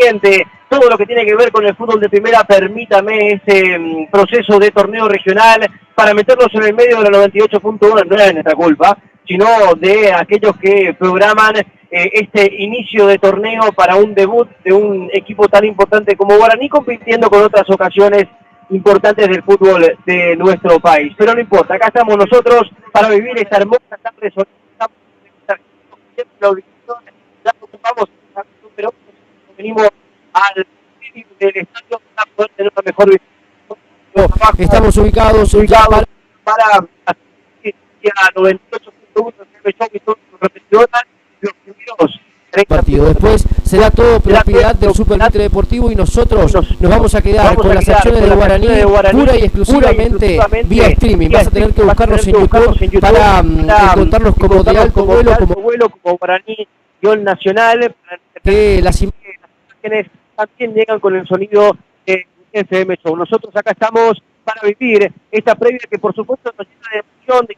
ambiente, todo lo que tiene que ver con el fútbol de primera, permítame ese proceso de torneo regional para meterlos en el medio de la 98.1, no es nuestra culpa, sino de aquellos que programan este inicio de torneo para un debut de un equipo tan importante como Guaraní, compitiendo con otras ocasiones importantes del fútbol de nuestro país. Pero no importa, acá estamos nosotros para vivir esta hermosa tarde. Ya ocupamos, pero venimos al del estadio para poder tener una mejor visión. Estamos ubicados para 98.1 los primeros partido. Después será todo propiedad del Supermitre Deportivo y nosotros nos vamos a quedar con las acciones de Guaraní pura y exclusivamente vía streaming. Vas a tener que buscarnos en YouTube para encontrarlos como de alto vuelo, como Guaraní-Nacional, que las imágenes también llegan con el sonido de FM Show. Nosotros acá estamos para vivir esta previa que por supuesto nos llena de emoción, de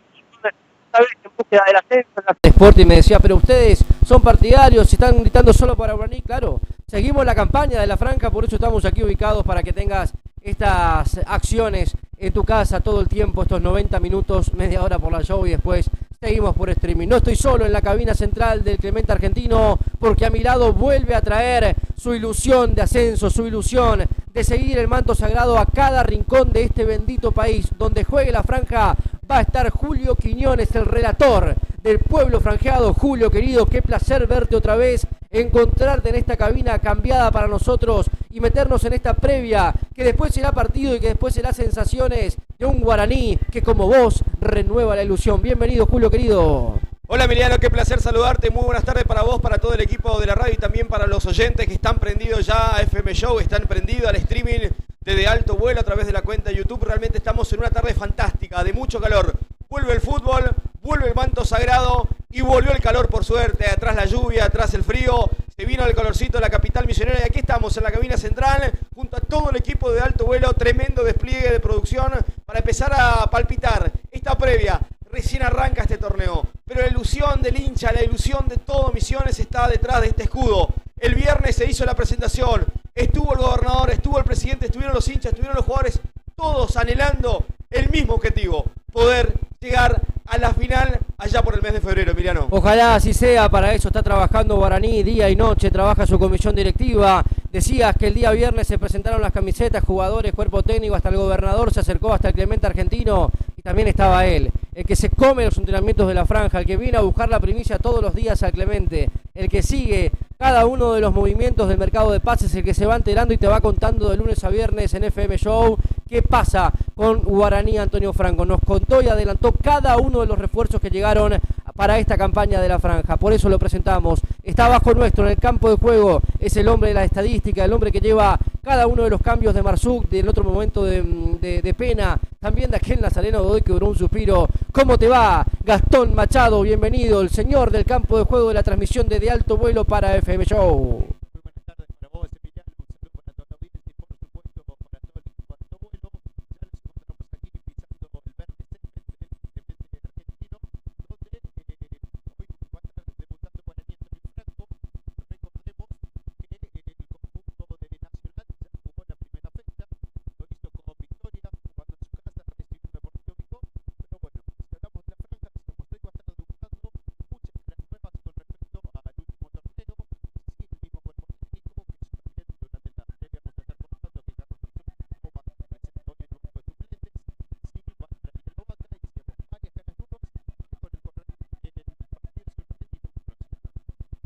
en búsqueda del ascenso. Sporting me decía, pero ustedes son partidarios, están gritando solo para Guaraní. Claro, seguimos la campaña de la Franja, por eso estamos aquí ubicados para que tengas estas acciones en tu casa todo el tiempo, estos 90 minutos, media hora por la show y después seguimos por streaming. No estoy solo en la cabina central del Clemente Argentino, porque a mi lado vuelve a traer su ilusión de ascenso, su ilusión de seguir el manto sagrado a cada rincón de este bendito país. Donde juegue la Franja va a estar Julio Quiñones, el relator del pueblo franjeado. Julio, querido, qué placer verte otra vez, encontrarte en esta cabina cambiada para nosotros y meternos en esta previa, que después será partido y que después será sensaciones de un Guaraní que como vos renueva la ilusión. Bienvenido, Julio, querido. Hola Emiliano, qué placer saludarte, muy buenas tardes para vos, para todo el equipo de la radio y también para los oyentes que están prendidos ya a FM Show, están prendidos al streaming desde alto vuelo a través de la cuenta de YouTube. Realmente estamos en una tarde fantástica, de mucho calor. Vuelve el fútbol, vuelve el manto sagrado y volvió el calor por suerte, atrás la lluvia, atrás el frío, se vino el colorcito de la capital misionera y aquí estamos en la cabina central junto a todo el equipo de alto vuelo, tremendo despliegue de producción para empezar a palpitar esta previa. Recién arranca este torneo, pero la ilusión del hincha, la ilusión de todo Misiones está detrás de este escudo. El viernes se hizo la presentación, estuvo el gobernador, estuvo el presidente, estuvieron los hinchas, estuvieron los jugadores, todos anhelando el mismo objetivo, poder llegar a la final allá por el mes de febrero, Emiliano. Ojalá así sea, para eso está trabajando Guaraní día y noche, trabaja su comisión directiva. Decías que el día viernes se presentaron las camisetas, jugadores, cuerpo técnico, hasta el gobernador se acercó hasta el Clemente Argentino y también estaba él, el que se come los entrenamientos de la Franja, el que viene a buscar la primicia todos los días al Clemente, el que sigue cada uno de los movimientos del mercado de pases, el que se va enterando y te va contando de lunes a viernes en FM Show qué pasa con Guaraní. Antonio Franco nos contó y adelantó cada uno de los refuerzos que llegaron para esta campaña de la Franja, por eso lo presentamos. Está bajo nuestro en el campo de juego, es el hombre de la estadística, el hombre que lleva cada uno de los cambios de Marsuk, del otro momento de Pena, también de aquel Nazareno Godoy que duró un suspiro. ¿Cómo te va, Gastón Machado? Bienvenido, el señor del campo de juego de la transmisión de alto vuelo para FM Show.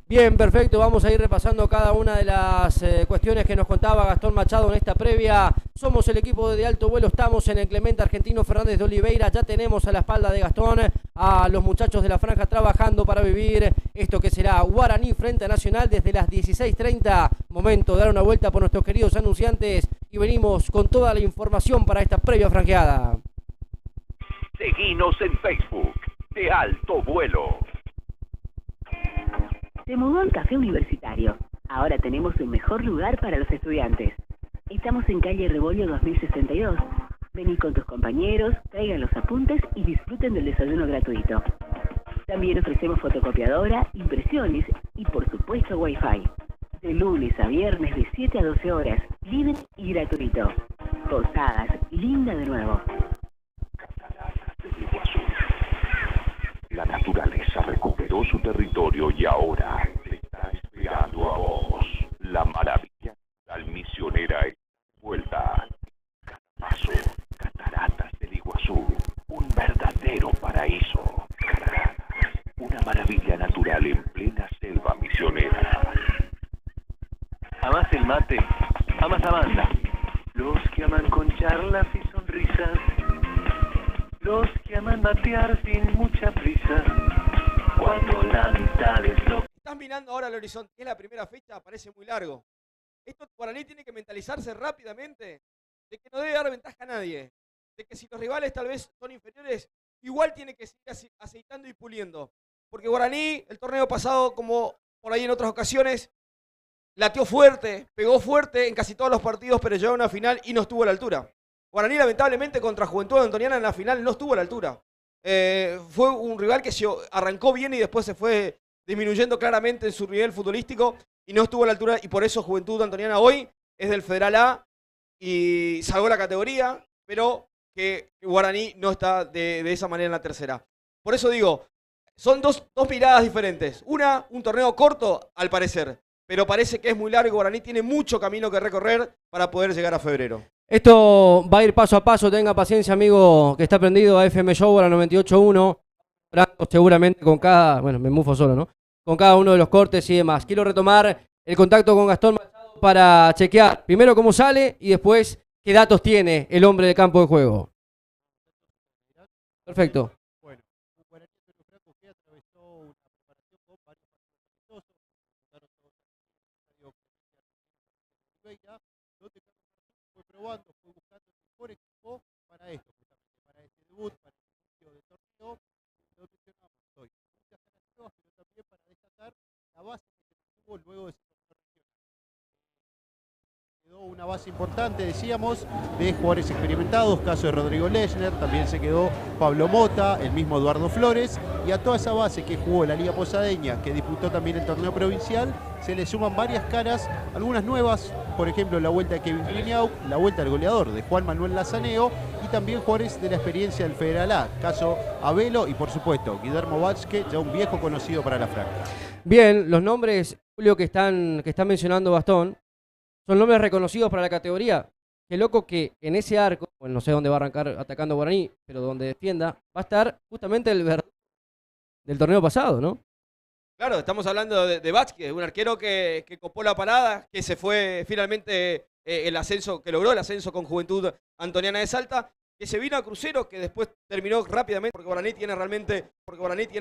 Bien, perfecto, vamos a ir repasando cada una de las cuestiones que nos contaba Gastón Machado en esta previa. Somos el equipo de alto vuelo, estamos en el Clemente Argentino Fernández de Oliveira, ya tenemos a la espalda de Gastón a los muchachos de la Franja trabajando para vivir esto que será Guaraní frente a Nacional desde las 16:30. Momento de dar una vuelta por nuestros queridos anunciantes y venimos con toda la información para esta previa franqueada. Seguinos en Facebook de Alto Vuelo. Se mudó al Café Universitario. Ahora tenemos un mejor lugar para los estudiantes. Estamos en calle Rebollo 2062. Vení con tus compañeros, traigan los apuntes y disfruten del desayuno gratuito. También ofrecemos fotocopiadora, impresiones y por supuesto Wi-Fi. De lunes a viernes de 7 a 12 horas, libre y gratuito. Posadas, linda de nuevo. La naturaleza recuperó su territorio y ahora te está esperando a vos. La maravilla natural misionera está de vuelta. Cada paso, cataratas del Iguazú, un verdadero paraíso. Cataratas, una maravilla natural en plena selva misionera. ¿Amas el mate? ¿Amas la banda? Los que aman con charlas y sonrisas. Los que aman matear sin mucha prisa. Cuando la amistad es lo... Estás mirando ahora al horizonte, es la primera fecha, parece muy largo. Esto Guaraní tiene que mentalizarse rápidamente de que no debe dar ventaja a nadie. De que si los rivales tal vez son inferiores, igual tiene que seguir aceitando y puliendo. Porque Guaraní, el torneo pasado, como por ahí en otras ocasiones, lateó fuerte, pegó fuerte en casi todos los partidos, pero llegó a una final y no estuvo a la altura. Guaraní, lamentablemente, contra Juventud Antoniana en la final no estuvo a la altura. Fue un rival que se arrancó bien y después se fue disminuyendo claramente en su nivel futbolístico y no estuvo a la altura, y por eso Juventud Antoniana hoy es del Federal A y salvó la categoría, pero que Guaraní no está de esa manera en la tercera. Por eso digo, son dos miradas diferentes. Una, un torneo corto, al parecer, pero parece que es muy largo. Guaraní tiene mucho camino que recorrer para poder llegar a febrero. Esto va a ir paso a paso, tenga paciencia, amigo, que está prendido a FM Show, a la 98.1, seguramente con cada, bueno, me mufo solo, ¿no? Con cada uno de los cortes y demás. Quiero retomar el contacto con Gastón Machado para chequear primero cómo sale y después qué datos tiene el hombre de campo de juego. Perfecto. Bueno, un Guaraní Franco que atravesó una preparación con varios partidos amistosos, donde fue probando, fue buscando el mejor equipo para esto, justamente, para este debut, para el inicio del torneo, lo mencionamos hoy. Muchas caras nuevas, pero también para destacar la base que se tuvo luego de ese torneo regional. Quedó una base importante, decíamos, de jugadores experimentados, caso de Rodrigo Lechner, también se quedó Pablo Mota, el mismo Eduardo Flores, y a toda esa base que jugó en la Liga Posadeña, que disputó también el torneo provincial, se le suman varias caras, algunas nuevas, por ejemplo la vuelta de Kevin Cliniau, la vuelta del goleador de Juan Manuel Lazaneo, y también jugadores de la experiencia del Federal A, caso Abelo y por supuesto Guillermo Vázquez, ya un viejo conocido para la franja. Bien, los nombres, Julio, que están mencionando Gastón, son nombres reconocidos para la categoría. Qué loco que en ese arco, bueno, no sé dónde va a arrancar atacando Guaraní, pero donde defienda, va a estar justamente el del torneo pasado, ¿no? Claro, estamos hablando de Vázquez, un arquero que copó la parada, que se fue finalmente el ascenso, que logró el ascenso con Juventud Antoniana de Salta, que se vino a Crucero, que después terminó rápidamente, porque Guaraní tiene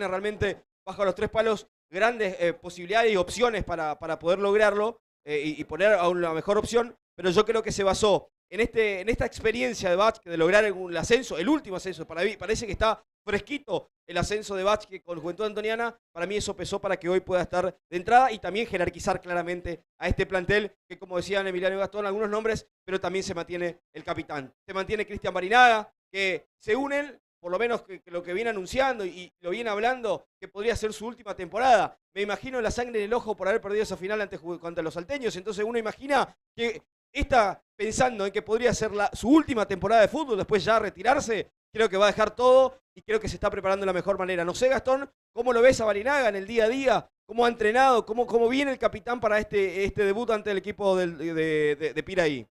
realmente bajo los tres palos grandes posibilidades y opciones para poder lograrlo y poner a una mejor opción, pero yo creo que se basó en esta experiencia de Vázquez de lograr el ascenso, el último ascenso. Para mí parece que está fresquito el ascenso de Vázquez con Juventud Antoniana. Para mí eso pesó para que hoy pueda estar de entrada y también jerarquizar claramente a este plantel que, como decían Emiliano y Gastón, algunos nombres, pero también se mantiene el capitán. Se mantiene Cristian Barinaga, que se unen, por lo menos que lo que viene anunciando y lo viene hablando, que podría ser su última temporada. Me imagino la sangre en el ojo por haber perdido esa final ante los salteños. Entonces uno imagina que está pensando en que podría ser su última temporada de fútbol, después ya retirarse. Creo que va a dejar todo y creo que se está preparando de la mejor manera. No sé, Gastón, ¿cómo lo ves a Barinaga en el día a día? ¿Cómo ha entrenado? ¿Cómo viene el capitán para este debut ante el equipo de Piraí?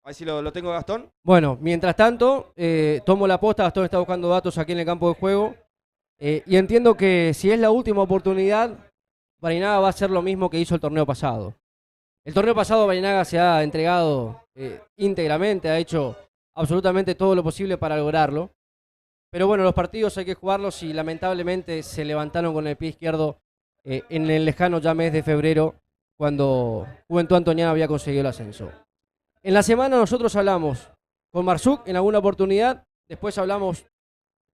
A ver si lo tengo, Gastón. Bueno, mientras tanto, tomo la posta. Gastón está buscando datos aquí en el campo de juego. Y entiendo que si es la última oportunidad, Barinaga va a hacer lo mismo que hizo el torneo pasado. El torneo pasado Barinaga se ha entregado íntegramente, ha hecho absolutamente todo lo posible para lograrlo. Pero bueno, los partidos hay que jugarlos y lamentablemente se levantaron con el pie izquierdo en el lejano ya mes de febrero, cuando Juventud Antoniana había conseguido el ascenso. En la semana nosotros hablamos con Marsuk en alguna oportunidad, después hablamos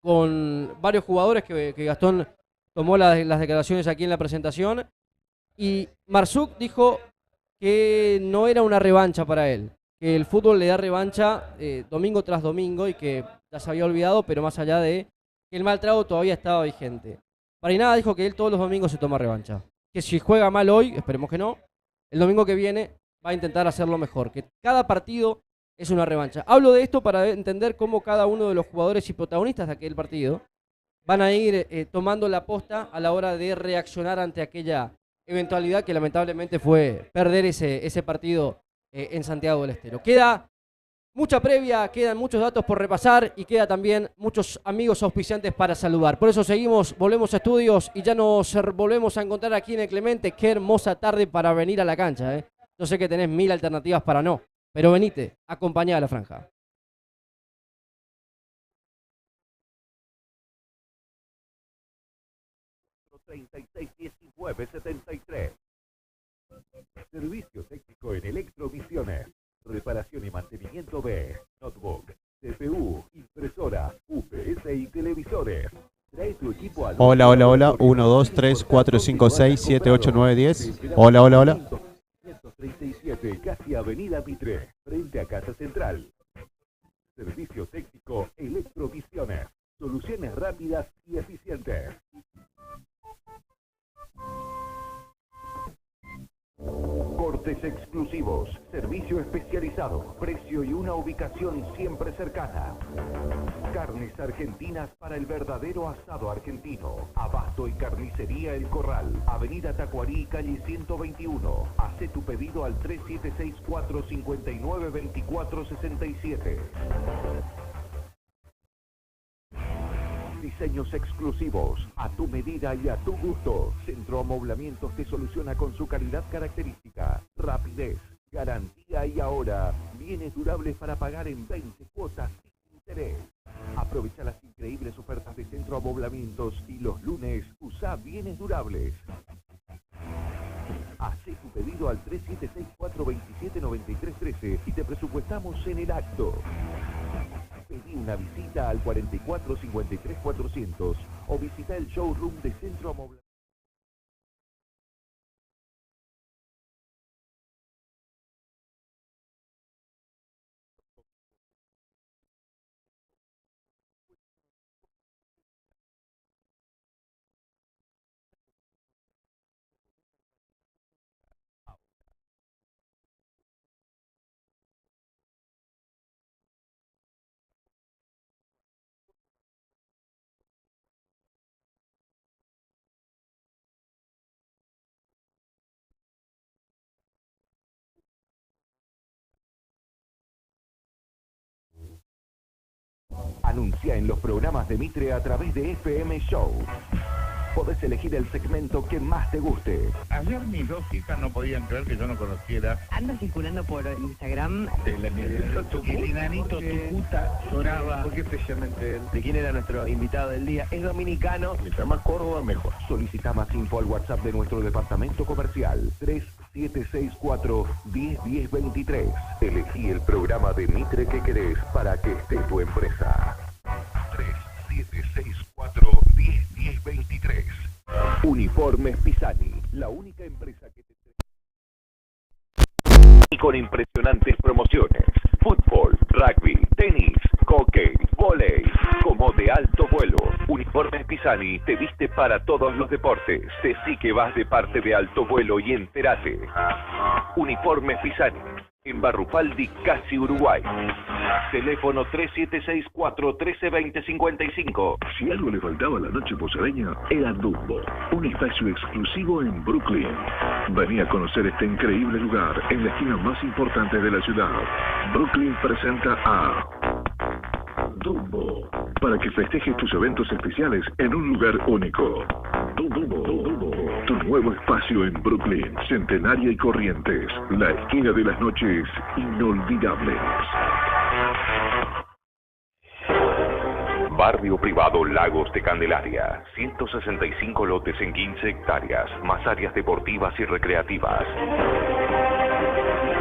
con varios jugadores que Gastón tomó las declaraciones aquí en la presentación, y Marsuk dijo que no era una revancha para él, que el fútbol le da revancha domingo tras domingo y que ya se había olvidado, pero más allá de que el mal trago todavía estaba vigente. Barinaga dijo que él todos los domingos se toma revancha. que si juega mal hoy, esperemos que no, el domingo que viene va a intentar hacerlo mejor, que cada partido es una revancha. Hablo de esto para entender cómo cada uno de los jugadores y protagonistas de aquel partido van a ir tomando la posta a la hora de reaccionar ante aquella eventualidad que lamentablemente fue perder ese partido en Santiago del Estero. Queda mucha previa, quedan muchos datos por repasar y queda también muchos amigos auspiciantes para saludar. Por eso seguimos, volvemos a estudios y ya nos volvemos a encontrar aquí en el Clemente. Qué hermosa tarde para venir a la cancha. Yo sé que tenés 1000 alternativas para no, pero venite, acompañá a la franja. $3619.73. Servicio técnico en Electrovisiones. Reparación y mantenimiento de notebook, CPU, impresora, UPS y televisores. Trae tu equipo al... Hola, 1, 2, 3, 4, 5, 6, 7, 8, 9, 10. Hola. 137, casi Avenida Mitre, frente a Casa Central. Servicio técnico Electrovisiones. Soluciones rápidas y eficientes. Cortes exclusivos, servicio especializado, precio y una ubicación siempre cercana. Carnes argentinas para el verdadero asado argentino. Abasto y carnicería El Corral, Avenida Tacuarí, calle 121. Hace tu pedido al 3764-592467. Diseños exclusivos, a tu medida y a tu gusto. Centro Amoblamientos te soluciona con su calidad característica, rapidez, garantía y ahora bienes durables para pagar en 20 cuotas sin interés. Aprovecha las increíbles ofertas de Centro Amoblamientos y los lunes usa bienes durables. Hace tu pedido al 3764-279313 y te presupuestamos en el acto. Pedí una visita al 4453-400 o visita el showroom de Centro Amoblamientos. Anuncia en los programas de Mitre a través de FM Show. Podés elegir el segmento que más te guste. Ayer mis dos hijas no podían creer que yo no conociera. Anda circulando por Instagram. El enanito Tucuta lloraba. ¿Por qué especialmente él? ¿De quién era nuestro invitado del día? Es dominicano. Mientras más Córdoba, mejor. Solicita más info al WhatsApp de nuestro departamento comercial 3764-101023. Elegí el programa de Mitre que querés para que esté tu empresa. 3764-101023. Uniformes Pisani, la única empresa que te... Y con impresionantes promociones. Fútbol, rugby, tenis, hockey, vóley, como de alto vuelo. Uniformes Pisani te viste para todos los deportes. Decí que vas de parte de Alto Vuelo y entérate. Uniformes Pisani, en Barrufaldi, casi Uruguay. Teléfono 3764-132055. Si algo le faltaba a la noche posadeña, era Dumbo, un espacio exclusivo en Brooklyn. Vení a conocer este increíble lugar en la esquina más importante de la ciudad. Brooklyn presenta a Dumbo, para que festejes tus eventos especiales en un lugar único. Dumbo, tu nuevo espacio en Brooklyn, Centenaria y Corrientes, la esquina de las noches inolvidables. Barrio privado Lagos de Candelaria, 165 lotes en 15 hectáreas, más áreas deportivas y recreativas.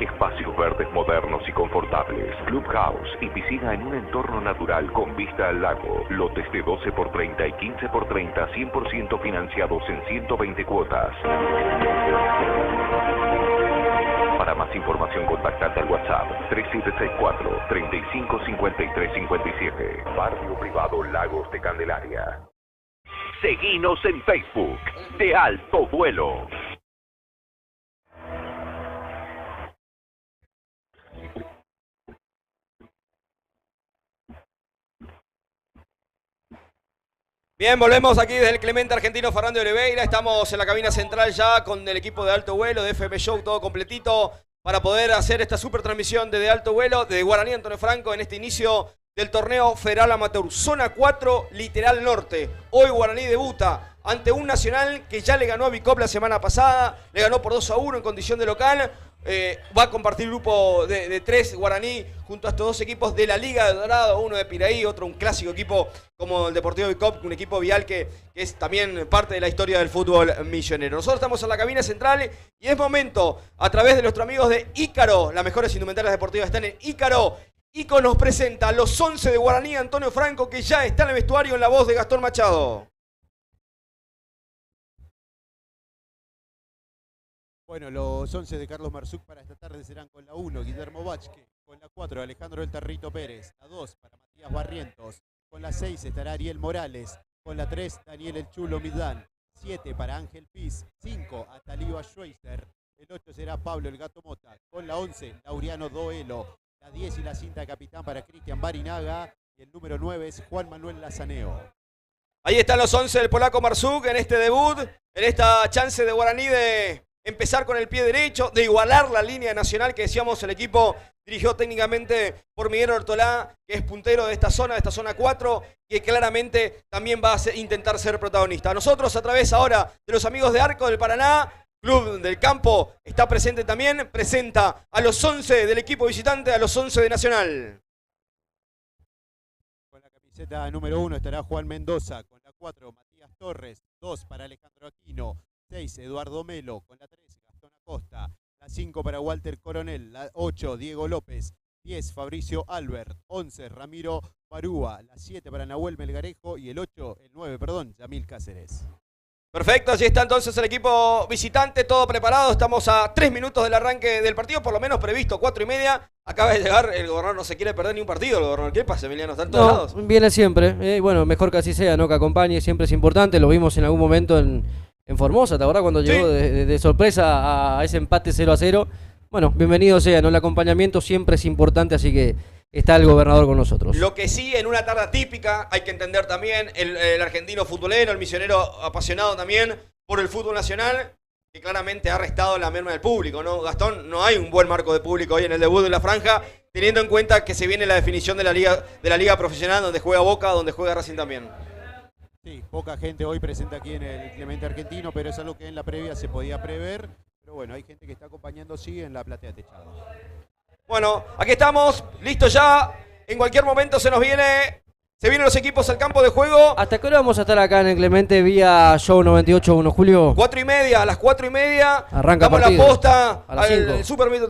Espacios verdes modernos y confortables, clubhouse y piscina en un entorno natural con vista al lago. Lotes de 12 por 30 y 15 por 30, 100% financiados en 120 cuotas. Para más información, contactate al WhatsApp 3764-355357. Barrio privado Lagos de Candelaria. Seguinos en Facebook, de Alto Vuelo. Bien, volvemos aquí desde el Clemente Argentino Fernández de Oliveira. Estamos en la cabina central ya con el equipo de alto vuelo, de FM Show, todo completito, para poder hacer esta super transmisión de alto vuelo de Guaraní Antonio Franco en este inicio del torneo federal amateur. Zona 4, literal norte. Hoy Guaraní debuta ante un Nacional que ya le ganó a Bicop la semana pasada, le ganó por 2-1 en condición de local. Va a compartir grupo de 3 Guaraní junto a estos dos equipos de la Liga de Dorado, uno de Piraí, otro un clásico equipo como el Deportivo Bicop, un equipo vial que es también parte de la historia del fútbol millonero. Nosotros estamos en la cabina central y es momento, a través de nuestros amigos de Ícaro, las mejores indumentarias deportivas están en Ícaro. Ícaro nos presenta a los 11 de Guaraní Antonio Franco, que ya está en el vestuario en la voz de Gastón Machado. Bueno, los 11 de Carlos Marzuc para esta tarde serán con la 1, Guillermo Bachke, con la 4, Alejandro del Territo Pérez, la 2 para Matías Barrientos, con la 6 estará Ariel Morales, con la 3 Daniel El Chulo Midán, 7 para Ángel Piz, 5 Atalío Schweizer, el 8 será Pablo El Gato Mota, con la 11 Laureano Doelo, la 10 y la cinta de capitán para Cristian Barinaga, y el número 9 es Juan Manuel Lazaneo. Ahí están los 11 del polaco Marzuc en este debut, en esta chance de Guaraní de empezar con el pie derecho, de igualar la línea nacional que decíamos el equipo dirigido técnicamente por Miguel Ortolá, que es puntero de esta zona 4, que claramente también va a intentar ser protagonista. Nosotros, a través ahora de los amigos de Arco del Paraná, Club del Campo está presente también, presenta a los 11 del equipo visitante, a los 11 de Nacional. Con la camiseta número 1 estará Juan Mendoza, con la 4 Matías Torres, 2 para Alejandro Aquino, 6 Eduardo Melo, con la 3 Gastón Acosta, la 5 para Walter Coronel, la 8 Diego López, 10 Fabricio Albert, 11 Ramiro Parúa, la 7 para Nahuel Melgarejo y el 9, Yamil Cáceres. Perfecto, así está entonces el equipo visitante, todo preparado. Estamos a 3 minutos del arranque del partido, por lo menos previsto, 4:30. Acaba de llegar, el gobernador no se quiere perder ni un partido, el gobernador. ¿Qué pasa, Emiliano? ¿Están todos lados? Viene siempre. Bueno, mejor que así sea, ¿no? Que acompañe, siempre es importante. Lo vimos en algún momento en Formosa, ¿te acordás cuando llegó de sorpresa a ese empate 0-0? Bueno, bienvenido sea, ¿no? El acompañamiento siempre es importante, así que está el gobernador con nosotros. Lo que sí, en una tarde típica, hay que entender también el argentino futbolero, el misionero apasionado también por el fútbol nacional, que claramente ha restado la merma del público, ¿no? Gastón, no hay un buen marco de público hoy en el debut de la franja, teniendo en cuenta que se viene la definición de la liga profesional, donde juega Boca, donde juega Racing también. Sí, poca gente hoy presente aquí en el Clemente Argentino, pero es algo que en la previa se podía prever. Pero bueno, hay gente que está acompañando, sí, en la platea techada. Bueno, aquí estamos, listos ya. En cualquier momento se vienen los equipos al campo de juego. ¿Hasta qué hora vamos a estar acá en el Clemente vía Show 98.1, Julio? 4:30, a las 4:30. Arranca damos partido. la posta a las 5. al Super Meet.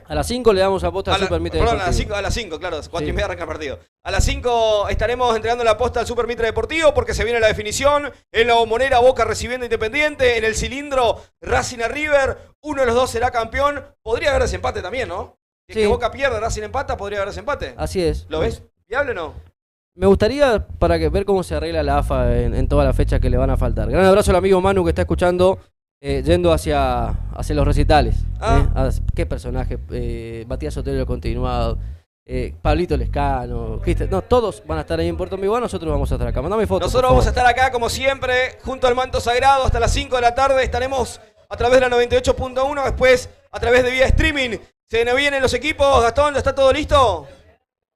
A las 5 le damos la posta al Super Meet. Perdón, a las 5, claro, 4:30 arranca el partido. A las 5 estaremos entregando la posta al Super Mitre Deportivo porque se viene la definición. En la Bombonera, Boca recibiendo Independiente. En el cilindro, Racing a River. Uno de los dos será campeón. Podría haber desempate también, ¿no? Si es que Boca pierde, Racing empata, podría haber desempate. Así es. ¿Lo ves viable o no? Me gustaría ver cómo se arregla la AFA en todas las fechas que le van a faltar. Gran abrazo al amigo Manu que está escuchando, yendo hacia los recitales. Qué personaje. Matías Sotelo continuado. Pablito Lescano, no, todos van a estar ahí en Puerto Miguel, nosotros vamos a estar acá. Mandame fotos. Nosotros vamos a estar acá, como siempre, junto al manto sagrado, hasta las 5 de la tarde. Estaremos a través de la 98.1, después a través de vía streaming. Se nos vienen los equipos. Gastón, ¿ya está todo listo?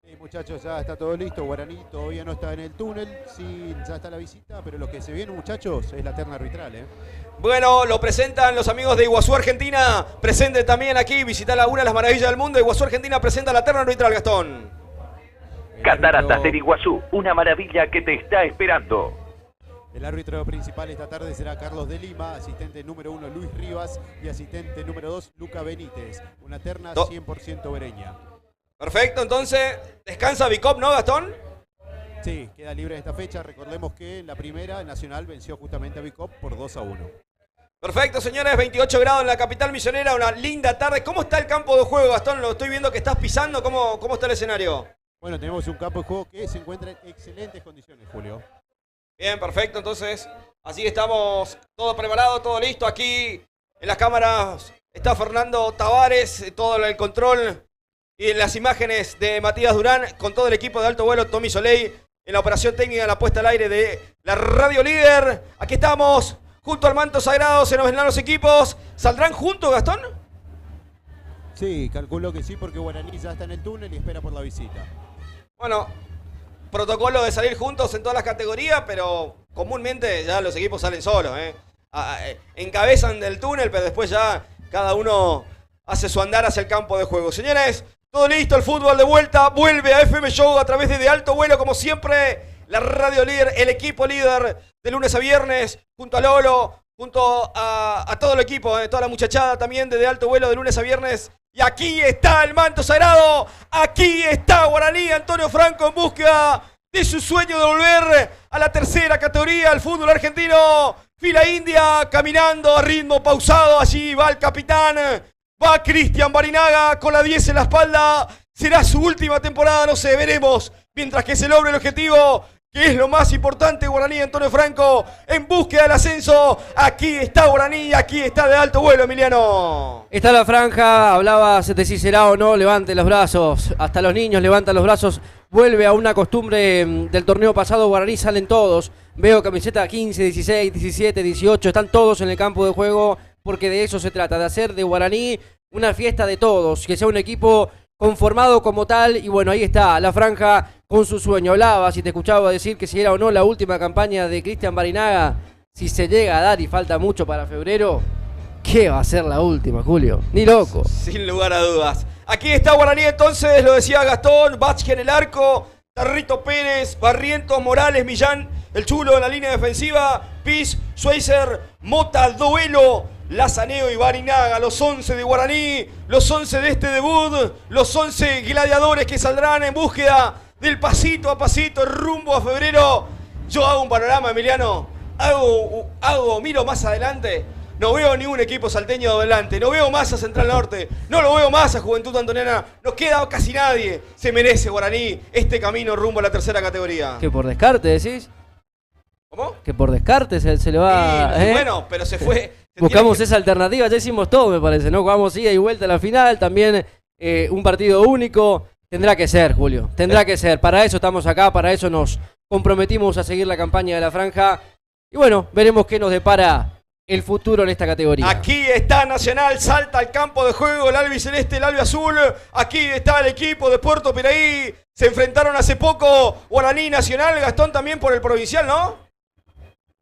Sí, muchachos, ya está todo listo. Guaraní todavía no está en el túnel, sí, ya está la visita, pero lo que se viene, muchachos, es la terna arbitral, Bueno, lo presentan los amigos de Iguazú Argentina. Presente también aquí, visita una de las maravillas del mundo. Iguazú Argentina presenta la terna arbitral, Gastón. Cataratas del Iguazú, una maravilla que te está esperando. El árbitro principal esta tarde será Carlos de Lima, asistente número 1 Luis Rivas y asistente número 2 Luca Benítez. Una terna 100% bereña. Perfecto, entonces descansa Bicop, ¿no, Gastón? Sí, queda libre esta fecha. Recordemos que en la primera Nacional venció justamente a Bicop por 2-1. Perfecto, señores, 28 grados en la capital misionera, una linda tarde. ¿Cómo está el campo de juego, Gastón? Lo estoy viendo que estás pisando. ¿Cómo está el escenario? Bueno, tenemos un campo de juego que se encuentra en excelentes condiciones, Julio. Bien, perfecto, entonces así estamos, todo preparado, todo listo. Aquí en las cámaras está Fernando Tavares, todo el control y en las imágenes de Matías Durán, con todo el equipo de alto vuelo, Tommy Soleil, en la operación técnica, en la puesta al aire de la Radio Líder. Aquí estamos, junto al manto sagrado, se nos ven los equipos. ¿Saldrán juntos, Gastón? Sí, calculo que sí, porque Guaraní ya está en el túnel y espera por la visita. Bueno, protocolo de salir juntos en todas las categorías, pero comúnmente ya los equipos salen solos, encabezan del túnel, pero después ya cada uno hace su andar hacia el campo de juego. Señores, todo listo, el fútbol de vuelta, vuelve a FM Show a través de Alto Vuelo, como siempre, la Radio Líder, el equipo líder de lunes a viernes, junto a Lolo, junto a todo el equipo, toda la muchachada también de Alto Vuelo de lunes a viernes. Y aquí está el manto sagrado, aquí está Guaraní, Antonio Franco en búsqueda de su sueño de volver a la tercera categoría del fútbol argentino. Fila india, caminando a ritmo pausado, allí va el capitán, va Cristian Barinaga con la 10 en la espalda. Será su última temporada, no sé, veremos, mientras que se logre el objetivo, que es lo más importante. Guaraní, Antonio Franco, en búsqueda del ascenso. Aquí está Guaraní, aquí está de Alto Vuelo, Emiliano. Está la franja, hablabas de si será o no, levante los brazos. Hasta los niños levantan los brazos. Vuelve a una costumbre del torneo pasado. Guaraní salen todos. Veo camiseta 15, 16, 17, 18. Están todos en el campo de juego, porque de eso se trata, de hacer de Guaraní una fiesta de todos. Que sea un equipo conformado como tal. Y bueno, ahí está la franja con su sueño. Hablabas y te escuchaba decir que si era o no la última campaña de Cristian Barinaga. Si se llega a dar y falta mucho para febrero, ¿qué va a ser la última, Julio? Ni loco. Sin lugar a dudas. Aquí está Guaraní entonces, lo decía Gastón, Vázquez en el arco, Tarrito Pérez, Barrientos, Morales, Millán, el Chulo en la línea defensiva, Piz, Schweizer, Mota, Duelo, Lazaneo y Barinaga, los 11 de Guaraní, los 11 de este debut, los 11 gladiadores que saldrán en búsqueda del pasito a pasito rumbo a febrero. Yo hago un panorama, Emiliano, miro más adelante. No veo ni un equipo salteño adelante, no veo más a Central Norte, no lo veo más a Juventud Antoniana, no queda casi nadie. Se merece Guaraní este camino rumbo a la tercera categoría. ¿Que por descarte decís? ¿Cómo? Que por descarte se le va... Sí, bueno, pero se fue. Buscamos esa alternativa, ya hicimos todo, me parece, ¿no? Jugamos ida y vuelta a la final, también un partido único. Tendrá que ser, Julio, tendrá que ser. Para eso estamos acá, para eso nos comprometimos a seguir la campaña de la franja. Y bueno, veremos qué nos depara el futuro en esta categoría. Aquí está Nacional, salta al campo de juego el albiceleste, el albiazul. Aquí está el equipo de Puerto Piraí. Se enfrentaron hace poco Guaraní Nacional, Gastón también por el provincial, ¿no?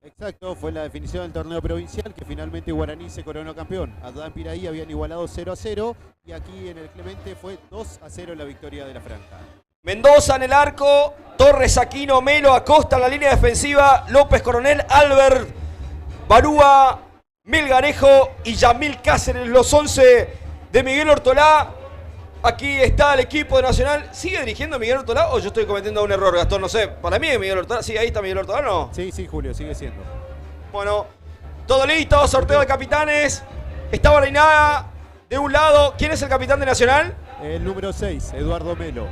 Exacto, fue la definición del torneo provincial que finalmente Guaraní se coronó campeón. Allá en Piraí habían igualado 0-0 y aquí en el Clemente fue 2-0 la victoria de la franja. Mendoza en el arco, Torres, Aquino, Melo, Acosta en la línea defensiva, López, Coronel, Albert, Barúa, Melgarejo y Yamil Cáceres, los 11 de Miguel Ortolá. Aquí está el equipo de Nacional. ¿Sigue dirigiendo Miguel Ortolá o yo estoy cometiendo un error, Gastón? No sé. Para mí es Miguel Ortolá. Sí, ahí está Miguel Ortolá, ¿no? Sí, Julio, sigue siendo. Bueno, todo listo, sorteo de capitanes. Está Barinaga de un lado. ¿Quién es el capitán de Nacional? El número 6, Eduardo Melo.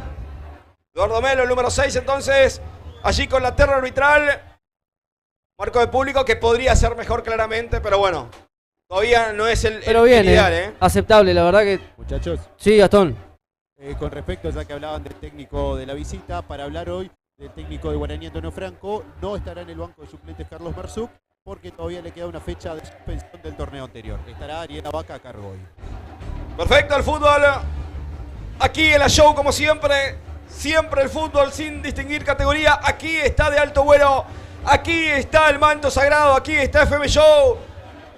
Eduardo Melo, el número 6, entonces. Allí con la terna arbitral. Marco de público que podría ser mejor claramente, pero bueno. Todavía no es el ideal, aceptable, la verdad que... Muchachos. Sí, Gastón. Con respecto, ya que hablaban del técnico de la visita, para hablar hoy del técnico de Guaraní, Antonio Franco, no estará en el banco de suplentes Carlos Merzuc, porque todavía le queda una fecha de suspensión del torneo anterior. Estará Ariela Vaca a cargo hoy. Perfecto, el fútbol. Aquí en la show, como siempre. Siempre el fútbol sin distinguir categoría. Aquí está de Alto Vuelo. Aquí está el manto sagrado. Aquí está FM Show.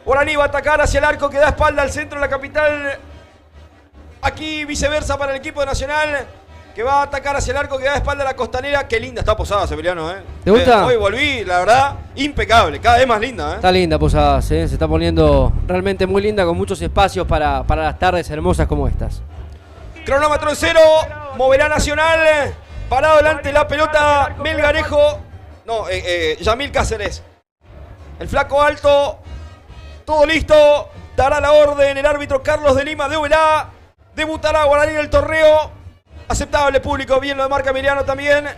Guaraní va a atacar hacia el arco que da espalda al centro de la capital. Aquí viceversa para el equipo de Nacional, que va a atacar hacia el arco que da espalda a la costanera. Qué linda está Posada, Severiano, ¿Te gusta? Hoy volví, la verdad, impecable. Cada vez más linda, Está linda Posadas, se está poniendo realmente muy linda, con muchos espacios para las tardes hermosas como estas. Cronómetro en cero, moverá Nacional. Parado delante de la pelota, Melgarejo. No, Yamil Cáceres. El flaco alto. Todo listo, dará la orden el árbitro Carlos de Lima de Ovelá. Debutará Guaraní en el torneo. Aceptable público, bien lo de marca Emiliano también.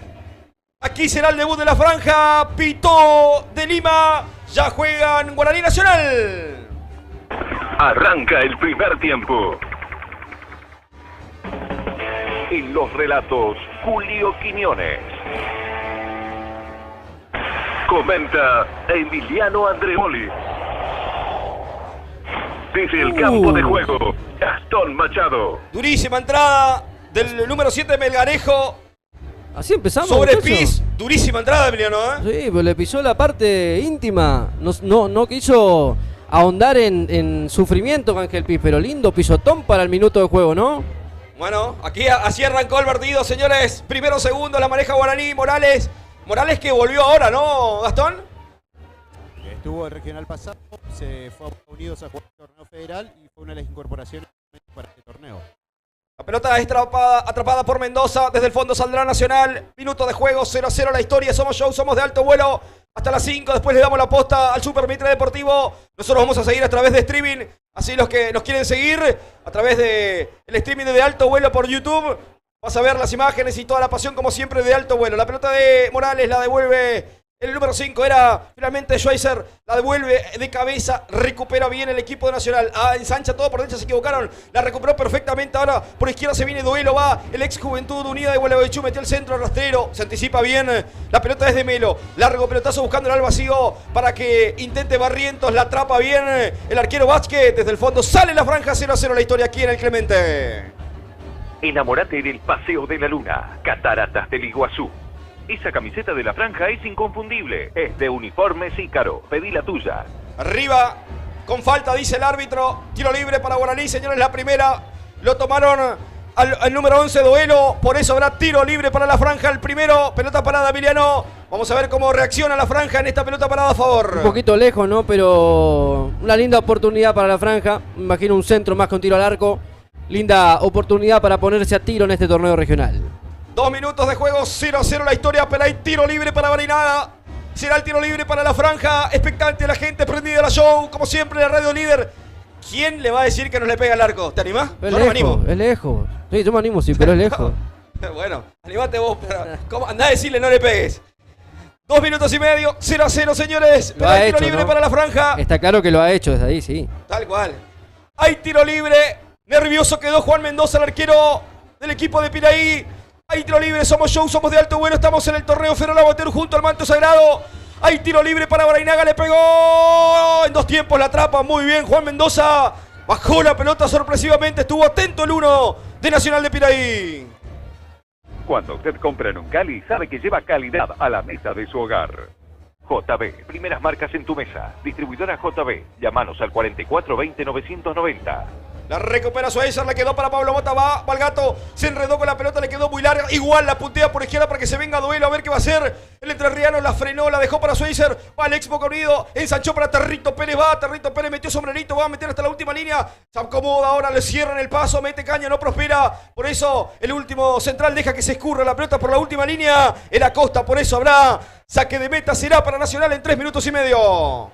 Aquí será el debut de la franja. Pitó de Lima. Ya juegan Guaraní Nacional. Arranca el primer tiempo. En los relatos, Julio Quiñones. Comenta Emiliano Andreoli. Desde el campo de juego, Gastón Machado. Durísima entrada del número 7 Melgarejo. Así empezamos. Sobre muchacho. Pis. Durísima entrada, Emiliano, ¿eh? Sí, pero le pisó la parte íntima. No quiso ahondar en sufrimiento Ángel Pis, pero lindo pisotón para el minuto de juego, ¿no? Bueno, aquí así arrancó el partido, señores. Primero, segundo, la maneja Guaraní. Morales que volvió ahora, ¿no, Gastón? Estuvo el regional pasado, se fue a Unidos a jugar el torneo federal y fue una de las incorporaciones para este torneo. La pelota es atrapada por Mendoza. Desde el fondo saldrá Nacional. Minuto de juego, 0-0 la historia. Somos show, somos de alto vuelo. Hasta las 5. Después le damos la posta al Super Mitre Deportivo. Nosotros vamos a seguir a través de streaming. Así los que nos quieren seguir a través del streaming de alto vuelo por YouTube. Vas a ver las imágenes y toda la pasión como siempre de alto vuelo. La pelota de Morales la devuelve el número 5. Era finalmente Schweizer. La devuelve de cabeza. Recupera bien el equipo de Nacional. Ensancha todo por derecha. Se equivocaron. La recuperó perfectamente. Ahora por izquierda se viene duelo. Va el ex Juventud Unida de Gualeguaychú. Metió el centro rastrero. Se anticipa bien. La pelota es de Melo. Largo pelotazo buscando el al vacío para que intente Barrientos. La atrapa bien el arquero Vázquez. Desde el fondo sale la franja. 0-0 la historia aquí en el Clemente. Enamórate del Paseo de la Luna. Cataratas del Iguazú. Esa camiseta de la franja es inconfundible. Es de Uniformes Ícaro. Pedí la tuya. Arriba, con falta, dice el árbitro. Tiro libre para Guaraní, señores, la primera. Lo tomaron al número 11, duelo. Por eso habrá tiro libre para la franja. El primero, pelota parada, Emiliano. Vamos a ver cómo reacciona la franja en esta pelota parada a favor. Un poquito lejos, ¿no? Pero una linda oportunidad para la franja. Me imagino un centro más con tiro al arco. Linda oportunidad para ponerse a tiro en este torneo regional. 2 minutos de juego, 0-0 la historia, pero hay tiro libre para Barinaga. Será el tiro libre para la franja. Expectante la gente, prendida a la show, como siempre la radio líder. ¿Quién le va a decir que no le pega al arco? ¿Te animás? Yo no me animo. Es lejos. Sí, yo me animo, sí, pero es lejos. Bueno, animate vos, pero ¿cómo? Andá a decirle no le pegues. 2 minutos y medio, 0-0, señores. Pero hay tiro libre, ¿no?, para la franja. Está claro que lo ha hecho desde ahí, sí. Tal cual. Hay tiro libre. Nervioso quedó Juan Mendoza, el arquero del equipo de Piraí. Hay tiro libre, somos show, somos de alto vuelo, estamos en el torneo Ferro Amateur junto al manto sagrado. Hay tiro libre para Barinaga, le pegó en 2 tiempos, la atrapa muy bien Juan Mendoza. Bajó la pelota sorpresivamente, estuvo atento el 1 de Nacional de Piraí. Cuando usted compra en un Cali, sabe que lleva calidad a la mesa de su hogar. JB, primeras marcas en tu mesa. Distribuidora JB, llámanos al 4420-990. La recupera Schweizer, le quedó para Pablo Mota, va el gato, se enredó con la pelota, le quedó muy larga, igual la puntea por izquierda para que se venga a duelo, a ver qué va a hacer. El entrerriano la frenó, la dejó para Schweizer, va el ex Boca Unido, ensanchó para Territo Pérez, Territo Pérez metió sombrerito, va a meter hasta la última línea, se acomoda ahora, le cierran el paso, mete caña, no prospera, por eso el último central deja que se escurra la pelota por la última línea, el Acosta, por eso habrá saque de meta, será para Nacional en 3 minutos y medio.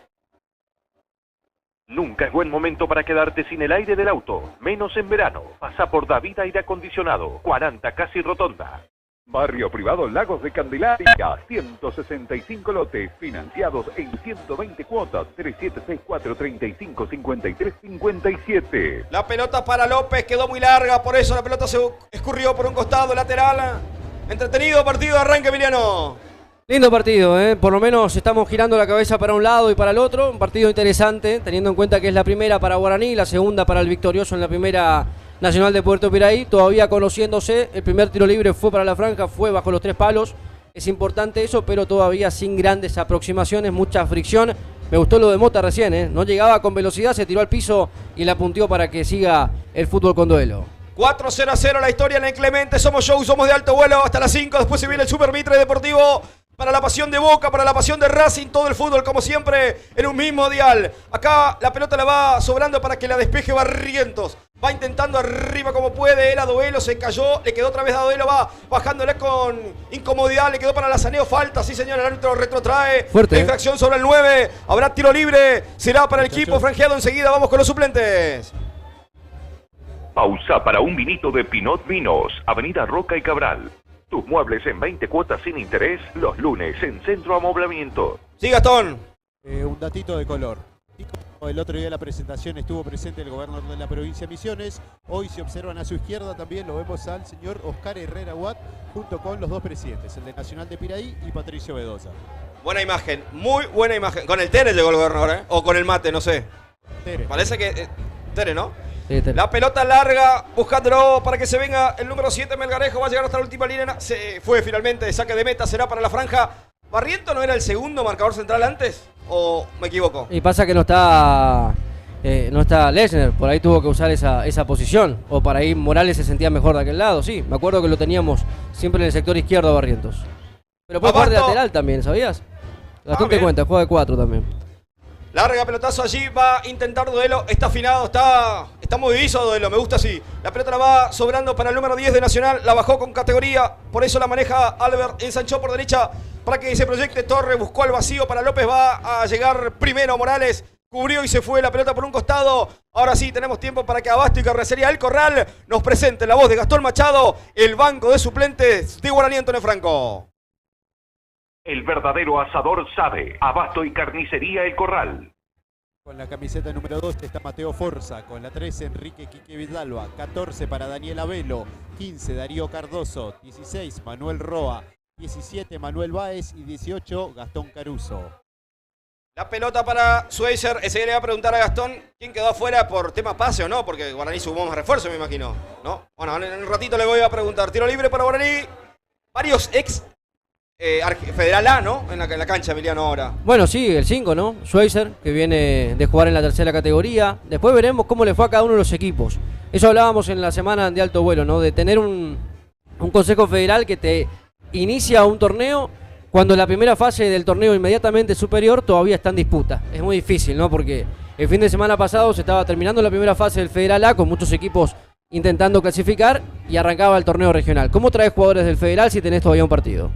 Nunca es buen momento para quedarte sin el aire del auto, menos en verano. Pasa por David Aire Acondicionado, 40 Casi Rotonda. Barrio Privado Lagos de Candelaria, 165 lotes, financiados en 120 cuotas, 3764-3553-57. La pelota para López quedó muy larga, por eso la pelota se escurrió por un costado lateral. Entretenido partido de arranque, Emiliano. Lindo partido, por lo menos estamos girando la cabeza para un lado y para el otro. Un partido interesante, teniendo en cuenta que es la primera para Guaraní, la segunda para el victorioso en la primera Nacional de Puerto Piraí. Todavía conociéndose, el primer tiro libre fue para la franja, fue bajo los 3 palos. Es importante eso, pero todavía sin grandes aproximaciones, mucha fricción. Me gustó lo de Mota recién, no llegaba con velocidad, se tiró al piso y la punteó para que siga el fútbol con duelo. 4-0 la historia en el Clemente, somos show, somos de alto vuelo hasta las 5, después se viene el Super Mitre Deportivo. Para la pasión de Boca, para la pasión de Racing, todo el fútbol como siempre en un mismo dial. Acá la pelota la va sobrando para que la despeje Barrientos. Va intentando arriba como puede, era duelo, se cayó, le quedó otra vez a duelo, va bajándole con incomodidad, le quedó para Lazaneo, falta, sí señor, el árbitro retrotrae. Fuerte. La infracción sobre el 9, habrá tiro libre, será para el equipo franjeado enseguida, vamos con los suplentes. Pausa para un vinito de Pinot Vinos, Avenida Roca y Cabral. Tus muebles en 20 cuotas sin interés, los lunes en Centro Amoblamiento. Sí, Gastón. Un datito de color. El otro día de la presentación estuvo presente el gobernador de la provincia de Misiones. Hoy, si observan a su izquierda, también lo vemos al señor Oscar Herrera Watt, junto con los dos presidentes, el de Nacional de Piraí y Patricio Bedosa. Buena imagen, muy buena imagen. Con el Tere llegó el gobernador, ¿eh? O con el mate, no sé. Tere. Parece que... Tere, ¿no? Sí, Tere. La pelota larga, buscándolo para que se venga el número 7, Melgarejo. Va a llegar hasta la última línea. Se fue finalmente, saque de meta, será para la franja. ¿Barriento no era el segundo marcador central antes? ¿O me equivoco? Y pasa que no está Lechner, por ahí tuvo que usar esa posición. O para ahí Morales se sentía mejor de aquel lado, sí. Me acuerdo que lo teníamos siempre en el sector izquierdo a Barrientos. Pero puede jugar de lateral también, ¿sabías? Gastón te cuenta, juega de 4 también. Larga pelotazo allí, va a intentar duelo. Está afinado, está movidizo duelo, me gusta así. La pelota la va sobrando para el número 10 de Nacional. La bajó con categoría, por eso la maneja Albert. Ensanchó por derecha para que se proyecte Torre. Buscó al vacío para López, va a llegar primero Morales. Cubrió y se fue la pelota por un costado. Ahora sí tenemos tiempo para que Abasto y Carnicería El Corral nos presente la voz de Gastón Machado, el banco de suplentes de Guaraní Antonio Franco. El verdadero asador sabe. Abasto y Carnicería El Corral. Con la camiseta número 2 está Mateo Forza, con la 13 Enrique Quique Vidalba, 14 para Daniel Abelo, 15 Darío Cardoso, 16 Manuel Roa, 17 Manuel Báez y 18 Gastón Caruso. La pelota para Schweizer. Ese le va a preguntar a Gastón quién quedó afuera por tema pase o no, porque Guaraní sumó más refuerzo, me imagino, ¿no? Bueno, en un ratito le voy a preguntar. Tiro libre para Guaraní. Varios ex Federal A, ¿no? En la cancha, Emiliano, ahora. Bueno, sí, el 5, ¿no? Schweizer, que viene de jugar en la tercera categoría. Después veremos cómo le fue a cada uno de los equipos. Eso hablábamos en la semana de alto vuelo, ¿no? De tener un consejo federal que te inicia un torneo cuando la primera fase del torneo inmediatamente superior todavía está en disputa. Es muy difícil, ¿no? Porque el fin de semana pasado se estaba terminando la primera fase del Federal A con muchos equipos intentando clasificar y arrancaba el torneo regional. ¿Cómo traes jugadores del Federal si tenés todavía un partido?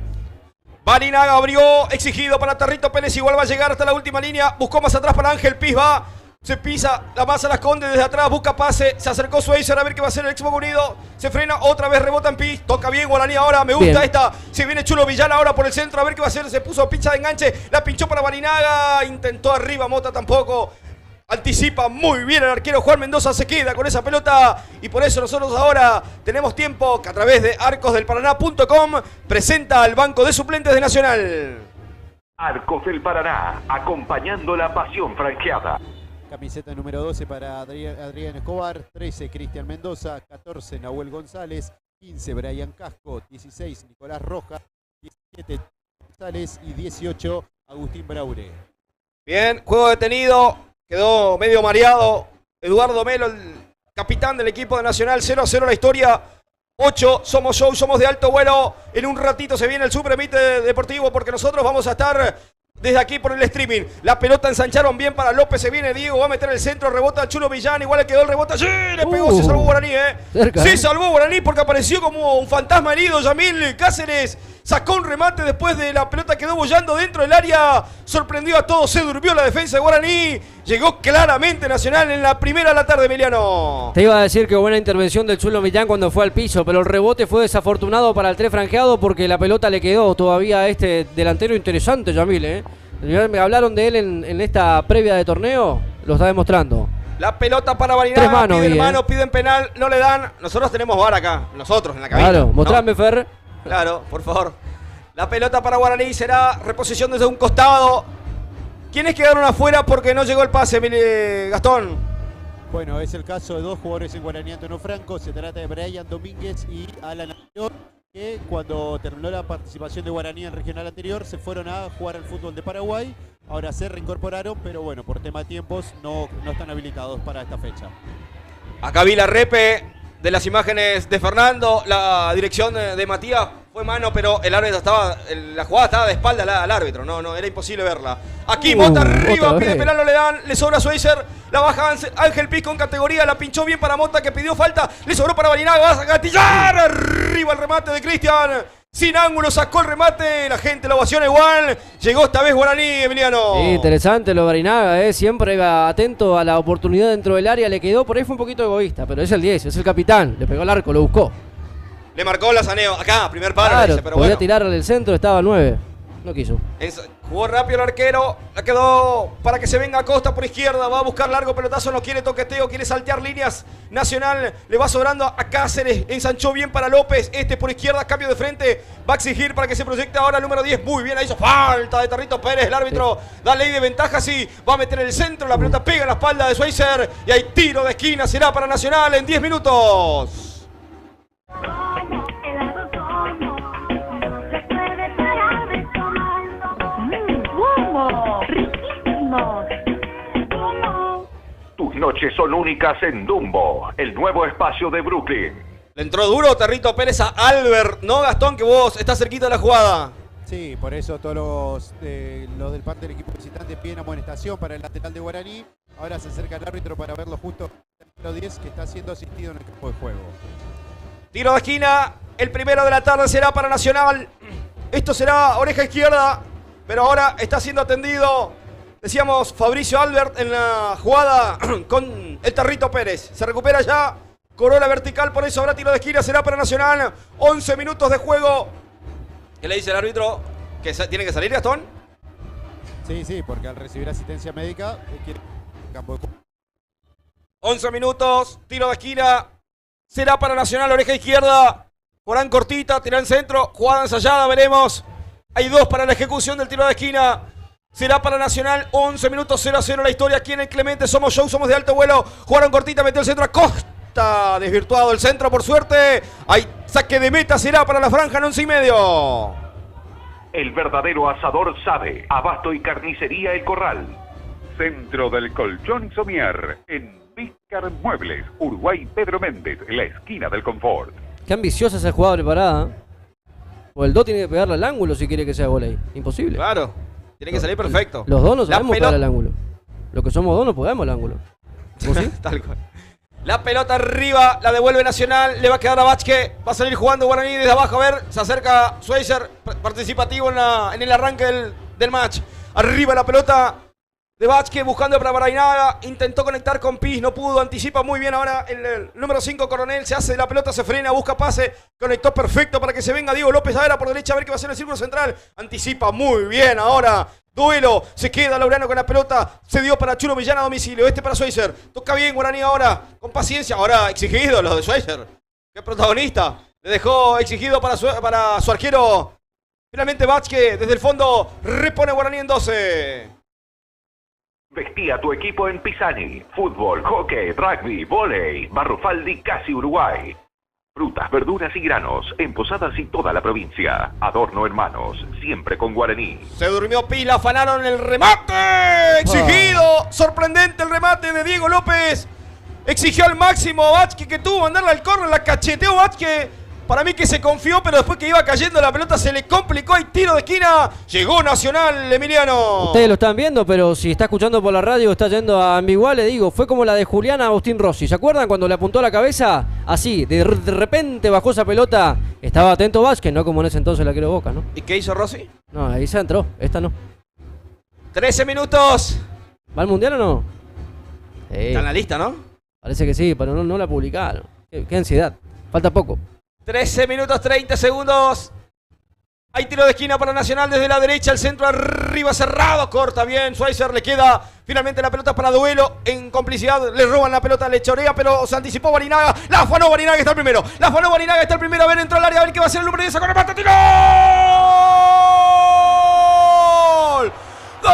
Barinaga abrió, exigido para Tarrito Pérez, igual va a llegar hasta la última línea, buscó más atrás para Ángel Piz, va, se pisa, la masa la esconde desde atrás, busca pase, se acercó Schweizer a ver qué va a hacer el ex Boca Unido, se frena, otra vez rebota en Piz, toca bien Guaraní ahora, me gusta bien. Esta, se viene Chulo Villán ahora por el centro, a ver qué va a hacer, se puso pincha de enganche, la pinchó para Barinaga, intentó arriba, Mota tampoco. Anticipa muy bien el arquero Juan Mendoza, se queda con esa pelota y por eso nosotros ahora tenemos tiempo que a través de arcosdelparaná.com presenta al banco de suplentes de Nacional. Arcos del Paraná, acompañando la pasión franqueada. Camiseta número 12 para Adrián Escobar, 13 Cristian Mendoza, 14 Nahuel González, 15 Brian Casco, 16 Nicolás Rojas, 17 González y 18 Agustín Braure. Bien, juego detenido. Quedó medio mareado Eduardo Melo, el capitán del equipo de Nacional. 0-0 la historia. 8, somos show, somos de alto vuelo. En un ratito se viene el Supremite Deportivo porque nosotros vamos a estar desde aquí por el streaming. La pelota ensancharon bien para López. Se viene Diego, va a meter el centro. Rebota el Chulo Villán. Igual le quedó el rebote. ¡Sí! Le pegó, se salvó Guaraní, cerca, se salvó Guaraní porque apareció como un fantasma herido. Yamil Cáceres sacó un remate después de la pelota, quedó bollando dentro del área. Sorprendió a todos, se durmió la defensa de Guaraní. Llegó claramente Nacional en la primera de la tarde, Emiliano. Te iba a decir que buena intervención del Chulo Millán cuando fue al piso, pero el rebote fue desafortunado para el 3 franjeado porque la pelota le quedó todavía a este delantero interesante, Yamil, Me hablaron de él en esta previa de torneo, lo está demostrando. La pelota para Barinaga, piden mano, piden penal, no le dan. Nosotros tenemos VAR acá, nosotros en la cabina. Claro, mostrame, ¿no? Fer. Claro, por favor. La pelota para Guaraní será reposición desde un costado. ¿Quiénes quedaron afuera porque no llegó el pase, Gastón? Bueno, es el caso de dos jugadores en Guaraní Antonio Franco. Se trata de Brian Domínguez y Alan Anterior, que cuando terminó la participación de Guaraní en regional anterior se fueron a jugar al fútbol de Paraguay. Ahora se reincorporaron, pero bueno, por tema de tiempos no están habilitados para esta fecha. Acá vi la repe de las imágenes de Fernando, la dirección de Matías. Fue mano, pero el árbitro la jugada estaba de espalda al árbitro, no, era imposible verla. Aquí Mota arriba, pide penal, no le dan, le sobra a Schweizer, la baja Ángel Piz con categoría, la pinchó bien para Mota que pidió falta, le sobró para Barinaga, va a gatillar, arriba el remate de Cristian, sin ángulo sacó el remate, la gente lo ovaciona igual, llegó esta vez Guaraní, Emiliano. Sí, interesante lo de Barinaga, siempre iba atento a la oportunidad dentro del área, le quedó, por ahí fue un poquito egoísta, pero es el 10, es el capitán, le pegó el arco, lo buscó. Le marcó la Saneo, acá, primer paro. Claro, dice, pero podía bueno. tirarle el centro, estaba al 9. No quiso. Jugó rápido el arquero, la quedó para que se venga Acosta por izquierda, va a buscar largo pelotazo, no quiere toqueteo, quiere saltear líneas. Nacional le va sobrando a Cáceres, ensanchó bien para López, este por izquierda, cambio de frente, va a exigir para que se proyecte ahora el número 10, muy bien, ahí hizo falta de Tarrito Pérez, el árbitro da ley de ventaja, sí, va a meter el centro, la pelota pega en la espalda de Schweizer y hay tiro de esquina, será para Nacional en 10 minutos. Tus noches son únicas en Dumbo, el nuevo espacio de Brooklyn. Le entró duro Tarrito Pérez a Albert, ¿no, Gastón? Que vos estás cerquita de la jugada. Sí, por eso todos los del parte del equipo visitante piden amonestación para el lateral de Guaraní. Ahora se acerca el árbitro para verlo justo el número 10 que está siendo asistido en el campo de juego. Tiro de esquina, el primero de la tarde será para Nacional. Esto será oreja izquierda, pero ahora está siendo atendido, decíamos, Fabricio Albert en la jugada con el Tarrito Pérez. Se recupera ya, corola vertical, por eso habrá tiro de esquina, será para Nacional. 11 minutos de juego. ¿Qué le dice el árbitro? ¿Que tiene que salir, Gastón? Sí, porque al recibir asistencia médica quiere campo de juego. 11 minutos, tiro de esquina, será para Nacional, oreja izquierda. Morán cortita, tira en centro, jugada ensayada, veremos. Hay 2 para la ejecución del tiro de esquina. Será para Nacional, 11 minutos 0-0 la historia aquí en el Clemente. Somos show, somos de alto vuelo. Jugaron cortita, metió el centro a Costa. Desvirtuado el centro, por suerte. Hay saque de meta, será para la franja en 11:30. El verdadero asador sabe. Abasto y carnicería El Corral. Centro del Colchón Somier, en Vícar Muebles, Uruguay Pedro Méndez, la esquina del confort. Qué ambiciosa esa jugada preparada. O el 2 tiene que pegarle al ángulo si quiere que sea gol ahí. Imposible. Claro, tiene que salir perfecto. Los dos no sabemos pegar al ángulo. Lo que somos dos no podemos al ángulo. ¿Vos sí? Tal cual. La pelota arriba, la devuelve Nacional, le va a quedar a Vázquez, va a salir jugando Guaraní desde abajo, a ver, se acerca Schweizer, participativo en el arranque del match. Arriba la pelota de Vázquez buscando para Baraynaga, intentó conectar con Piz, no pudo, anticipa muy bien ahora el número 5 Coronel, se hace de la pelota, se frena, busca pase, conectó perfecto para que se venga Diego López Avera por derecha, a ver qué va a hacer el círculo central, anticipa muy bien ahora. Duelo, se queda Laureano con la pelota, se dio para Chulo Millán a domicilio, este para Schweizer, toca bien Guaraní ahora, con paciencia, ahora exigido los de Schweizer, qué protagonista, le dejó exigido para su arquero, finalmente Vázquez desde el fondo repone Guaraní en 12. Vestía tu equipo en Pisani, fútbol, hockey, rugby, vóley, Barrufaldi, Casi Uruguay. Frutas, verduras y granos, en Posadas y toda la provincia. Adorno Hermanos, siempre con Guaraní. Se durmió Pila, afanaron el remate. Exigido, sorprendente el remate de Diego López. Exigió al máximo Vázquez que tuvo mandarle al córner, la cacheteó Vázquez. Para mí que se confió, pero después que iba cayendo la pelota se le complicó. Hay tiro de esquina. Llegó Nacional, Emiliano. Ustedes lo están viendo, pero si está escuchando por la radio, está yendo a Ambigual, le digo, fue como la de Julián a Agustín Rossi. ¿Se acuerdan cuando le apuntó a la cabeza? Así, de repente bajó esa pelota. Estaba atento Vázquez, no como en ese entonces la quiero Boca, ¿no? ¿Y qué hizo Rossi? No, ahí se entró, esta no. 13 minutos. ¿Va al Mundial o no? Sí. Está en la lista, ¿no? Parece que sí, pero no la publicaron. Qué ansiedad. Falta poco. 13 minutos 30 segundos. Hay tiro de esquina para Nacional desde la derecha. El centro arriba cerrado. Corta bien. Schweizer le queda finalmente la pelota para Duelo. En complicidad le roban la pelota. Le chorea, pero se anticipó Barinaga. La afanó Barinaga, está el primero. La afanó Barinaga, está el primero. A ver, entró al área. A ver qué va a hacer el número 10. Con el mate. ¡Tiro! ¡Gol! ¡Gol!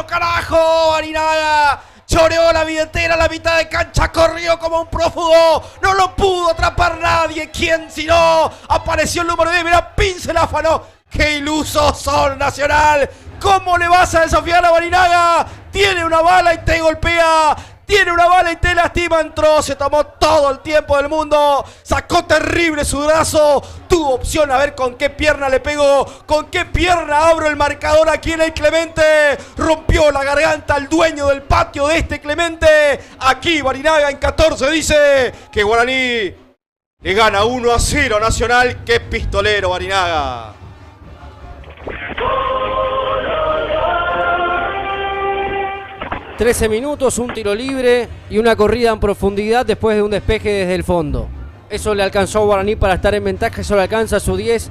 ¡Carajo! Barinaga choreó la billetera a la mitad de cancha, corrió como un prófugo, no lo pudo atrapar nadie. ¿Quién si no? Apareció el número 10, mira, Pincel afanó. ¡Qué ilusos son, Nacional! ¿Cómo le vas a desafiar a Barinaga? Tiene una bala y te golpea. Tiene una bala y te lastima. Entró, se tomó todo el tiempo del mundo. Sacó terrible su brazo. Tuvo opción a ver con qué pierna le pegó. Con qué pierna abro el marcador aquí en el Clemente. Rompió la garganta al dueño del patio de este Clemente. Aquí Barinaga en 14 dice que Guaraní le gana 1-0 a Nacional. ¡Qué pistolero Barinaga! 13 minutos, un tiro libre y una corrida en profundidad después de un despeje desde el fondo. Eso le alcanzó a Guaraní para estar en ventaja, eso le alcanza a su 10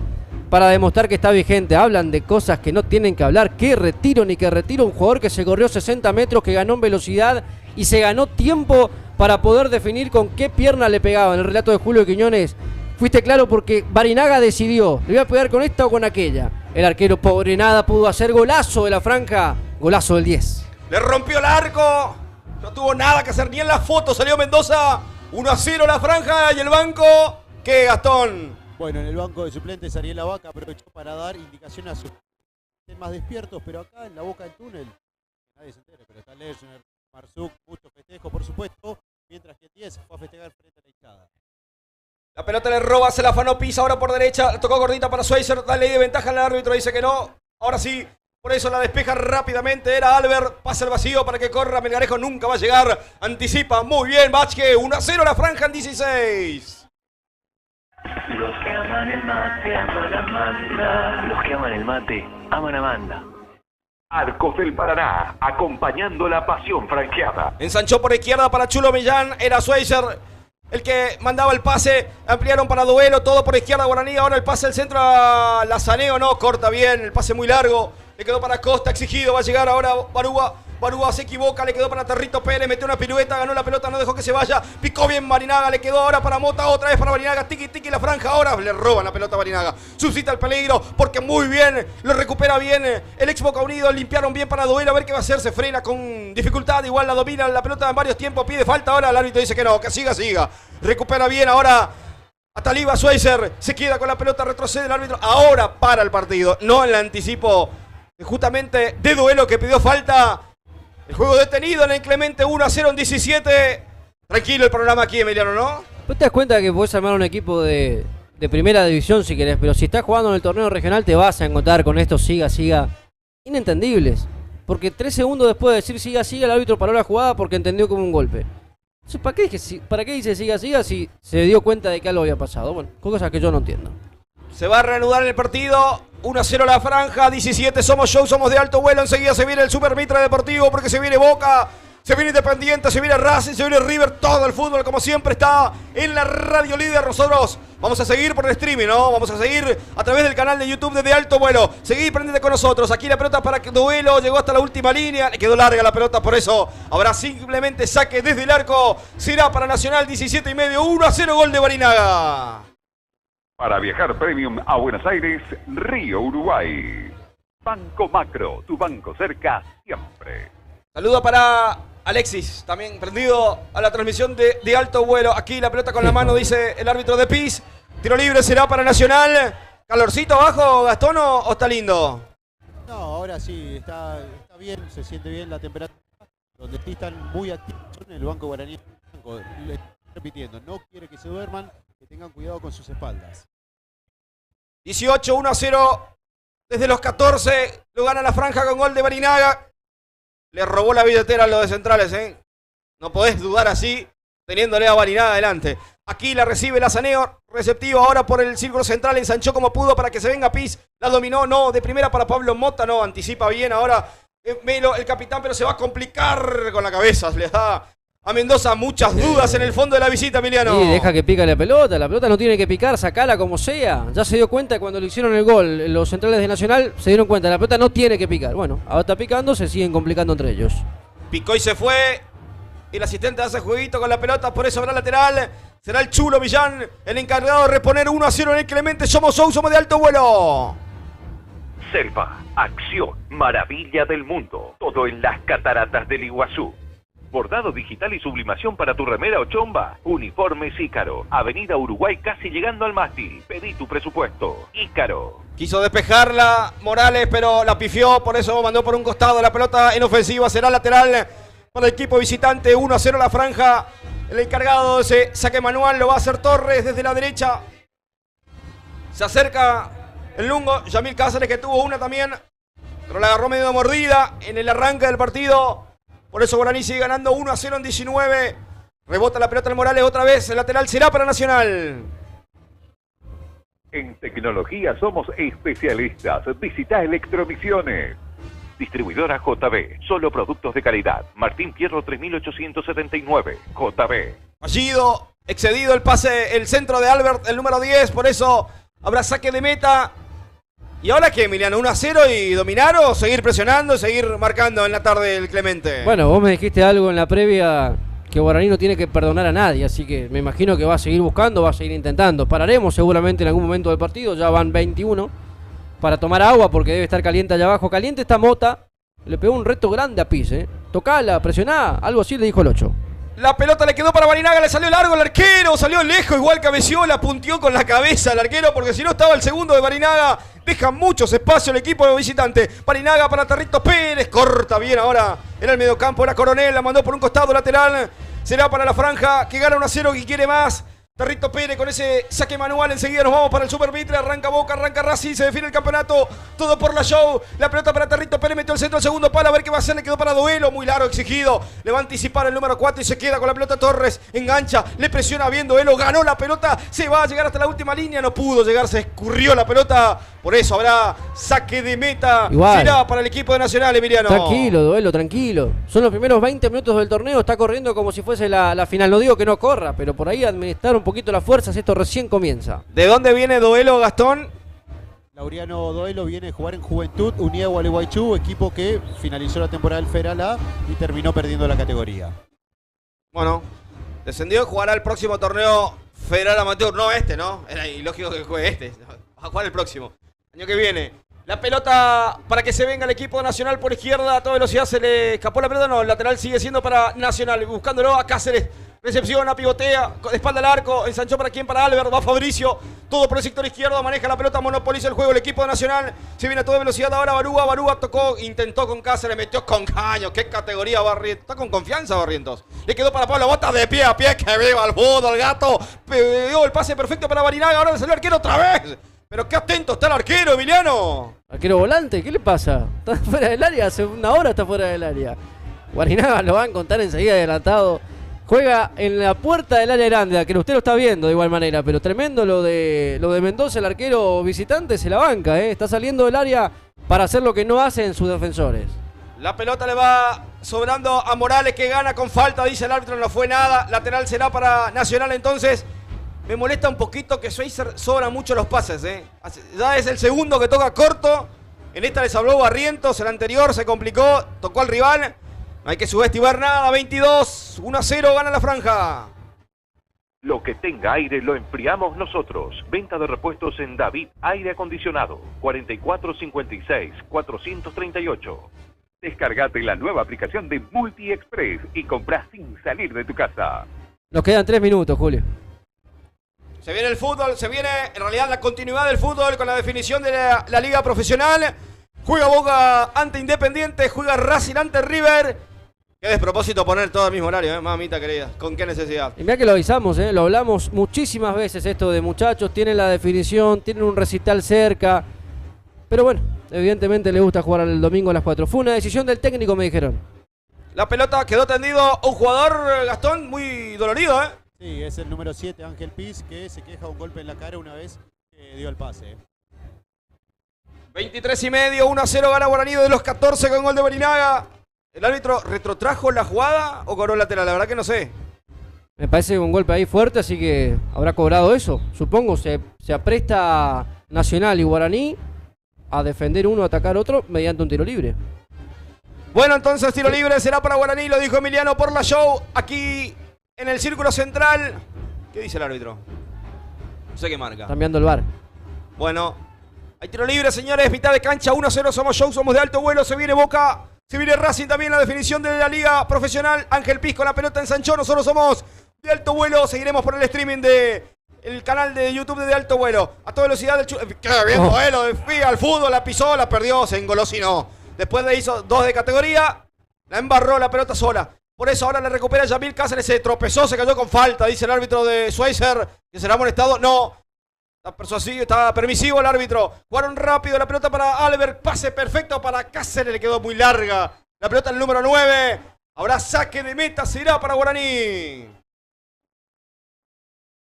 para demostrar que está vigente. Hablan de cosas que no tienen que hablar. ¿Qué retiro ni qué retiro? Un jugador que se corrió 60 metros, que ganó en velocidad y se ganó tiempo para poder definir con qué pierna le pegaba. En el relato de Julio Quiñones fuiste claro porque Barinaga decidió, le voy a pegar con esta o con aquella. El arquero pobre nada pudo hacer golazo de la franja, golazo del 10. Le rompió el arco, no tuvo nada que hacer ni en la foto, salió Mendoza. 1-0 la franja y el banco. ¿Qué, Gastón? Bueno, en el banco de suplentes Ariel Vaca aprovechó para dar indicación a sus más despiertos, pero acá en la boca del túnel, nadie se entere, pero está Lechner, Marzuk, mucho festejo, por supuesto, mientras que 10 fue a festejar frente a la hinchada. La pelota le roba, se la afanó, pisa ahora por derecha, le tocó gordita para Schweizer, dale de ventaja al árbitro, dice que no. Ahora sí, por eso la despeja rápidamente, era Albert, pasa el vacío para que corra, Melgarejo nunca va a llegar, anticipa muy bien Vázquez, 1-0 la franja en 16. Los que aman el mate, aman a Amanda. Los que aman el mate, aman a Amanda. Arcos del Paraná, acompañando la pasión franqueada. Ensanchó por izquierda para Chulo Millán, era Schweizer el que mandaba el pase, ampliaron para Duelo, todo por izquierda Guaraní, ahora el pase al centro a Lazaneo, no, corta bien, el pase muy largo, le quedó para Costa, exigido, va a llegar ahora Barúa se equivoca, le quedó para Territo Pérez, metió una pirueta, ganó la pelota, no dejó que se vaya, picó bien Barinaga, le quedó ahora para Mota, otra vez para Barinaga, tiki la franja, ahora le roban la pelota a Barinaga, suscita el peligro, porque muy bien, lo recupera bien el ex Boca Unido, limpiaron bien para Duelo, a ver qué va a hacer, se frena con dificultad, igual la domina la pelota en varios tiempos, pide falta, ahora el árbitro dice que no, que siga, recupera bien ahora a Taliba Schweizer, se queda con la pelota, retrocede el árbitro, ahora para el partido, no en el anticipo justamente de Duelo que pidió falta. El juego detenido en el Clemente 1-0 en 17. Tranquilo el programa aquí, Emiliano, ¿no? Vos te das cuenta que podés armar un equipo de primera división si querés, pero si estás jugando en el torneo regional te vas a encontrar con estos siga. Inentendibles. Porque 3 segundos después de decir siga, el árbitro paró la jugada porque entendió como un golpe. Entonces, ¿para qué dice siga si se dio cuenta de que algo había pasado? Bueno, cosas que yo no entiendo. Se va a reanudar el partido. 1-0 la franja, 17 somos show, somos de alto vuelo. Enseguida se viene el Super Mitra Deportivo porque se viene Boca, se viene Independiente, se viene Racing, se viene River. Todo el fútbol como siempre está en la Radio Líder. Nosotros vamos a seguir por el streaming, ¿no? Vamos a seguir a través del canal de YouTube de Alto Vuelo. Seguí, prendete con nosotros. Aquí la pelota para Duelo, llegó hasta la última línea. Le quedó larga la pelota, por eso habrá simplemente saque desde el arco. Será para Nacional 17 y medio, 1-0 gol de Barinaga. Para viajar premium a Buenos Aires, Río, Uruguay. Banco Macro, tu banco cerca siempre. Saludo para Alexis, también prendido a la transmisión de Alto Vuelo. Aquí la pelota con la mano, dice el árbitro de PIS. Tiro libre será para Nacional. ¿Calorcito abajo, Gastón, o está lindo? No, ahora sí, está bien, se siente bien la temperatura. Donde sí están muy activos en el banco guaraní. Le estoy repitiendo, no quiere que se duerman. Que tengan cuidado con sus espaldas. 18, 1-0. Desde los 14 lo gana la franja con gol de Barinaga. Le robó la billetera a los de Centrales, ¿eh? No podés dudar así, teniéndole a Barinaga adelante. Aquí la recibe Lazaneo, receptivo ahora por el círculo central. Ensanchó como pudo para que se venga Piz. La dominó, no, de primera para Pablo Mota, no, anticipa bien ahora Melo, el capitán, pero se va a complicar con la cabeza. Le da a Mendoza muchas dudas en el fondo de la visita, Emiliano. Sí, deja que pica la pelota no tiene que picar, sacala como sea. Ya se dio cuenta cuando le hicieron el gol los centrales de Nacional, se dieron cuenta, la pelota no tiene que picar. Bueno, ahora está picando, se siguen complicando entre ellos. Picó y se fue. El asistente hace jueguito con la pelota, por eso habrá lateral. Será el Chulo Millán el encargado de reponer 1-0 en el Clemente. Somos de Alto Vuelo. Selva, acción, maravilla del mundo. Todo en las cataratas del Iguazú. Bordado digital y sublimación para tu remera o chomba. Uniformes Ícaro. Avenida Uruguay casi llegando al mástil. Pedí tu presupuesto. Ícaro. Quiso despejarla Morales, pero la pifió. Por eso mandó por un costado la pelota en ofensiva. Será lateral para el equipo visitante. 1-0 la franja. El encargado de ese saque manual lo va a hacer Torres desde la derecha. Se acerca el lungo. Yamil Cáceres, que tuvo una también, pero la agarró medio mordida en el arranque del partido. Por eso Guaraní sigue ganando 1-0 en 19. Rebota la pelota el Morales otra vez. El lateral será para Nacional. En tecnología somos especialistas. Visita Electromisiones. Distribuidora JB. Solo productos de calidad. Martín Fierro 3879. JB. Fallido, excedido el pase, el centro de Albert, el número 10. Por eso habrá saque de meta. ¿Y ahora qué, Emiliano? ¿1-0 y dominar o seguir presionando, seguir marcando en la tarde el Clemente? Bueno, vos me dijiste algo en la previa que Guaraní no tiene que perdonar a nadie, así que me imagino que va a seguir buscando, va a seguir intentando. Pararemos seguramente en algún momento del partido, ya van 21 para tomar agua porque debe estar caliente allá abajo. Caliente está Mota, le pegó un reto grande a Piz, Tocala, presioná, algo así le dijo el 8. La pelota le quedó para Barinaga, le salió largo el arquero, salió lejos, igual cabeció, la punteó con la cabeza el arquero, porque si no estaba el segundo de Barinaga. Deja muchos espacios el equipo visitante. Barinaga para Territos Pérez, corta bien ahora en el mediocampo, era Coronel, la mandó por un costado lateral. Será para la franja, que gana 1-0, que quiere más. Territos Pérez con ese saque manual, enseguida nos vamos para el Super Mitre, arranca Boca, arranca Racing, se define el campeonato, todo por la show, la pelota para Territos Pérez, metió el centro al segundo palo, a ver qué va a hacer, le quedó para Duelo, muy largo, exigido, le va a anticipar el número 4 y se queda con la pelota Torres, engancha, le presiona bien Duelo, ganó la pelota, se va a llegar hasta la última línea, no pudo llegar, se escurrió la pelota, por eso habrá saque de meta, igual será para el equipo de Nacional, Emiliano. Tranquilo, Duelo, tranquilo. Son los primeros 20 minutos del torneo, está corriendo como si fuese la final. No digo que no corra, pero por ahí administrar un poquito las fuerzas, esto recién comienza. ¿De dónde viene Duelo, Gastón? Laureano Duelo viene a jugar en Juventud, Unidad Gualeguaychú, equipo que finalizó la temporada del Federal A y terminó perdiendo la categoría. Bueno, descendió y jugará el próximo torneo Federal Amateur, no este, ¿no? Era ilógico que juegue este, va a jugar el próximo. Año que viene. La pelota para que se venga el equipo nacional por izquierda. A toda velocidad se le escapó la pelota. No, el lateral sigue siendo para Nacional. Buscándolo a Cáceres. Recepciona, pivotea, de espalda al arco. Ensanchó para quién, para Albert. Va Fabricio. Todo por el sector izquierdo. Maneja la pelota, monopoliza el juego el equipo de Nacional. Se viene a toda velocidad ahora Barúa. Barúa tocó, intentó con Cáceres, metió con caño. Qué categoría Barrientos. Está con confianza Barrientos. Le quedó para Pablo Bota de pie a pie. Que viva el fútbol, gato. Dio el pase perfecto para Barinaga. Ahora le salió el arquero otra vez. Pero qué atento está el arquero, Emiliano. Arquero volante, ¿qué le pasa? Está fuera del área, hace una hora está fuera del área. Guarinaga lo va a encontrar enseguida adelantado. Juega en la puerta del área grande, que usted lo está viendo de igual manera, pero tremendo lo de Mendoza, el arquero visitante se la banca, está saliendo del área para hacer lo que no hacen sus defensores. La pelota le va sobrando a Morales, que gana con falta, dice el árbitro, no fue nada. Lateral será para Nacional entonces. Me molesta un poquito que Schweizer sobra mucho los pases, Ya es el segundo que toca corto. En esta les habló Barrientos, el anterior se complicó, tocó al rival. No hay que subestimar nada, 22, 1-0, gana la franja. Lo que tenga aire lo enfriamos nosotros. Venta de repuestos en David Aire Acondicionado. 4456-438. Descargate la nueva aplicación de MultiExpress y comprá sin salir de tu casa. Nos quedan 3 minutos, Julio. Se viene el fútbol, se viene en realidad la continuidad del fútbol con la definición de la liga profesional. Juega Boca ante Independiente, juega Racing ante River. Qué despropósito poner todo al mismo horario, mamita querida. ¿Con qué necesidad? Y mira que lo avisamos, lo hablamos muchísimas veces esto de muchachos, tienen la definición, tienen un recital cerca. Pero bueno, evidentemente le gusta jugar el domingo a las 4. Fue una decisión del técnico, me dijeron. La pelota quedó tendido un jugador, Gastón, muy dolorido, Sí, es el número 7, Ángel Piz, que se queja de un golpe en la cara una vez que dio el pase. 23:30, 1-0 gana Guaraní de los 14 con gol de Barinaga. ¿El árbitro retrotrajo la jugada o cobró lateral? La verdad que no sé. Me parece un golpe ahí fuerte, así que habrá cobrado eso. Supongo se apresta Nacional y Guaraní a defender uno, a atacar otro mediante un tiro libre. Bueno, entonces tiro libre será para Guaraní, lo dijo Emiliano por la show. Aquí en el círculo central. ¿Qué dice el árbitro? No sé qué marca. Cambiando el VAR. Bueno, hay tiro libre, señores. Mitad de cancha, 1-0. Somos show, somos de alto vuelo. Se viene Boca, se viene Racing también. La definición de la liga profesional. Ángel Piz con la pelota ensanchó. Nosotros somos de alto vuelo. Seguiremos por el streaming de el canal de YouTube de alto vuelo. A toda velocidad del ¡qué bien vuelo! Desfía al fútbol, la pisó, la perdió, se engolosinó. Después le hizo 2 de categoría. La embarró la pelota sola. Por eso ahora le recupera Yamil Cáceres, se tropezó, se cayó con falta, dice el árbitro de Schweizer, que será amonestado. No, está permisivo el árbitro. Jugaron rápido, la pelota para Albert, pase perfecto para Cáceres, le quedó muy larga. La pelota el número 9, habrá saque de meta, será para Guaraní.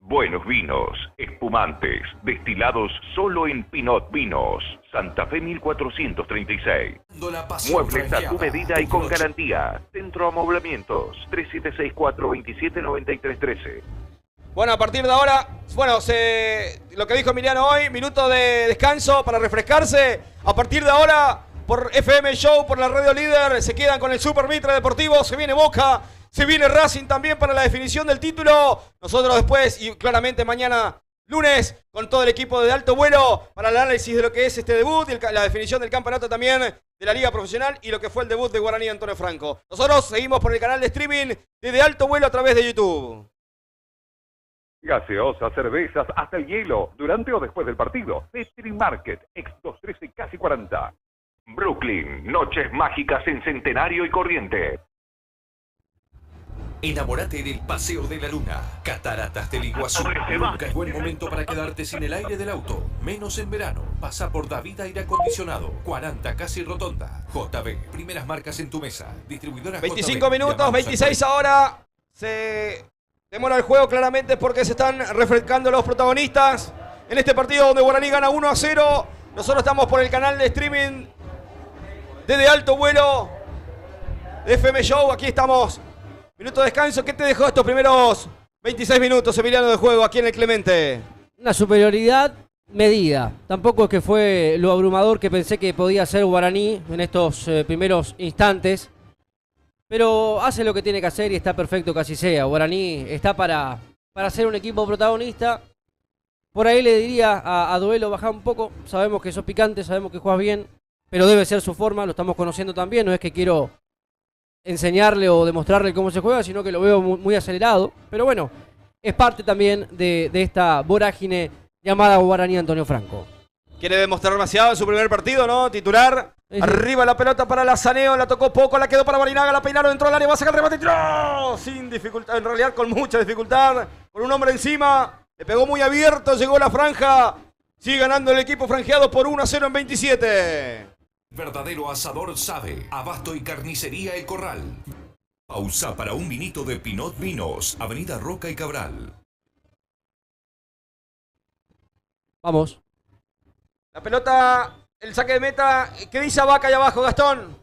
Buenos vinos, espumantes, destilados solo en Pinot Vinos. Santa Fe 1436. Muebles a tu medida y con garantía. Centro Amoblamientos 3764-279313. Bueno, a partir de ahora, lo que dijo Emiliano hoy, minuto de descanso para refrescarse. A partir de ahora, por FM Show, por la Radio Líder, se quedan con el Super Mitre Deportivo. Se viene Boca, se viene Racing también para la definición del título. Nosotros después, y claramente mañana lunes, con todo el equipo de Alto Vuelo para el análisis de lo que es este debut y la definición del campeonato también de la Liga Profesional y lo que fue el debut de Guaraní Antonio Franco. Nosotros seguimos por el canal de streaming de Alto Vuelo a través de YouTube. Gaseosas, cervezas, hasta el hielo, durante o después del partido. Petri Market, ex 213 casi 40. Brooklyn, noches mágicas en Centenario y Corriente. Enamórate del Paseo de la Luna. Cataratas del Iguazú. Nunca es buen momento para quedarte sin el aire del auto. Menos en verano. Pasa por David Aire Acondicionado. 40 casi rotonda. JB. Primeras marcas en tu mesa. Distribuidora 25 minutos, 26 ahora. Se demora el juego claramente porque se están refrescando los protagonistas. En este partido donde Guaraní gana 1-0. Nosotros estamos por el canal de streaming desde Alto Vuelo de FM Show. Aquí estamos. Minuto de descanso. ¿Qué te dejó estos primeros 26 minutos, Emiliano, de juego aquí en el Clemente? Una superioridad medida. Tampoco es que fue lo abrumador que pensé que podía ser Guaraní en estos primeros instantes. Pero hace lo que tiene que hacer y está perfecto que así sea. Guaraní está para ser un equipo protagonista. Por ahí le diría a Duelo, baja un poco. Sabemos que sos picante, sabemos que juegas bien. Pero debe ser su forma, lo estamos conociendo también. No es que quiero enseñarle o demostrarle cómo se juega, sino que lo veo muy acelerado. Pero bueno, es parte también de esta vorágine llamada Guaraní Antonio Franco. Quiere demostrar demasiado en su primer partido, ¿no? Titular. Arriba la pelota para Lazaneo, la tocó poco, la quedó para Barinaga, la peinaron, entró al área, va a sacar el remate y tiró. Sin dificultad, en realidad con mucha dificultad, con un hombre encima. Le pegó muy abierto, llegó la franja. Sigue ganando el equipo franjeado por 1-0 en 27. Verdadero asador sabe. Abasto y carnicería El Corral. Pausa para un vinito de Pinot Vinos. Avenida Roca y Cabral. Vamos. La pelota, el saque de meta. ¿Qué dice Vaca ahí abajo, Gastón?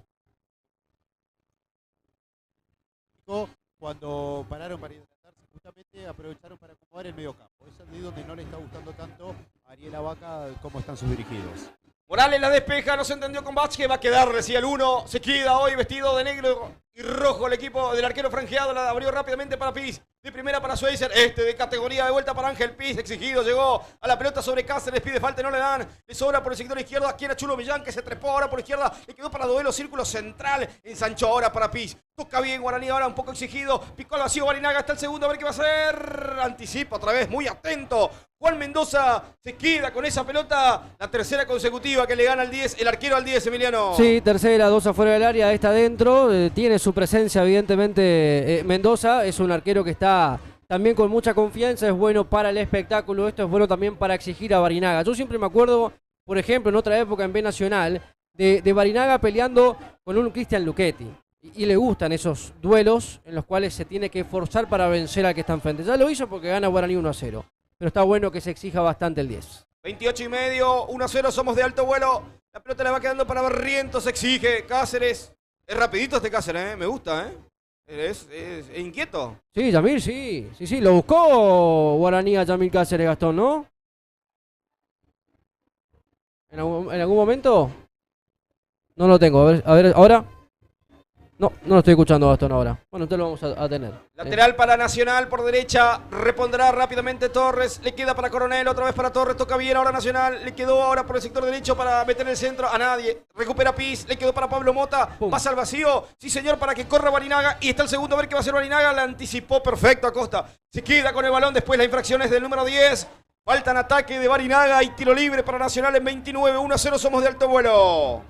Cuando pararon para hidratarse, justamente aprovecharon para acomodar el mediocampo. Es allí donde no le está gustando tanto a Ariel Vaca cómo están sus dirigidos. Morales la despeja, no se entendió con Vázquez, va a quedar, decía el 1. Se queda hoy vestido de negro y rojo el equipo del arquero franjeado. La abrió rápidamente para Piz. De primera para Schweizer. De categoría de vuelta para Ángel Piz. Exigido, llegó a la pelota sobre Cáceres. Pide falta y no le dan. Le sobra por el sector izquierdo. Aquí era Chulo Millán que se trepó ahora por izquierda. Le quedó para Duelo, círculo central. Ensanchó ahora para Piz. Toca bien Guaraní ahora, un poco exigido. Picó al vacío Barinaga hasta el segundo. A ver qué va a hacer. Anticipa otra vez, muy atento. Juan Mendoza se queda con esa pelota. La tercera consecutiva que le gana al 10. El arquero al 10, Emiliano. Sí, tercera, 2 afuera del área, esta adentro. Tiene su presencia, evidentemente, Mendoza. Es un arquero que está también con mucha confianza. Es bueno para el espectáculo. Esto es bueno también para exigir a Barinaga. Yo siempre me acuerdo, por ejemplo, en otra época en B Nacional, de Barinaga peleando con un Cristian Luchetti. Y le gustan esos duelos en los cuales se tiene que forzar para vencer al que está enfrente. Ya lo hizo porque gana Guaraní 1-0. Pero está bueno que se exija bastante el 10. 28 y medio, 1-0, somos de Alto Vuelo. La pelota le va quedando para Barrientos, exige Cáceres. Es rapidito este Cáceres, me gusta, Es inquieto. Sí, Yamil, sí. Lo buscó Guaraní a Yamil Cáceres, Gastón, ¿no? ¿En algún momento? No lo tengo. A ver, ¿ahora? No lo estoy escuchando, Gastón, ahora. Bueno, entonces lo vamos a tener. Lateral para Nacional por derecha. Repondrá rápidamente Torres. Le queda para Coronel. Otra vez para Torres. Toca bien ahora Nacional. Le quedó ahora por el sector derecho para meter en el centro a nadie. Recupera Piz. Le quedó para Pablo Mota. Pum. Pasa al vacío. Sí, señor, para que corra Barinaga. Y está el segundo. A ver qué va a hacer Barinaga. La anticipó perfecto Acosta. Se queda con el balón. Después las infracciones del número 10. Faltan ataque de Barinaga y tiro libre para Nacional en 29. 1-0. Somos de Alto Vuelo.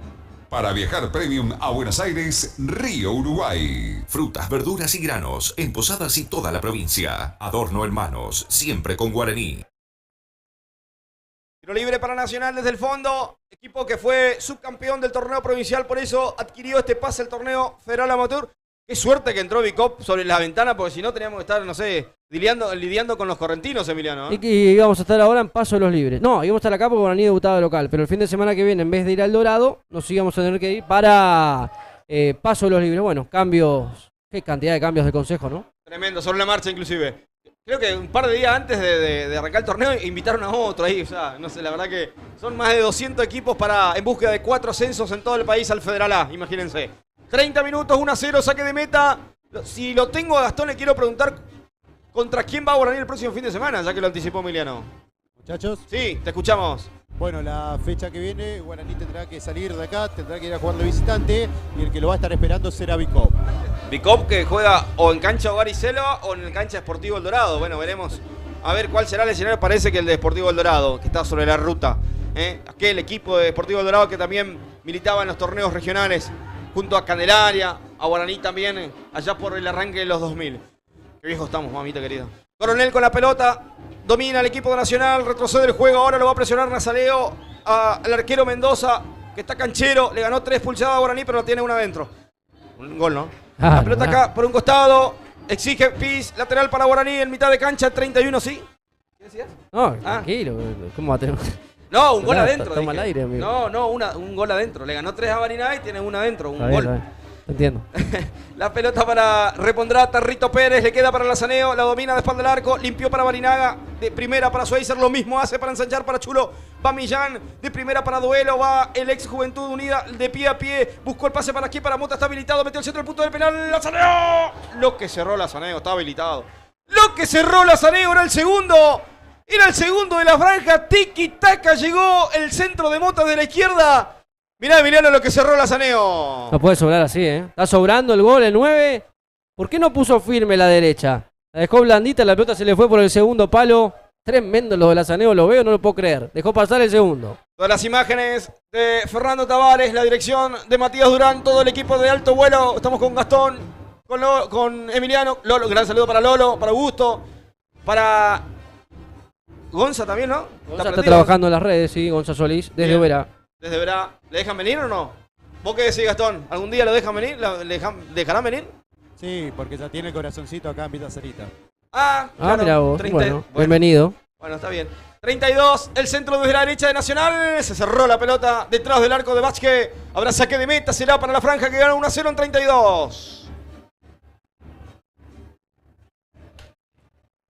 Para viajar premium a Buenos Aires, Río Uruguay. Frutas, verduras y granos en Posadas y toda la provincia. Adorno en manos, siempre con Guaraní. Tiro libre para Nacional desde el fondo. Equipo que fue subcampeón del torneo provincial, por eso adquirió este pase al torneo federal amateur. Qué suerte que entró Bicop sobre la ventana, porque si no teníamos que estar, no sé, lidiando con los correntinos, Emiliano. Y íbamos a estar ahora en Paso de los Libres. No, íbamos a estar acá porque Guaraní debutaba de local. Pero el fin de semana que viene, en vez de ir al Dorado, nos íbamos a tener que ir para Paso de los Libres. Bueno, cambios. Qué cantidad de cambios de consejo, ¿no? Tremendo, sobre la marcha inclusive. Creo que un par de días antes de arrancar el torneo invitaron a otro ahí. O sea, no sé, la verdad que son más de 200 equipos en búsqueda de 4 ascensos en todo el país al Federal A, imagínense. 30 minutos, 1-0, saque de meta. Si lo tengo a Gastón, le quiero preguntar contra quién va a Guaraní el próximo fin de semana, ya que lo anticipó Emiliano. Muchachos. Sí, te escuchamos. Bueno, la fecha que viene, Guaraní tendrá que salir de acá, tendrá que ir a jugar de visitante y el que lo va a estar esperando será Bicop. Bicop que juega o en cancha Hogar y Selva o en el cancha Sportivo El Dorado. Bueno, veremos a ver cuál será el escenario. Parece que el de Sportivo El Dorado, que está sobre la ruta. Aquel equipo de Sportivo El Dorado que también militaba en los torneos regionales junto a Candelaria, a Guaraní también, allá por el arranque de los 2000. Qué viejo estamos, mamita querida. Coronel con la pelota, domina el equipo nacional, retrocede el juego, ahora lo va a presionar Nazaleo al arquero Mendoza, que está canchero, le ganó 3 pulsadas a Guaraní, pero la tiene una adentro. Un gol, ¿no? La pelota acá por un costado, exige Piz, lateral para Guaraní en mitad de cancha, 31, ¿sí? ¿Qué decías? No, tranquilo, ¿cómo va a tener? No, un gol adentro. Toma el aire, amigo. No, un gol adentro. Le ganó 3 a Bariná y tiene una adentro, un Está bien, gol. está bien. Entiendo. La pelota repondrá Tarrito Pérez, le queda para Lazaneo, la domina de espalda del arco, limpió para Barinaga, de primera para Schweizer, lo mismo hace para ensanchar para Chulo, va Millán, de primera para Duelo, va el ex Juventud Unida, de pie a pie, buscó el pase para aquí, para Mota, está habilitado, metió el centro del punto del penal, Lazaneo, lo que cerró Lazaneo, está habilitado, lo que cerró Lazaneo era el segundo de la franja, tiki-taka, llegó el centro de Mota de la izquierda. Mirá, Emiliano, lo que cerró Lazaneo. No puede sobrar así, ¿eh? Está sobrando el gol, el 9. ¿Por qué no puso firme la derecha? La dejó blandita, la pelota se le fue por el segundo palo. Tremendo lo de Lazaneo, lo veo, no lo puedo creer. Dejó pasar el segundo. Todas las imágenes de Fernando Tavares, la dirección de Matías Durán, todo el equipo de alto vuelo. Estamos con Gastón, con Emiliano. Lolo, gran saludo para Lolo, para Augusto, para Gonza también, ¿no? Gonza está trabajando en las redes, sí, Gonza Solís, desde Oberá. Desde Verá. ¿Le dejan venir o no? ¿Vos qué decís, Gastón? ¿Algún día lo dejan venir? ¿Dejarán venir? Sí, porque ya tiene el corazoncito acá en Villa Cerita. Claro, mira vos. 30, bueno, bienvenido. Bueno, está bien. 32, el centro desde la derecha de Nacional. Se cerró la pelota detrás del arco de Vázquez. Habrá saque de meta, será para la franja que gana 1-0 en 32.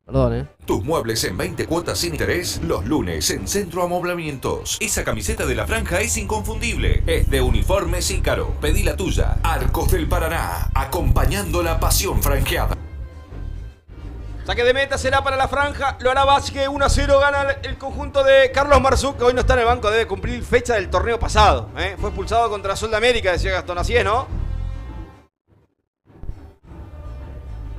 Perdón, Tus muebles en 20 cuotas sin interés, los lunes en Centro Amoblamientos. Esa camiseta de la franja es inconfundible. Es de Uniformes Ícaro. Pedí la tuya. Arcos del Paraná, acompañando la pasión franjeada. Saque de meta será para la franja. Lo hará Vázquez. 1-0 gana el conjunto de Carlos Marzú, que hoy no está en el banco. Debe cumplir fecha del torneo pasado. Fue expulsado contra Sol de América, decía Gastón. Así es, ¿no?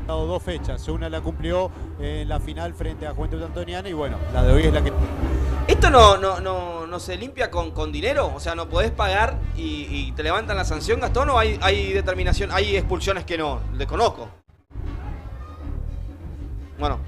Dado 2 fechas, una la cumplió en la final frente a Juventud Antoniana y bueno, la de hoy es la que... ¿Esto no se limpia con dinero? O sea, ¿no podés pagar y te levantan la sanción, Gastón? ¿O hay determinación, hay expulsiones que no? Desconozco. Bueno,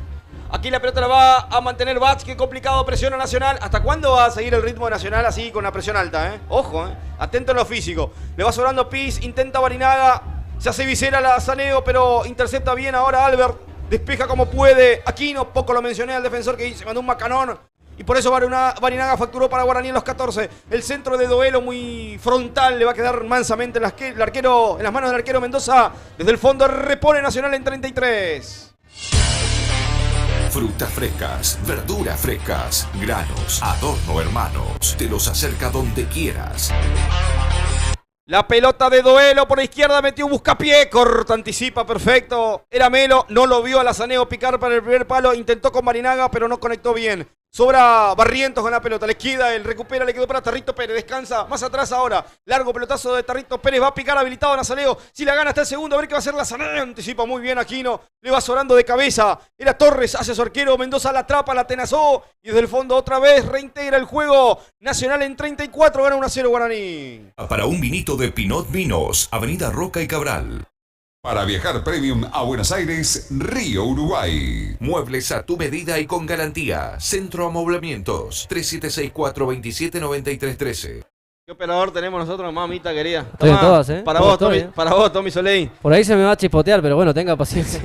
aquí la pelota la va a mantener Vázquez, complicado, presión a Nacional. ¿Hasta cuándo va a seguir el ritmo de Nacional así con la presión alta? Ojo, atento en lo físico. Le va sobrando Piz, intenta Barinaga. Se hace visera la Lazaneo, pero intercepta bien ahora Albert. Despeja como puede. Aquino, poco lo mencioné al defensor que se mandó un macanón. Y por eso Barinaga facturó para Guaraní en los 14. El centro de Duelo muy frontal. Le va a quedar mansamente el arquero, en las manos del arquero Mendoza. Desde el fondo repone Nacional en 33. Frutas frescas, verduras frescas, granos, adorno hermanos. Te los acerca donde quieras. La pelota de Duelo por la izquierda, metió un buscapié, corta, anticipa, perfecto. Era Melo, no lo vio a Lazaneo picar para el primer palo, intentó con Barinaga, pero no conectó bien. Sobra Barrientos con la pelota, le queda, él recupera, le quedó para Tarrito Pérez, descansa, más atrás ahora. Largo pelotazo de Tarrito Pérez, va a picar habilitado a Nazaleo. Si la gana hasta el segundo, a ver qué va a hacer Lazaneo. Anticipa muy bien Aquino, le va sobrando de cabeza. Era Torres, hace su arquero, Mendoza la atrapa, la atenazó. Y desde el fondo otra vez reintegra el juego. Nacional en 34, gana 1-0 Guaraní. Para un vinito de Pinot Vinos, Avenida Roca y Cabral. Para viajar premium a Buenos Aires, Río, Uruguay. Muebles a tu medida y con garantía. Centro Amoblamientos, 3764-279313. ¿Qué operador tenemos nosotros, mamita querida? Estoy en todas, ¿eh? Para ¿Cómo vos, Tommy, estoy, para vos, Tommy Soleil. Por ahí se me va a chispotear, pero bueno, tenga paciencia.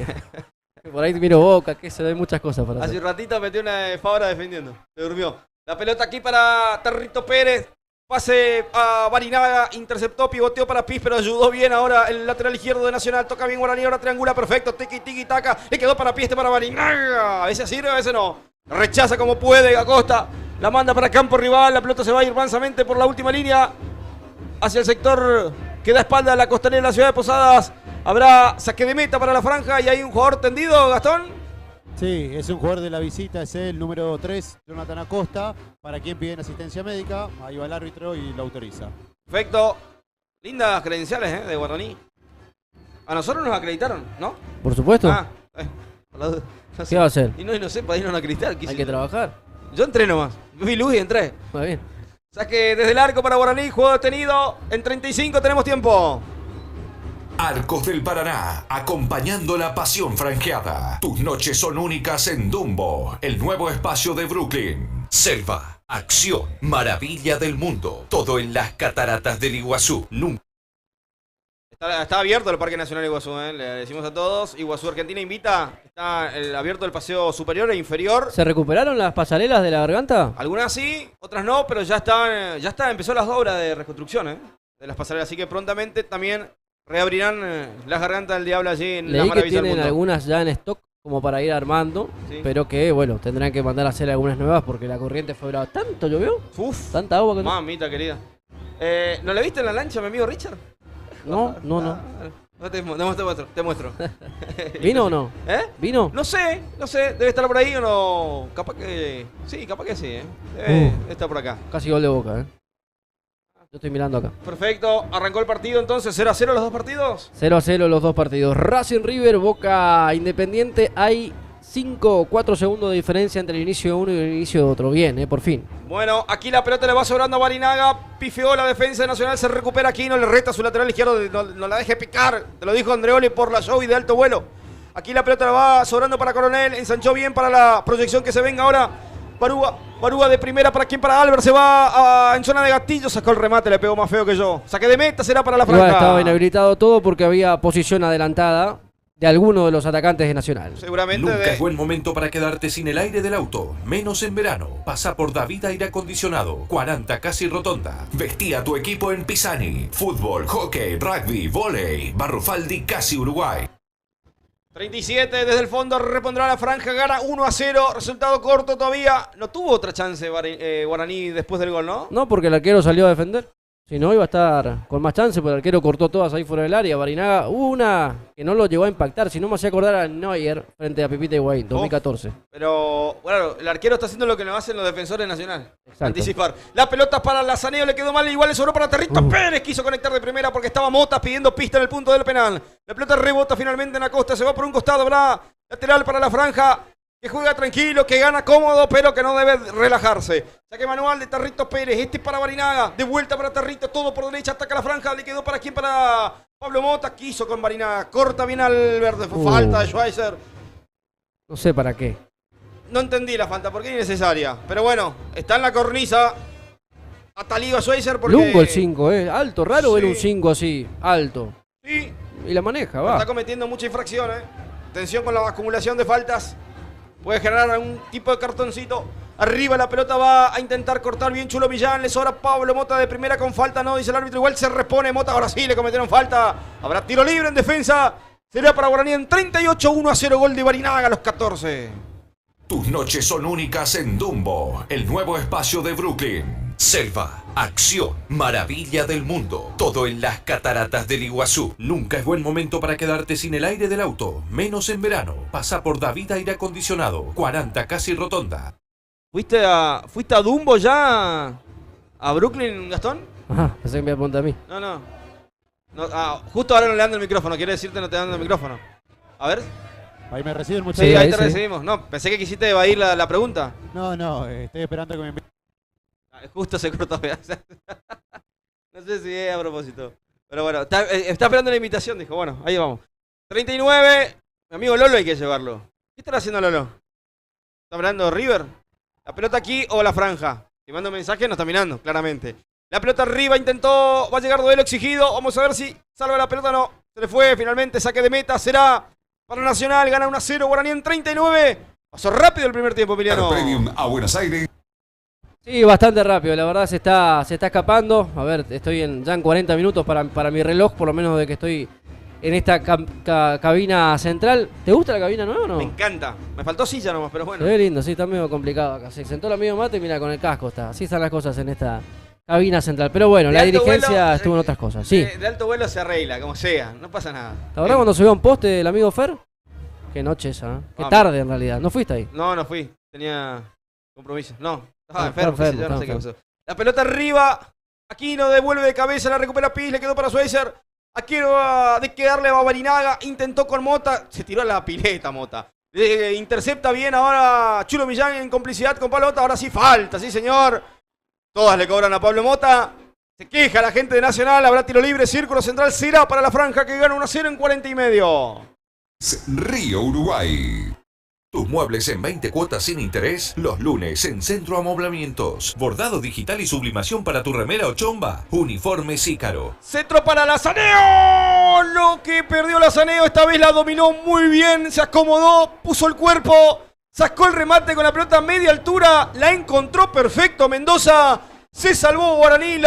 Por ahí miro boca, que se ve muchas cosas para Hace hacer. un ratito metió una de Fabra defendiendo. Se durmió. La pelota aquí para Territo Pérez. Pase a Barinaga, interceptó, pivoteó para Piz, pero ayudó bien ahora el lateral izquierdo de Nacional. Toca bien Guaraní, ahora triangula perfecto. Tiki, taca. Le quedó para Piz, para Barinaga. A veces sirve, a veces no. Rechaza como puede Acosta. La manda para campo rival. La pelota se va a ir mansamente por la última línea. Hacia el sector que da espalda a la costanera de la ciudad de Posadas. Habrá saque de meta para la franja y hay un jugador tendido, Gastón. Sí, es un jugador de la visita, es el número 3, Jonathan Acosta, para quien piden asistencia médica. Ahí va el árbitro y lo autoriza. Perfecto. Lindas credenciales de Guaraní. A nosotros nos acreditaron, ¿no? Por supuesto. No sé. ¿Qué va a hacer? Y no sé, para irnos a acreditar. Hay que trabajar. Yo entré nomás. Vi luz y entré. Muy bien. Saque desde el arco para Guaraní, juego detenido. En 35 tenemos tiempo. Arcos del Paraná, acompañando la pasión franjeada. Tus noches son únicas en Dumbo, el nuevo espacio de Brooklyn. Selva, acción, maravilla del mundo. Todo en las cataratas del Iguazú. Nunca. Está abierto el Parque Nacional Iguazú, le decimos a todos. Iguazú Argentina invita. Está abierto el paseo superior e inferior. ¿Se recuperaron las pasarelas de la garganta? Algunas sí, otras no, pero ya empezó las obras de reconstrucción de las pasarelas. Así que prontamente también reabrirán las gargantas del diablo allí en la Leí que maravilla del tienen mundo. algunas ya en stock como para ir armando, Sí. pero que, bueno, tendrán que mandar a hacer algunas nuevas porque la corriente fue brava. ¿Tanto llovió? Uf, ¿Tanta agua que no? mamita querida. ¿No le viste en la lancha a mi amigo Richard? No. Te muestro. ¿Vino o no? ¿Vino? No sé, debe estar por ahí o no. Capaz que sí, debe estar por acá. Casi gol de Boca, Yo estoy mirando acá. Perfecto, arrancó el partido entonces, 0-0 los dos partidos. 0-0 los dos partidos. Racing River, Boca Independiente. Hay 5 o 4 segundos de diferencia entre el inicio de uno y el inicio de otro. Bien, por fin. Bueno, aquí la pelota le va sobrando a Barinaga. Pifeó la defensa de Nacional, se recupera aquí, no le reta a su lateral izquierdo, no la deje picar. Te lo dijo Andreoli por la show y de alto vuelo. Aquí la pelota la va sobrando para Coronel, ensanchó bien para la proyección que se venga ahora. Barúa de primera, ¿para quién? Para Albert, se va en zona de gatillo, sacó el remate, le pegó más feo que yo. Saque de meta, será para la franja. Igual estaba inhabilitado todo porque había posición adelantada de alguno de los atacantes de Nacional. Seguramente. Nunca es buen momento para quedarte sin el aire del auto, menos en verano. Pasa por David Aire Acondicionado, 40 Casi Rotonda. Vestí a tu equipo en Pisani. Fútbol, hockey, rugby, volei. Barrufaldi Casi Uruguay. 37 desde el fondo, repondrá la franja, gana 1-0, resultado corto todavía. No tuvo otra chance Guaraní después del gol, ¿no? No, porque el arquero salió a defender. Si no, iba a estar con más chance, porque el arquero cortó todas ahí fuera del área. Barinaga, una que no lo llegó a impactar, si no me hacía acordar a Neuer frente a Pipita Higuaín, 2014. Pero, bueno, el arquero está haciendo lo que no hacen los defensores nacionales. Exacto. Anticipar. La pelota para Lazaneo, le quedó mal, igual le sobró para Territo Pérez. Quiso conectar de primera porque estaba Motas pidiendo pista en el punto del penal. La pelota rebota finalmente en Acosta, se va por un costado, habrá lateral para la franja. Que juega tranquilo, que gana cómodo, pero que no debe relajarse. Saque manual de Territo Pérez, este para Barinaga. De vuelta para Territo, todo por derecha, ataca la franja. Le quedó para quién, para Pablo Mota. Quiso con Barinaga, corta bien al verde. Fue falta de Schweizer. No sé para qué. No entendí la falta, porque es innecesaria. Pero bueno, está en la cornisa. Ataliva a Schweizer porque... Lungo el 5, alto, raro Sí. ver un 5 así, alto. Sí. Y la maneja, va. Está cometiendo mucha infracción, Atención con la acumulación de faltas. Puede generar algún tipo de cartoncito. Arriba la pelota va a intentar cortar bien Chulo Millán. Le sobra Pablo Mota de primera con falta. No, dice el árbitro. Igual se repone Mota. Ahora sí le cometieron falta. Habrá tiro libre en defensa. Sería para Guaraní en 38, 1-0. Gol de Barinaga a los 14. Tus noches son únicas en Dumbo, el nuevo espacio de Brooklyn. Selva, acción, maravilla del mundo. Todo en las cataratas del Iguazú. Nunca es buen momento para quedarte sin el aire del auto, menos en verano. Pasa por David Aire Acondicionado, 40 Casi Rotonda. ¿Fuiste a Dumbo ya? ¿A Brooklyn, Gastón? Ajá, pensé que me apunta a mí. No, justo ahora no le dando el micrófono. Quiere decirte no te dando el micrófono. A ver. Ahí me reciben, muchas Sí, gracias. ahí te recibimos. No, pensé que quisiste evadir la pregunta. No, estoy esperando que me envíen. Justo se cortó. No sé si es a propósito. Pero bueno, está esperando la invitación, dijo. Bueno, ahí vamos. 39. Mi amigo Lolo hay que llevarlo. ¿Qué estará haciendo Lolo? ¿Está mirando River? ¿La pelota aquí o la franja? Si manda un mensaje, no está mirando, claramente. La pelota arriba, intentó, va a llegar duelo exigido. Vamos a ver si salva la pelota, no. Se le fue, finalmente saque de meta, será para Nacional. Gana 1-0, Guaraní en 39. Pasó rápido el primer tiempo, Emiliano. Premium a Buenos Aires. Sí, bastante rápido, la verdad se está escapando. A ver, estoy ya en 40 minutos para mi reloj, por lo menos de que estoy en esta cabina central. ¿Te gusta la cabina nueva o no? Me encanta. Me faltó silla nomás, pero bueno. Se ve lindo, sí, está medio complicado acá. Se sentó el amigo Mate y mira, con el casco está. Así están las cosas en esta cabina central. Pero bueno, la dirigencia estuvo en otras cosas. Sí. De alto vuelo se arregla, como sea. No pasa nada. ¿La verdad cuando subió un poste el amigo Fer? Qué noche esa, ¿eh? Qué tarde en realidad. ¿No fuiste ahí? No fui. Tenía compromiso. No. Estaba enfermo, no sé qué pasó. La pelota arriba. Aquino devuelve de cabeza, la recupera Piz, le quedó para Schweizer. Aquino de quedarle a Barinaga. Intentó con Mota. Se tiró a la pileta, Mota. Intercepta bien ahora Chulo Millán en complicidad con Pablo Mota. Ahora sí falta, sí señor. Todas le cobran a Pablo Mota. Se queja la gente de Nacional. Habrá tiro libre. Círculo central será para la franja que gana 1-0 en 40 y medio. Río Uruguay. Tus muebles en 20 cuotas sin interés, los lunes en Centro Amoblamientos. Bordado digital y sublimación para tu remera o chomba. Uniformes Ícaro. Centro para Lazaneo. Lo que perdió Lazaneo esta vez la dominó muy bien. Se acomodó, puso el cuerpo, sacó el remate con la pelota a media altura. La encontró perfecto Mendoza. Se salvó Guaraní,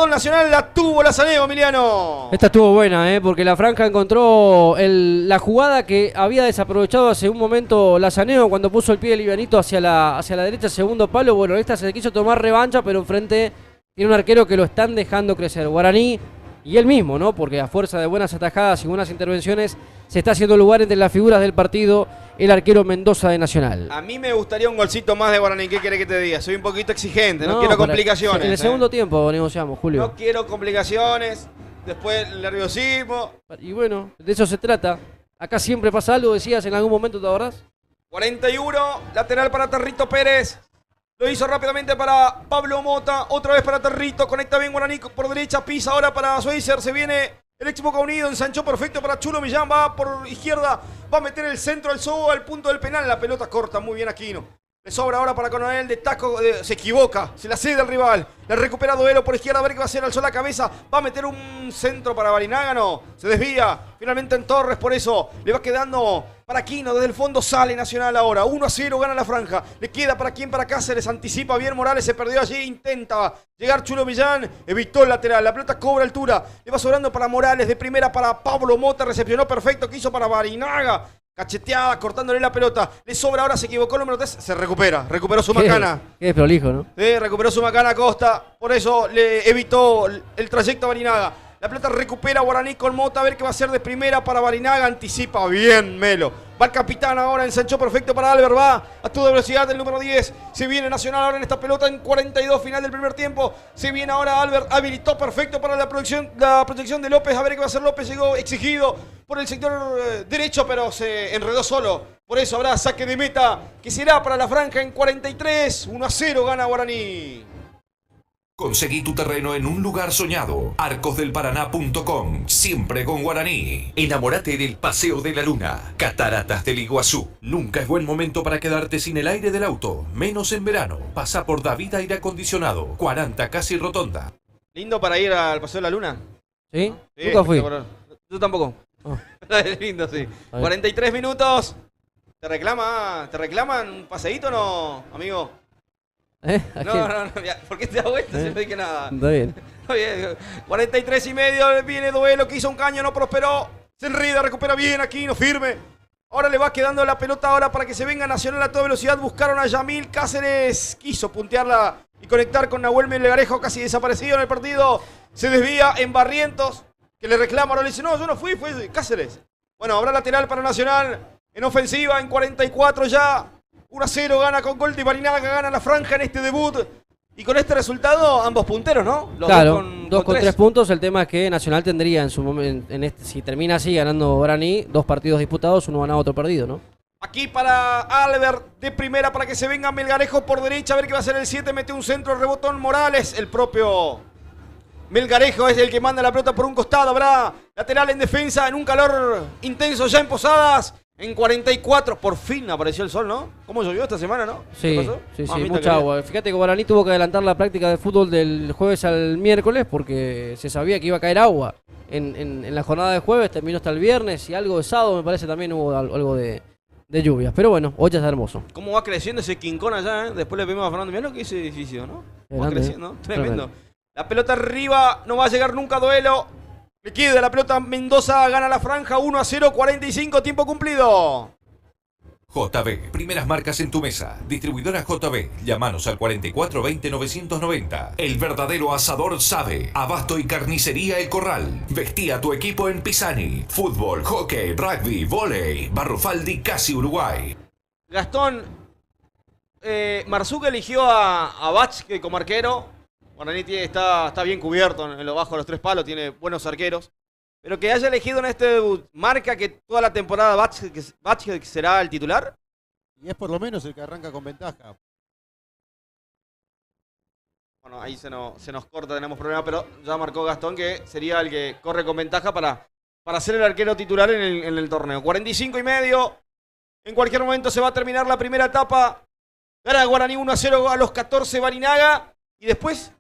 Nacional la tuvo Lazaneo, Emiliano. Esta estuvo buena, porque la franja encontró la jugada que había desaprovechado hace un momento Lazaneo cuando puso el pie de livianito hacia la derecha, segundo palo. Bueno, esta se quiso tomar revancha, pero enfrente tiene un arquero que lo están dejando crecer. Guaraní y él mismo, ¿no? Porque a fuerza de buenas atajadas y buenas intervenciones se está haciendo lugar entre las figuras del partido el arquero Mendoza de Nacional. A mí me gustaría un golcito más de Guaraní. ¿Qué querés que te diga? Soy un poquito exigente, no quiero complicaciones. En el segundo tiempo negociamos, Julio. No quiero complicaciones, después el nerviosismo. Y bueno, de eso se trata. Acá siempre pasa algo, decías en algún momento, ¿te acordás? 41, lateral para Territo Pérez. Lo hizo rápidamente para Pablo Mota, otra vez para Territo, conecta bien Guaraní por derecha, pisa ahora para Schweizer, se viene el ex Boca Unido, ensanchó perfecto para Chulo Millán, va por izquierda, va a meter el centro al Sobo al punto del penal, la pelota corta, muy bien Aquino. Le sobra ahora para Coronel de taco, se equivoca, se la cede al rival, le recupera duelo por izquierda, a ver qué va a hacer, alzó la cabeza, va a meter un centro para Barinaga, no, se desvía, finalmente en Torres, por eso le va quedando para Aquino, desde el fondo sale Nacional ahora, 1-0, gana la franja, le queda para quién, para Cáceres, anticipa bien Morales, se perdió allí, intenta llegar Chulo Millán, evitó el lateral, la pelota cobra altura, le va sobrando para Morales, de primera para Pablo Mota, recepcionó perfecto, quiso para Barinaga, cacheteada, cortándole la pelota, le sobra ahora, se equivocó el número 3, se recuperó su macana. Qué prolijo, ¿no? Recuperó su macana Costa, por eso le evitó el trayecto a Barinaga. La pelota recupera Guaraní con Mota, a ver qué va a hacer de primera para Barinaga, anticipa bien Melo. Va el capitán ahora, ensanchó perfecto para Albert, va a toda velocidad el número 10. Se viene Nacional ahora en esta pelota en 42, final del primer tiempo. Se viene ahora Albert, habilitó perfecto para la proyección de López. A ver qué va a hacer López, llegó exigido por el sector derecho, pero se enredó solo. Por eso habrá saque de meta que será para la franja en 43. 1-0 gana Guaraní. Conseguí tu terreno en un lugar soñado. Arcosdelparaná.com. Siempre con Guaraní. Enamórate del Paseo de la Luna. Cataratas del Iguazú. Nunca es buen momento para quedarte sin el aire del auto. Menos en verano. Pasa por David Aire Acondicionado. 40 casi rotonda. Lindo para ir al Paseo de la Luna. ¿Sí? Nunca fui. Yo tampoco. Oh. Es lindo, sí. 43 minutos. ¿Te reclaman un paseíto o no, amigo? No, ¿por qué te da vuelta si no dije nada? Está bien. Está bien. 43 y medio, viene duelo, quiso un caño, no prosperó. Se enreda, recupera bien aquí, no firme. Ahora le va quedando la pelota ahora para que se venga Nacional a toda velocidad. Buscaron a Yamil Cáceres, quiso puntearla y conectar con Nahuel Melgarejo, casi desaparecido en el partido. Se desvía en Barrientos, que le reclama, ahora le dice, no, yo no fui, fue Cáceres. Bueno, habrá lateral para Nacional en ofensiva, en 44 ya. 1-0 gana con gol de Barinaga, gana la franja en este debut. Y con este resultado, ambos punteros, ¿no? Los claro, dos con 3 puntos. El tema es que Nacional tendría en su momento, si termina así ganando Guaraní, 2 partidos disputados, uno ganado, otro perdido, ¿no? Aquí para Albert de primera para que se venga Melgarejo por derecha. A ver qué va a hacer el 7. Mete un centro, rebotón Morales. El propio Melgarejo es el que manda la pelota por un costado. Habrá lateral en defensa en un calor intenso ya en Posadas. En 44, por fin apareció el sol, ¿no? ¿Cómo llovió esta semana, no? Sí, ¿Qué pasó? sí, Mamita mucha querida. agua. Fíjate que Guaraní tuvo que adelantar la práctica de fútbol del jueves al miércoles porque se sabía que iba a caer agua en la jornada de jueves, terminó hasta el viernes y algo de sábado me parece también hubo algo de lluvias. Pero bueno, hoy ya está hermoso. ¿Cómo va creciendo ese quincón allá, eh? Después le pedimos a Fernando, mirá lo que es ese edificio, ¿no? Va Grande, creciendo, tremendo. tremendo. La pelota arriba, no va a llegar nunca a duelo. Le queda la pelota, Mendoza gana la franja 1-0, 45, tiempo cumplido. JB, primeras marcas en tu mesa. Distribuidora JB, llámanos al 4420-990. El verdadero asador sabe. Abasto y carnicería El Corral. Vestí a tu equipo en Pisani. Fútbol, hockey, rugby, vóley. Barrofaldi, casi Uruguay. Gastón, Marzuca eligió a Bach como arquero. Guaraní está bien cubierto en lo bajo de los 3 palos, tiene buenos arqueros. Pero que haya elegido en este debut, ¿marca que toda la temporada Bach será el titular? Y es por lo menos el que arranca con ventaja. Bueno, ahí se nos corta, tenemos problema, pero ya marcó Gastón que sería el que corre con ventaja para ser el arquero titular en el torneo. 45,5. En cualquier momento se va a terminar la primera etapa. Gana Guaraní 1-0 a los 14 Barinaga. Y después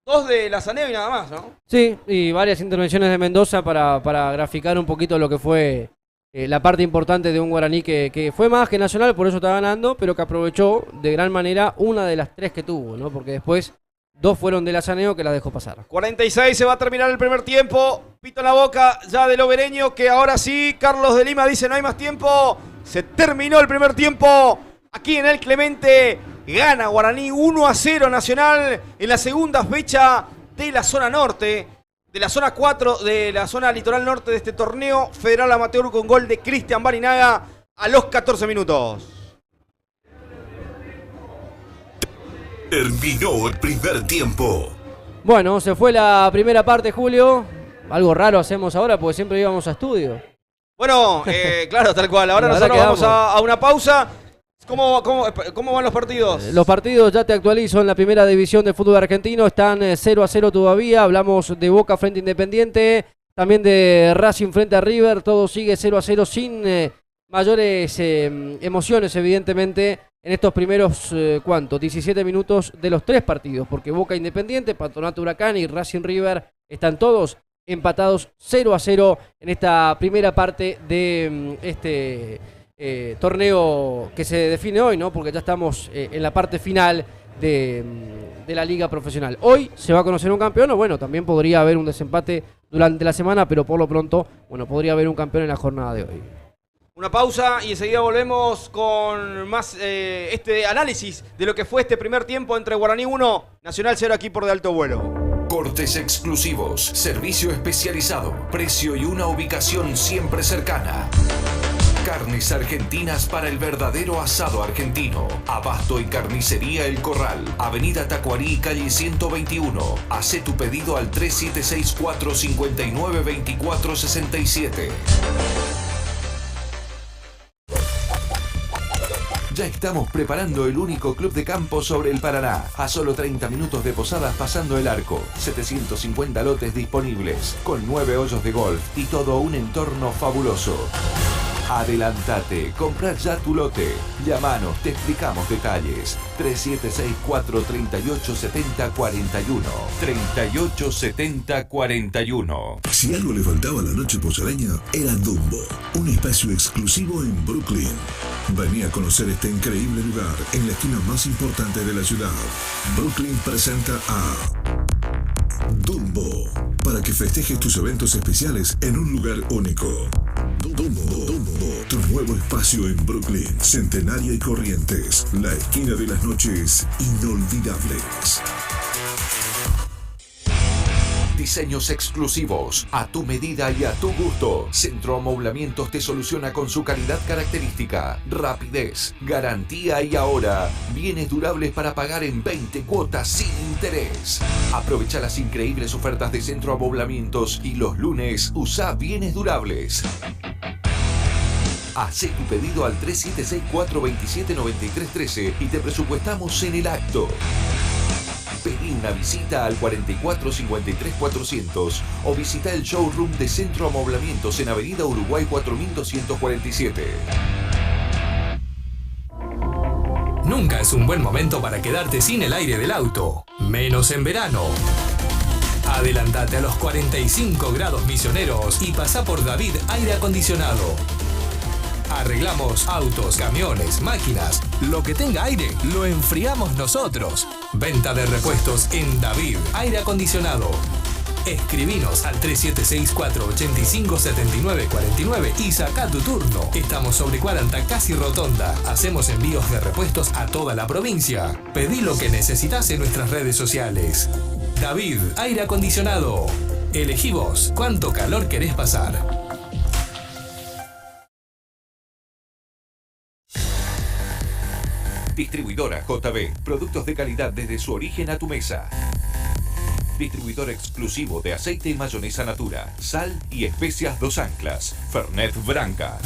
2 de Lazaneo y nada más, ¿no? Sí, y varias intervenciones de Mendoza para graficar un poquito lo que fue la parte importante de un Guaraní que fue más que Nacional, por eso está ganando, pero que aprovechó de gran manera una de las 3 que tuvo, ¿no? Porque después 2 fueron de Lazaneo que las dejó pasar. 46, se va a terminar el primer tiempo. Pito en la boca ya del Obereño, que ahora sí, Carlos de Lima dice no hay más tiempo. Se terminó el primer tiempo aquí en el Clemente. Gana Guaraní 1-0 Nacional en la segunda fecha de la zona norte, de la zona 4, de la zona litoral norte de este torneo federal amateur con gol de Cristian Barinaga a los 14 minutos. Terminó el primer tiempo. Bueno, se fue la primera parte, Julio. Algo raro hacemos ahora porque siempre íbamos a estudio. Bueno, claro, tal cual. Ahora nosotros vamos a una pausa. ¿Cómo van los partidos? Los partidos, ya te actualizo, en la primera división del fútbol argentino están 0-0 todavía. Hablamos de Boca frente a Independiente, también de Racing frente a River. Todo sigue 0-0 sin mayores emociones, evidentemente, en estos primeros, 17 minutos de los 3 partidos. Porque Boca Independiente, Patronato Huracán y Racing River están todos empatados 0-0 en esta primera parte de este torneo que se define hoy, ¿no? Porque ya estamos en la parte final de la liga profesional. Hoy se va a conocer un campeón, o bueno, también podría haber un desempate durante la semana, pero por lo pronto, bueno, podría haber un campeón en la jornada de hoy. Una pausa y enseguida volvemos con más este análisis de lo que fue este primer tiempo entre Guaraní 1, Nacional 0 aquí por De Alto Vuelo. Cortes exclusivos, servicio especializado, precio y una ubicación siempre cercana. Carnes argentinas para el verdadero asado argentino. Abasto y carnicería El Corral. Avenida Tacuarí, calle 121. Hacé tu pedido al 3764-592467. Ya estamos preparando el único club de campo sobre el Paraná. A solo 30 minutos de Posadas pasando el arco. 750 lotes disponibles, con 9 hoyos de golf y todo un entorno fabuloso. Adelantate, comprá ya tu lote. Llámanos, te explicamos detalles. 3764-387041. 387041. Si algo le faltaba a la noche posadeña, era Dumbo, un espacio exclusivo en Brooklyn. Vení a conocer este increíble lugar en la esquina más importante de la ciudad. Brooklyn presenta a Dumbo, para que festejes tus eventos especiales en un lugar único. Dumbo, tu nuevo espacio en Brooklyn, Centenaria y Corrientes, la esquina de las noches inolvidables. Diseños exclusivos, a tu medida y a tu gusto. Centro Amoblamientos te soluciona con su calidad característica, rapidez, garantía y ahora bienes durables para pagar en 20 cuotas sin interés. Aprovecha las increíbles ofertas de Centro Amoblamientos y los lunes usa bienes durables. Hacé tu pedido al 3764-279313 y te presupuestamos en el acto. Pedí una visita al 44 53 400 o visita el showroom de Centro Amoblamientos en Avenida Uruguay 4247. Nunca es un buen momento para quedarte sin el aire del auto, menos en verano. Adelantate a los 45 grados Misioneros y pasá por David Aire Acondicionado. Arreglamos autos, camiones, máquinas. Lo que tenga aire, lo enfriamos nosotros. Venta de repuestos en David Aire Acondicionado. Escribinos al 3764-857949 y saca tu turno. Estamos sobre 40, casi Rotonda. Hacemos envíos de repuestos a toda la provincia. Pedí lo que necesitas en nuestras redes sociales. David Aire Acondicionado. Elegí vos cuánto calor querés pasar. Distribuidora JB. Productos de calidad desde su origen a tu mesa. Distribuidor exclusivo de aceite y mayonesa Natura, sal y especias Dos Anclas, Fernet Branca.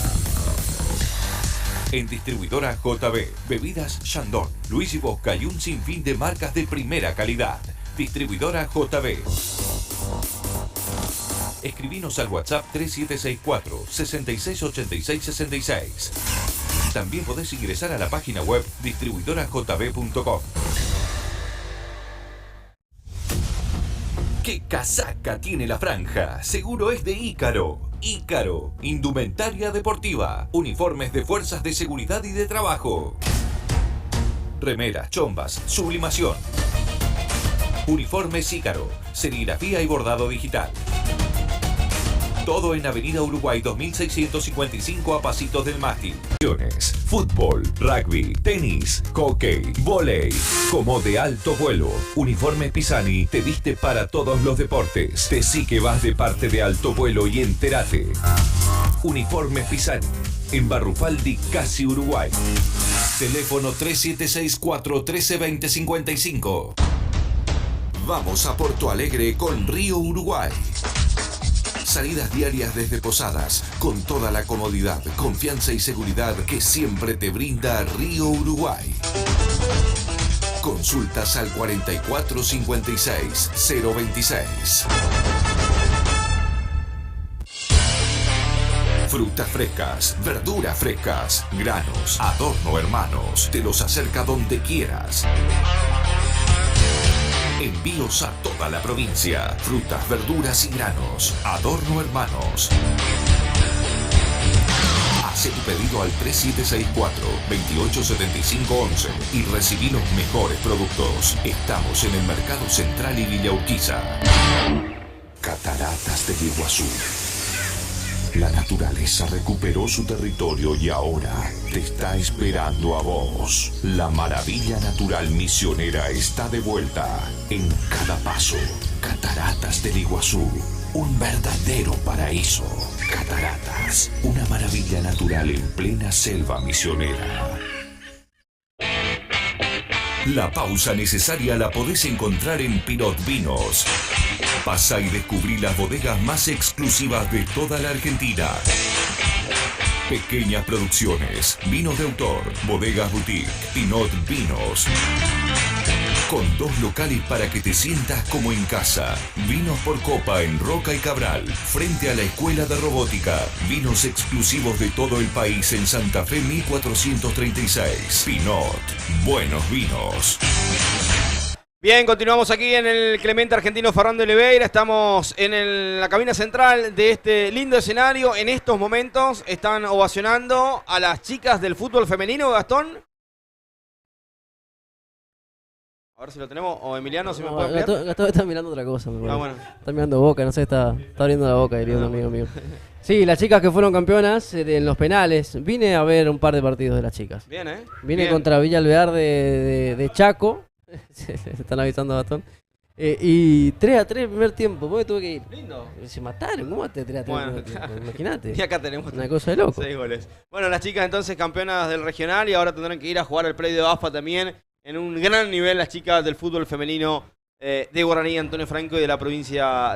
En Distribuidora JB, bebidas Chandon, Luis y Bosca y un sinfín de marcas de primera calidad. Distribuidora JB. Escribinos al WhatsApp 3764-668666. También podés ingresar a la página web distribuidorajb.com. ¿Qué casaca tiene la franja? Seguro es de Ícaro. Ícaro, indumentaria deportiva, uniformes de fuerzas de seguridad y de trabajo. Remeras, chombas, sublimación. Uniformes Ícaro, serigrafía y bordado digital. Todo en Avenida Uruguay 2655 a pasitos del mástil. Fútbol, rugby, tenis, hockey, vóley. Como de alto vuelo. Uniforme Pisani te viste para todos los deportes. Decí que vas de parte de Alto Vuelo y entérate. Uniforme Pisani. En Barrufaldi, casi Uruguay. Teléfono 3764-132055. Vamos a Porto Alegre con Río Uruguay. Salidas diarias desde Posadas, con toda la comodidad, confianza y seguridad que siempre te brinda Río Uruguay. Consultas al 4456-026. Frutas frescas, verduras frescas, granos, Adorno Hermanos, te los acerca donde quieras. Envíos a toda la provincia. Frutas, verduras y granos. Adorno Hermanos. Hace tu pedido al 3764-287511 y recibí los mejores productos. Estamos en el Mercado Central y Villa Urquiza. Cataratas del Iguazú. La naturaleza recuperó su territorio y ahora te está esperando a vos. La maravilla natural misionera está de vuelta. En cada paso, Cataratas del Iguazú. Un verdadero paraíso. Cataratas, una maravilla natural en plena selva misionera. La pausa necesaria la podés encontrar en Pinot Vinos. Pasa y descubrí las bodegas más exclusivas de toda la Argentina. Pequeñas producciones, vinos de autor, bodegas boutique, Pinot Vinos. Con 2 locales para que te sientas como en casa. Vinos por copa en Roca y Cabral, frente a la Escuela de Robótica. Vinos exclusivos de todo el país en Santa Fe 1436. Pinot, buenos vinos. Bien, continuamos aquí en el Clemente Argentino Ferrando Oliveira. Estamos en la cabina central de este lindo escenario. En estos momentos están ovacionando a las chicas del fútbol femenino, Gastón. A ver si lo tenemos. O Emiliano, si me puede ampliar. Gastón está mirando otra cosa. Bueno. Está mirando boca, no sé, está abriendo la boca, diría un amigo mío. Sí, las chicas que fueron campeonas en los penales. Vine a ver un par de partidos de las chicas. Bien, ¿eh? Vine Bien. contra Villa Alvear de Chaco. Se están avisando a Gastón. Y 3-3 el primer tiempo. ¿Por qué tuve que ir? Lindo. Se mataron. ¿Cómo te 3-3 Bueno, el primer tiempo? Imagínate. Y acá tenemos una cosa de loco. 6 goles. Bueno, las chicas entonces campeonas del regional y ahora tendrán que ir a jugar el play de AFA también. En un gran nivel las chicas del fútbol femenino de Guaraní, Antonio Franco y de la provincia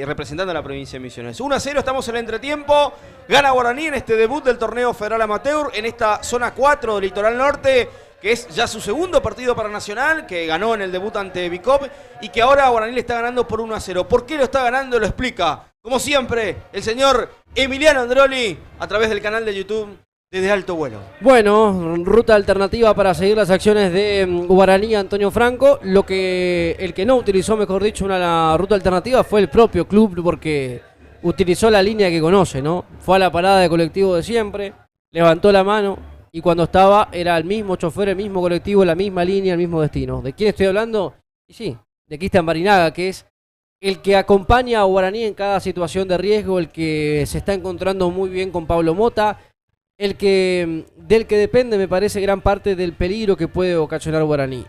representando a la provincia de Misiones. 1-0, estamos en el entretiempo. Gana Guaraní en este debut del torneo federal amateur en esta zona 4 del litoral norte. que es ya su segundo partido para Nacional, que ganó en el debut ante Bicop y que ahora Guaraní le está ganando por 1-0. ¿Por qué lo está ganando? Lo explica, como siempre, el señor Emiliano Andreoli a través del canal de YouTube de Alto Vuelo. Bueno, ruta alternativa para seguir las acciones de Guaraní Antonio Franco. El que no utilizó, mejor dicho, una ruta alternativa fue el propio club, porque utilizó la línea que conoce, ¿no? Fue a la parada de colectivo de siempre, levantó la mano y cuando estaba era el mismo chofer, el mismo colectivo, la misma línea, el mismo destino. ¿De quién estoy hablando? Y sí, de Cristian Barinaga, que es el que acompaña a Guaraní en cada situación de riesgo, el que se está encontrando muy bien con Pablo Mota, del que depende, me parece, gran parte del peligro que puede ocasionar Guaraní.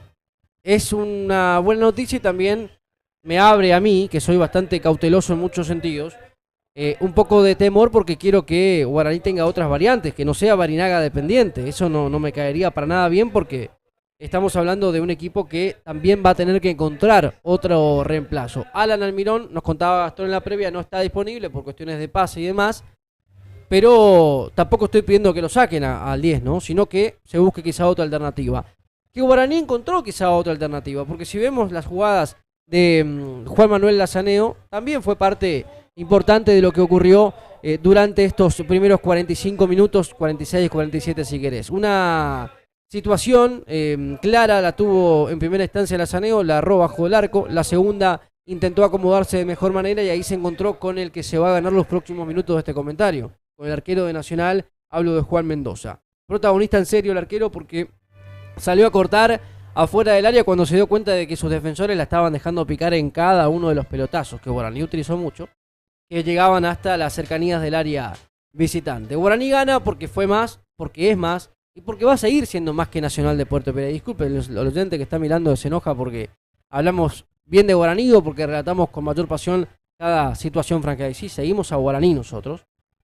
Es una buena noticia y también me abre a mí, que soy bastante cauteloso en muchos sentidos, un poco de temor porque quiero que Guaraní tenga otras variantes, que no sea Barinaga dependiente. Eso no me caería para nada bien porque estamos hablando de un equipo que también va a tener que encontrar otro reemplazo. Alan Almirón, nos contaba Gastón en la previa, no está disponible por cuestiones de pase y demás. Pero tampoco estoy pidiendo que lo saquen al 10, ¿no? Sino que se busque quizá otra alternativa. Que Guaraní encontró quizá otra alternativa, porque si vemos las jugadas de Juan Manuel Lazaneo, también fue parte importante de lo que ocurrió durante estos primeros 45 minutos, 46, 47 si querés. Una situación clara la tuvo en primera instancia Lazaneo, la erró bajo el arco, la segunda intentó acomodarse de mejor manera y ahí se encontró con el que se va a ganar los próximos minutos de este comentario. Con el arquero de Nacional, hablo de Juan Mendoza. Protagonista en serio el arquero porque salió a cortar afuera del área cuando se dio cuenta de que sus defensores la estaban dejando picar en cada uno de los pelotazos, que Guaraní utilizó mucho, que llegaban hasta las cercanías del área visitante. Guaraní gana porque fue más, porque es más, y porque va a seguir siendo más que Nacional de Puerto Pereira. Disculpen, el oyente que está mirando se enoja porque hablamos bien de Guaraní o porque relatamos con mayor pasión cada situación franca. Y sí, seguimos a Guaraní nosotros.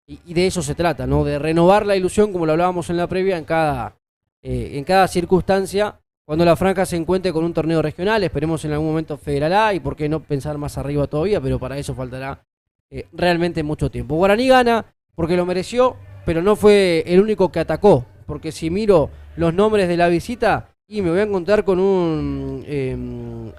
Y de eso se trata, ¿no? De renovar la ilusión, como lo hablábamos en la previa, en cada circunstancia, cuando la franja se encuentre con un torneo regional. Esperemos en algún momento Federal A y por qué no pensar más arriba todavía, pero para eso faltará realmente mucho tiempo. Guaraní gana porque lo mereció, pero no fue el único que atacó, porque si miro los nombres de la visita y me voy a encontrar con un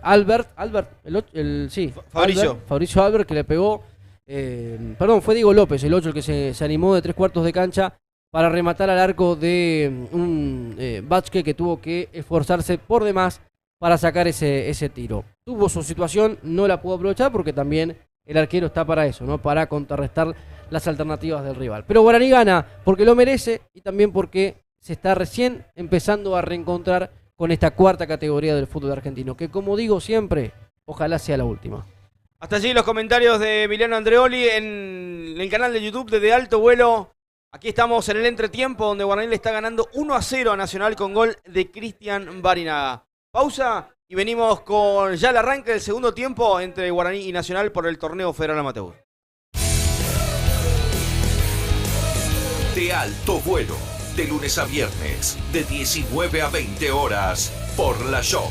Fabricio Albert, que le pegó. Fue Diego López, el 8, el que se animó de 3/4 de cancha para rematar al arco de un Vázquez que tuvo que esforzarse por demás para sacar ese tiro. Tuvo su situación, no la pudo aprovechar porque también el arquero está para eso, ¿no? Para contrarrestar las alternativas del rival. Pero Guaraní gana porque lo merece y también porque se está recién empezando a reencontrar con esta cuarta categoría del fútbol argentino, que como digo siempre, ojalá sea la última. Hasta allí los comentarios de Emiliano Andreoli en el canal de YouTube de Alto Vuelo. Aquí estamos en el entretiempo donde Guaraní le está ganando 1-0 a Nacional con gol de Cristian Barinaga. Pausa y venimos con ya el arranque del segundo tiempo entre Guaraní y Nacional por el torneo Federal Amateur. De Alto Vuelo, de lunes a viernes, de 19 a 20 horas, por La Show.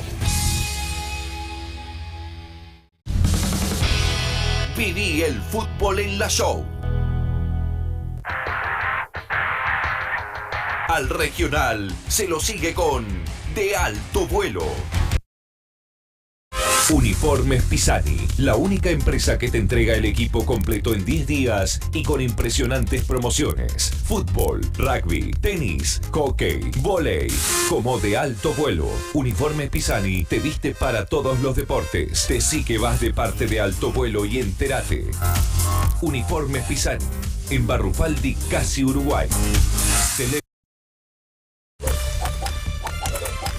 Viví el fútbol en La Show. Al regional se lo sigue con De Alto Vuelo. Uniformes Pisani, la única empresa que te entrega el equipo completo en 10 días y con impresionantes promociones. Fútbol, rugby, tenis, hockey, vóley. Como De Alto Vuelo, Uniformes Pisani te viste para todos los deportes. Decí que vas de parte de Alto Vuelo y entérate. Uniformes Pisani, en Barrufaldi, casi Uruguay.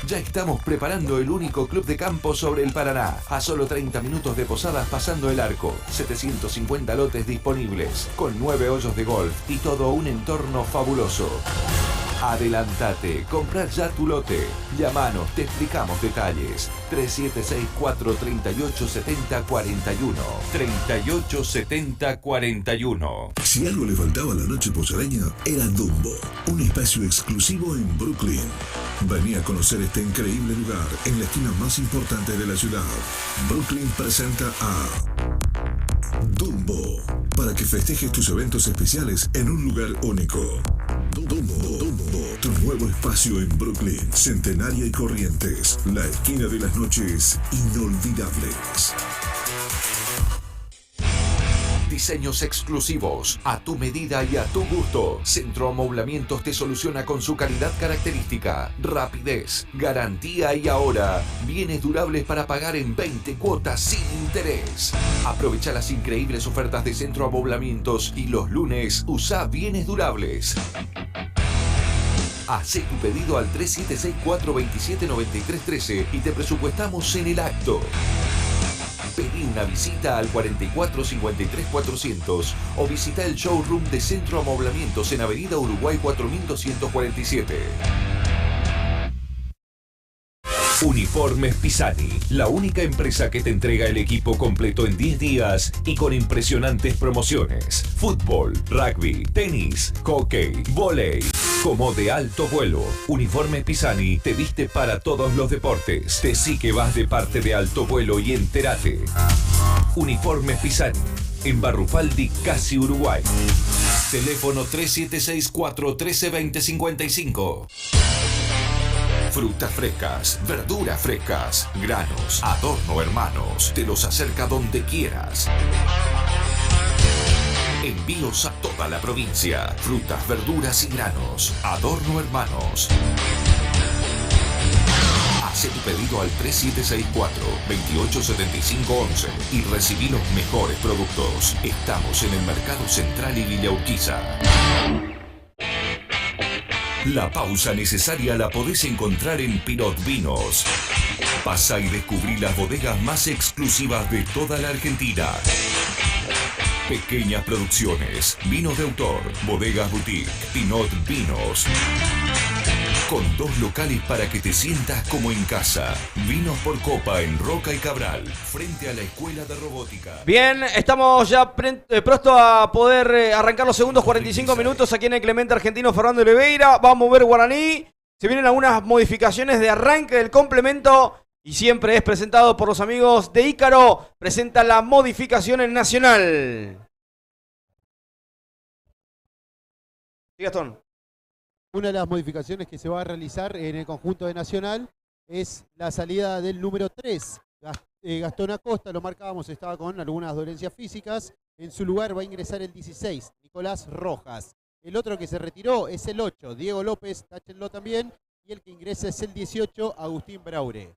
Ya estamos preparando el único club de campo sobre el Paraná. A solo 30 minutos de Posadas pasando el arco. 750 lotes disponibles, con 9 hoyos de golf y todo un entorno fabuloso. Adelantate, comprá ya tu lote. Llámanos, te explicamos detalles. 3764-387041. 387041. Si algo le faltaba a la noche posadeña, era Dumbo, un espacio exclusivo en Brooklyn. Vení a conocer este increíble lugar en la esquina más importante de la ciudad. Brooklyn presenta a Dumbo, para que festejes tus eventos especiales en un lugar único. Dumbo, tu nuevo espacio en Brooklyn, Centenaria y Corrientes. La esquina de las noches inolvidables. Diseños exclusivos, a tu medida y a tu gusto. Centro Amoblamientos te soluciona con su calidad característica, rapidez, garantía y ahora bienes durables para pagar en 20 cuotas sin interés. Aprovecha las increíbles ofertas de Centro Amoblamientos y los lunes usa bienes durables. Hacé tu pedido al 3764279313 y te presupuestamos en el acto. Pedí una visita al 4453-400 o visita el showroom de Centro Amoblamientos en Avenida Uruguay 4247. Uniformes Pisani, la única empresa que te entrega el equipo completo en 10 días y con impresionantes promociones. Fútbol, rugby, tenis, hockey, vóley, como de alto vuelo. Uniformes Pisani te viste para todos los deportes. Decí que vas de parte de Alto Vuelo y entérate. Uniformes Pisani, en Barrufaldi, casi Uruguay. Teléfono 3764-1320-55. Frutas frescas, verduras frescas, granos, Adorno Hermanos, te los acerca donde quieras. Envíos a toda la provincia. Frutas, verduras y granos, Adorno Hermanos. Hacé tu pedido al 3764-287511 y recibí los mejores productos. Estamos en el Mercado Central y Villa Urquiza. La pausa necesaria la podés encontrar en Pinot Vinos. Pasa y descubrí las bodegas más exclusivas de toda la Argentina. Pequeñas producciones, vinos de autor, bodegas boutique, Pinot Vinos. Con 2 locales para que te sientas como en casa. Vinos por copa en Roca y Cabral, frente a la Escuela de Robótica. Bien, estamos ya pronto a poder arrancar los segundos 45 minutos aquí en el Clemente Argentino Fernando Oliveira. Va a mover Guaraní. Se vienen algunas modificaciones de arranque del complemento y siempre es presentado por los amigos de Ícaro. Presenta la modificación en Nacional. Sí, Gastón. Una de las modificaciones que se va a realizar en el conjunto de Nacional es la salida del número 3. Gastón Acosta, lo marcábamos, estaba con algunas dolencias físicas. En su lugar va a ingresar el 16, Nicolás Rojas. El otro que se retiró es el 8, Diego López, táchenlo también. Y el que ingresa es el 18, Agustín Braure.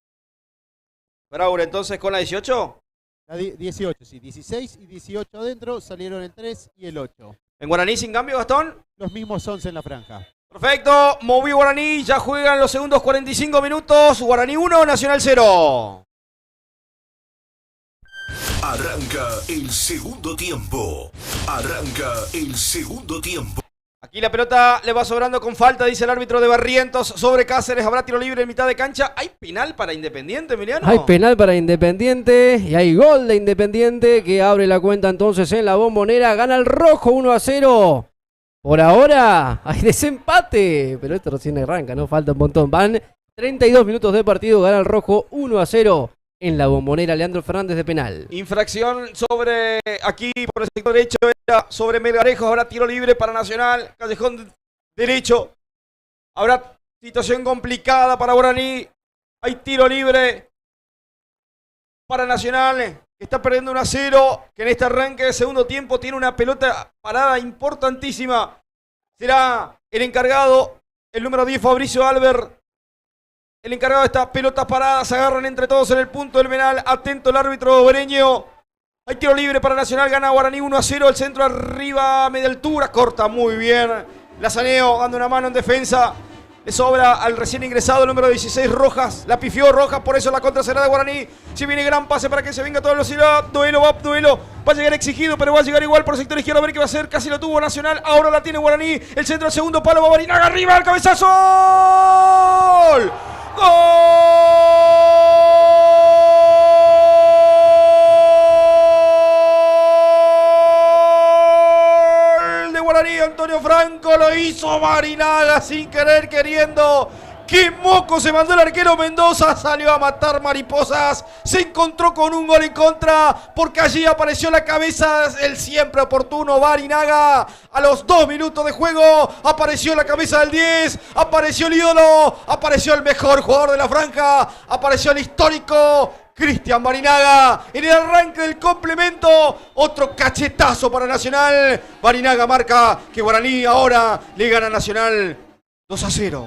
Braure, entonces, con la 18. La 18, sí. 16 y 18 adentro, salieron el 3 y el 8. ¿En Guaraní sin cambio, Gastón? Los mismos 11 en la franja. Perfecto, movió Guaraní, ya juegan los segundos 45 minutos. Guaraní 1, Nacional 0. Arranca el segundo tiempo. Arranca el segundo tiempo. Aquí la pelota le va sobrando con falta, dice el árbitro de Barrientos sobre Cáceres. Habrá tiro libre en mitad de cancha. ¿Hay penal para Independiente, Emiliano? Hay penal para Independiente y hay gol de Independiente que abre la cuenta entonces en la Bombonera. Gana el rojo 1-0. Por ahora hay desempate, pero esto recién arranca, ¿no? Falta un montón. Van 32 minutos de partido, gana el rojo 1-0 en la Bombonera. Leandro Fernández de penal. Infracción sobre, aquí por el sector derecho, era sobre Melgarejo. Habrá tiro libre para Nacional, callejón derecho. Habrá situación complicada para Guaraní. Hay tiro libre para Nacional, que está perdiendo 1-0, que en este arranque de segundo tiempo tiene una pelota parada importantísima. Será el encargado, el número 10, Fabricio Albert, el encargado de estas pelotas paradas. Se agarran entre todos en el punto del penal. Atento el árbitro Boreño. Hay tiro libre para Nacional, gana Guaraní 1-0. El centro arriba, a media altura, corta muy bien. Lazaneo dando una mano en defensa. Le sobra al recién ingresado el número 16, Rojas. La pifió Rojas, por eso la contra será de Guaraní. Si viene gran pase para que se venga a toda velocidad. Duelo. Va a llegar exigido, pero va a llegar igual por el sector izquierdo. A ver qué va a hacer. Casi lo tuvo Nacional. Ahora la tiene Guaraní. El centro al segundo palo. Va Barinaga arriba. El cabezazo. ¡Gol! ¡Gol! De Guaraní. Antonio Franco lo hizo Barinaga sin querer, queriendo. ¡Qué moco se mandó el arquero Mendoza! Salió a matar mariposas. Se encontró con un gol en contra porque allí apareció la cabeza el siempre oportuno Barinaga. A los 2 minutos de juego apareció la cabeza del 10. Apareció el ídolo. Apareció el mejor jugador de la franja. Apareció el histórico Cristian Barinaga. En el arranque del complemento, otro cachetazo para Nacional. Barinaga marca que Guaraní ahora le gana a Nacional 2-0.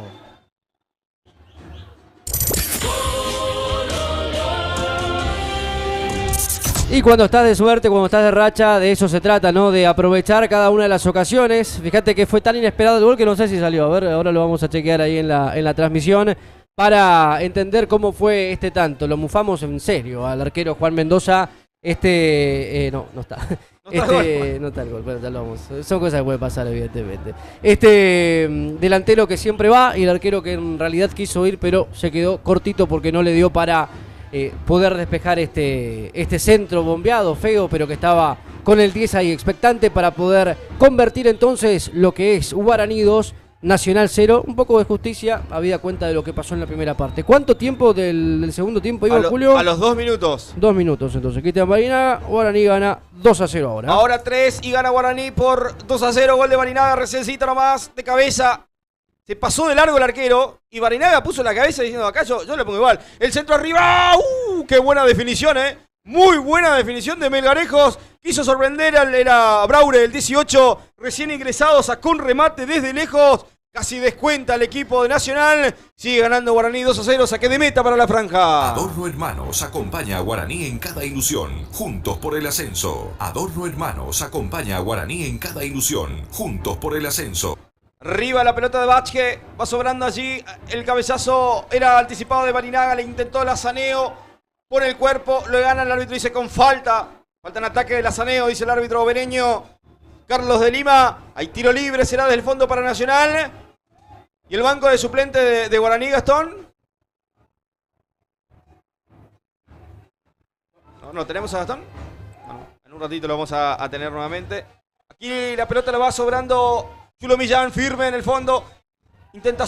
Y cuando estás de suerte, cuando estás de racha, de eso se trata, ¿no? De aprovechar cada una de las ocasiones. Fíjate que fue tan inesperado el gol que no sé si salió. A ver, ahora lo vamos a chequear ahí en la transmisión para entender cómo fue este tanto. Lo mufamos en serio al arquero Juan Mendoza. No está. No está el gol, pero ya lo vamos. Son cosas que pueden pasar, evidentemente. Delantero que siempre va y el arquero que en realidad quiso ir, pero se quedó cortito porque no le dio para poder despejar este centro bombeado, feo, pero que estaba con el 10 ahí expectante para poder convertir entonces lo que es Guaraní 2, Nacional 0. Un poco de justicia, habida cuenta de lo que pasó en la primera parte. ¿Cuánto tiempo del segundo tiempo iba, Julio? A los 2 minutos. 2 minutos entonces. Cristian Barinaga, Guaraní gana 2-0 ahora. Ahora 3 y gana Guaraní por 2-0. Gol de Barinaga, recéncita nomás, de cabeza. Se pasó de largo el arquero y Barinaga puso la cabeza diciendo acá yo le pongo igual. El centro arriba. ¡Qué buena definición, Muy buena definición de Melgarejos. Quiso sorprender era Braure, el 18, recién ingresado, sacó un remate desde lejos. Casi descuenta el equipo de Nacional. Sigue ganando Guaraní 2-0, saque de meta para la franja. Adorno Hermanos acompaña a Guaraní en cada ilusión, juntos por el ascenso. Adorno Hermanos acompaña a Guaraní en cada ilusión, juntos por el ascenso. Arriba la pelota de Vázquez, va sobrando allí. El cabezazo era anticipado de Barinaga, le intentó el Lazaneo. Pone el cuerpo, lo gana el árbitro, dice con falta. Falta en ataque de Lazaneo, dice el árbitro obereño Carlos de Lima. Hay tiro libre, será desde el fondo para Nacional. ¿Y el banco de suplente de Guaraní, Gastón? ¿No tenemos a Gastón? Bueno, en un ratito lo vamos a tener nuevamente. Aquí la pelota la va sobrando Chulo Millán, firme en el fondo. Intenta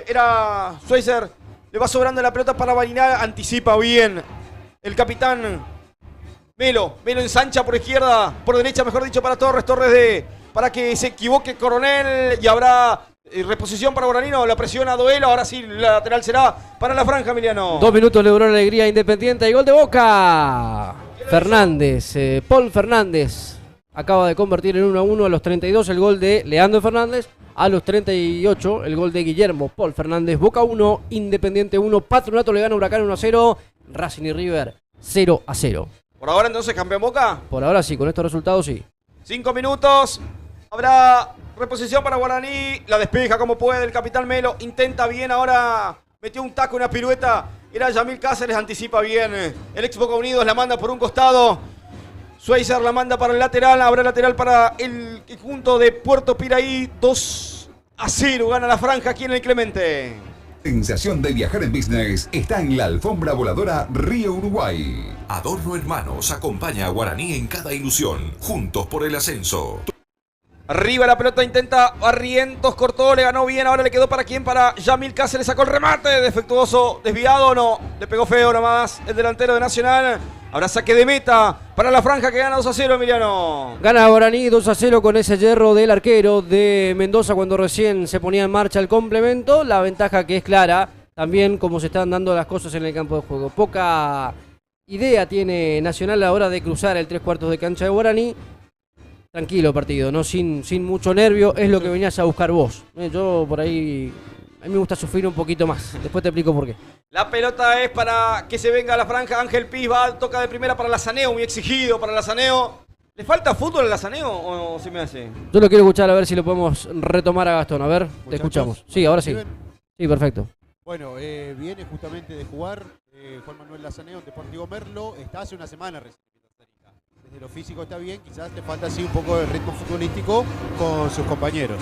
era Schweizer. Le va sobrando la pelota para Barinaga. Anticipa bien el capitán Melo. Melo ensancha por izquierda. Por derecha, mejor dicho, para Torres. Para que se equivoque Coronel. Y habrá reposición para Guaraní. No, la presiona Duelo. Ahora sí, la lateral será para la franja, Emiliano. 2 minutos le duró la alegría Independiente. Y gol de Boca. Fernández. Paul Fernández. Acaba de convertir en 1-1 a los 32 el gol de Leandro Fernández. A los 38 el gol de Guillermo Paul Fernández. Boca 1, Independiente 1. Patronato le gana Huracán 1-0. Racing y River 0-0. ¿Por ahora entonces campeón Boca? Por ahora sí, con estos resultados sí. 5 minutos. Habrá reposición para Guaraní. La despeja como puede el capitán Melo. Intenta bien ahora. Metió un taco, una pirueta. Era Yamil Cáceres. Anticipa bien. El ex Boca Unidos la manda por un costado. Schweizer la manda para el lateral. Habrá lateral para el conjunto de Puerto Piraí. 2-0. Gana la franja aquí en el Clemente. Sensación de viajar en business está en la alfombra voladora Río Uruguay. Adorno Hermanos acompaña a Guaraní en cada ilusión, juntos por el ascenso. Arriba la pelota, intenta Barrientos, cortó, le ganó bien, ahora le quedó para quién, para Yamil Cáceres, sacó el remate, defectuoso, desviado, no, le pegó feo nomás el delantero de Nacional. Ahora saque de meta para la franja que gana 2-0, Emiliano. Gana Guaraní 2-0 con ese hierro del arquero de Mendoza cuando recién se ponía en marcha el complemento. La ventaja que es clara, también como se están dando las cosas en el campo de juego. Poca idea tiene Nacional a la hora de cruzar el 3/4 de cancha de Guaraní. Tranquilo partido, ¿no? Sin mucho nervio, es lo que venías a buscar vos. Yo por ahí, a mí me gusta sufrir un poquito más, después te explico por qué. La pelota es para que se venga a la franja, Ángel Piz va, toca de primera para Lazaneo, muy exigido para Lazaneo. ¿Le falta fútbol a Lazaneo o se me hace? Yo lo quiero escuchar a ver si lo podemos retomar a Gastón, a ver, te escuchamos. Sí, ahora sí. Sí, perfecto. Bueno, viene justamente de jugar Juan Manuel Lazaneo en Deportivo Merlo, está hace una semana recién. Desde lo físico está bien, quizás le falta así un poco de ritmo futbolístico con sus compañeros.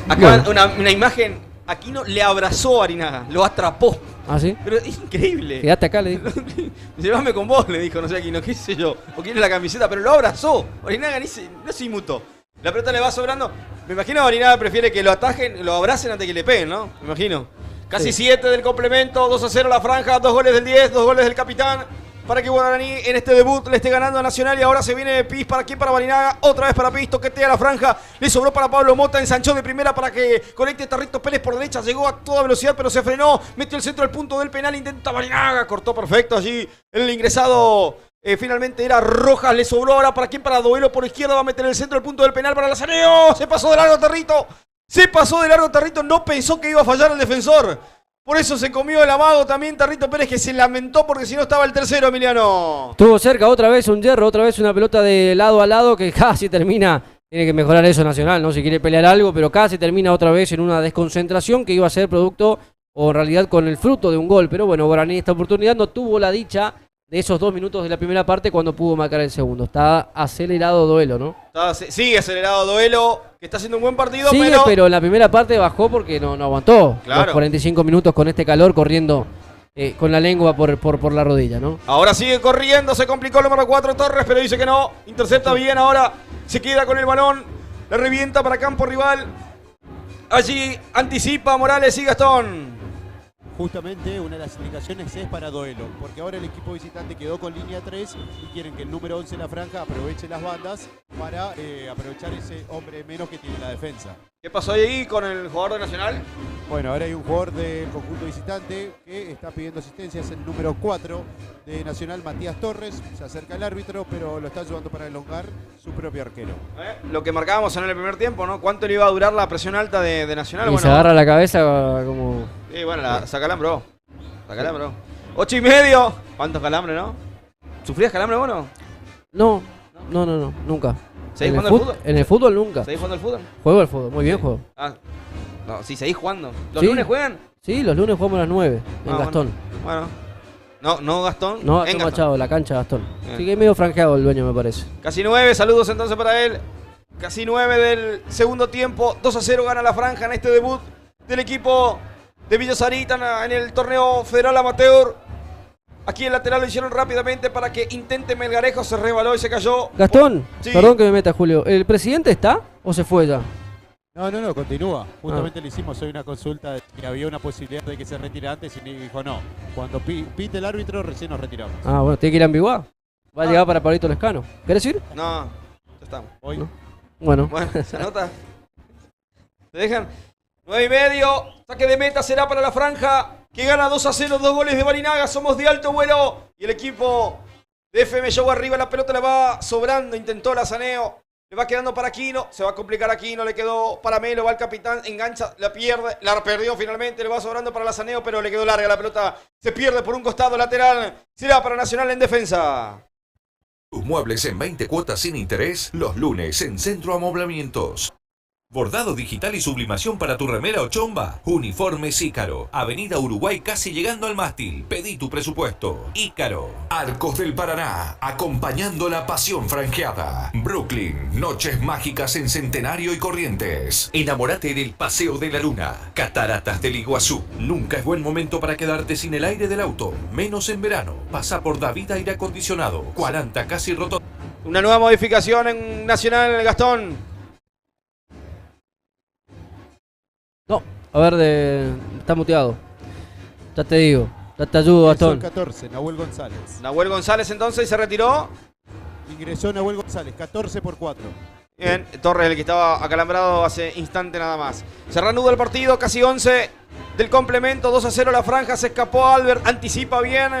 Acá una imagen, Aquino le abrazó a Barinaga, lo atrapó. ¿Ah, sí? Pero es increíble. Quédate acá, le dijo. Llévame con vos, le dijo, no sé Aquino, qué sé yo. O quiere la camiseta, pero lo abrazó. Barinaga no se inmutó. La pelota le va sobrando. Me imagino a Barinaga prefiere que lo atajen, lo abracen antes que le peguen, ¿no? Me imagino. Casi 7 del complemento, 2-0 la franja, 2 goles del 10, 2 goles del capitán. Para que Guaraní en este debut le esté ganando a Nacional y ahora se viene Piz. ¿Para quién? Para Barinaga. Otra vez para Piz. Toquetea la franja. Le sobró para Pablo Mota. Ensanchó de primera para que conecte Tarrito Pérez por derecha. Llegó a toda velocidad pero se frenó. Metió el centro al punto del penal. Intenta Barinaga. Cortó perfecto allí. El ingresado finalmente era Rojas. Le sobró ahora para quién? Para Duelo por izquierda. Va a meter el centro al punto del penal para Lazareo. Se pasó de largo Tarrito. Se pasó de largo Tarrito. No pensó que iba a fallar el defensor. Por eso se comió el amago también Tarrito Pérez, que se lamentó porque si no estaba el tercero, Emiliano. Estuvo cerca otra vez un hierro, otra vez una pelota de lado a lado que casi termina. Tiene que mejorar eso Nacional, ¿no? Si quiere pelear algo, pero casi termina otra vez en una desconcentración que iba a ser producto o en realidad con el fruto de un gol. Pero bueno, Guaraní esta oportunidad no tuvo la dicha de esos 2 minutos de la primera parte cuando pudo marcar el segundo. Está acelerado Duelo, ¿no? Sigue acelerado Duelo, que está haciendo un buen partido, sigue, pero en la primera parte bajó porque no aguantó. Claro. Los 45 minutos con este calor corriendo con la lengua por la rodilla, ¿no? Ahora sigue corriendo, se complicó el número 4 Torres, pero dice que no. Intercepta bien ahora, se queda con el balón, la revienta para campo rival. Allí anticipa Morales y Gastón. Justamente una de las indicaciones es para Duelo, porque ahora el equipo visitante quedó con línea 3 y quieren que el número 11 de la franja aproveche las bandas para aprovechar ese hombre menos que tiene la defensa. ¿Qué pasó ahí con el jugador de Nacional? Bueno, ahora hay un jugador del conjunto visitante que está pidiendo asistencia, es el número 4 de Nacional, Matías Torres. Se acerca el árbitro, pero lo está ayudando para elongar su propio arquero. Lo que marcábamos en el primer tiempo, ¿no? ¿Cuánto le iba a durar la presión alta de Nacional? Y bueno, se agarra la cabeza como... Sí, bueno, saca calambre, bro. 8:30. ¿Cuántos calambres, no? ¿Sufrías calambre, bueno? No, nunca. ¿Seguís jugando al fútbol? En el fútbol nunca. ¿Seguís jugando al fútbol? Juego al fútbol, muy bien juego. No, sí, seguís jugando. ¿Los ¿Sí? lunes juegan? Sí, los lunes jugamos a las 9 en Gastón. Bueno. No Gastón. No, Gastón Machado, la cancha Gastón. Sí que es medio franqueado el dueño, me parece. Casi 9, saludos entonces para él. Casi 9 del segundo tiempo. 2-0 gana la franja en este debut del equipo de Villa Sarita en el torneo federal amateur. Aquí el lateral lo hicieron rápidamente para que intente Melgarejo, se rebaló y se cayó. Gastón, sí. Perdón que me meta, Julio. ¿El presidente está o se fue ya? No, continúa. Justamente le hicimos hoy una consulta de que había una posibilidad de que se retire antes y dijo no. Cuando pite el árbitro recién nos retiramos. Bueno, tiene que ir a ambiguar. Va a llegar para Pablito Lescano. ¿Querés ir? No, ya estamos. Hoy. ¿No? Bueno, se anota. Se dejan 9:30. Saque de meta será para la franja, que gana 2-0, 2 goles de Barinaga. Somos de alto vuelo. Y el equipo de FM Show arriba, la pelota la va sobrando. Intentó Lazaneo. Le va quedando para Aquino. Se va a complicar Aquino. Le quedó para Melo. Va el capitán. Engancha. La pierde. La perdió finalmente. Le va sobrando para Lazaneo, pero le quedó larga la pelota. Se pierde por un costado lateral. Será para Nacional en defensa. Tus muebles en 20 cuotas sin interés los lunes en Centro Amoblamientos. Bordado digital y sublimación para tu remera o chomba. Uniformes Ícaro. Avenida Uruguay casi llegando al mástil. Pedí tu presupuesto. Ícaro. Arcos del Paraná. Acompañando la pasión franjeada. Brooklyn. Noches mágicas en Centenario y Corrientes. Enamórate del Paseo de la Luna. Cataratas del Iguazú. Nunca es buen momento para quedarte sin el aire del auto. Menos en verano. Pasa por David Aire Acondicionado. 40 casi roto. Una nueva modificación en Nacional, Gastón. No, a ver, está muteado. Ya te digo, ya te ayudo, Gastón. El 14, Nahuel González. Nahuel González entonces se retiró. Ingresó Nahuel González, 14-4. Bien, Torres el que estaba acalambrado hace instante nada más. Se reanuda el partido, casi 11 del complemento, 2-0 la franja, se escapó Albert, anticipa bien.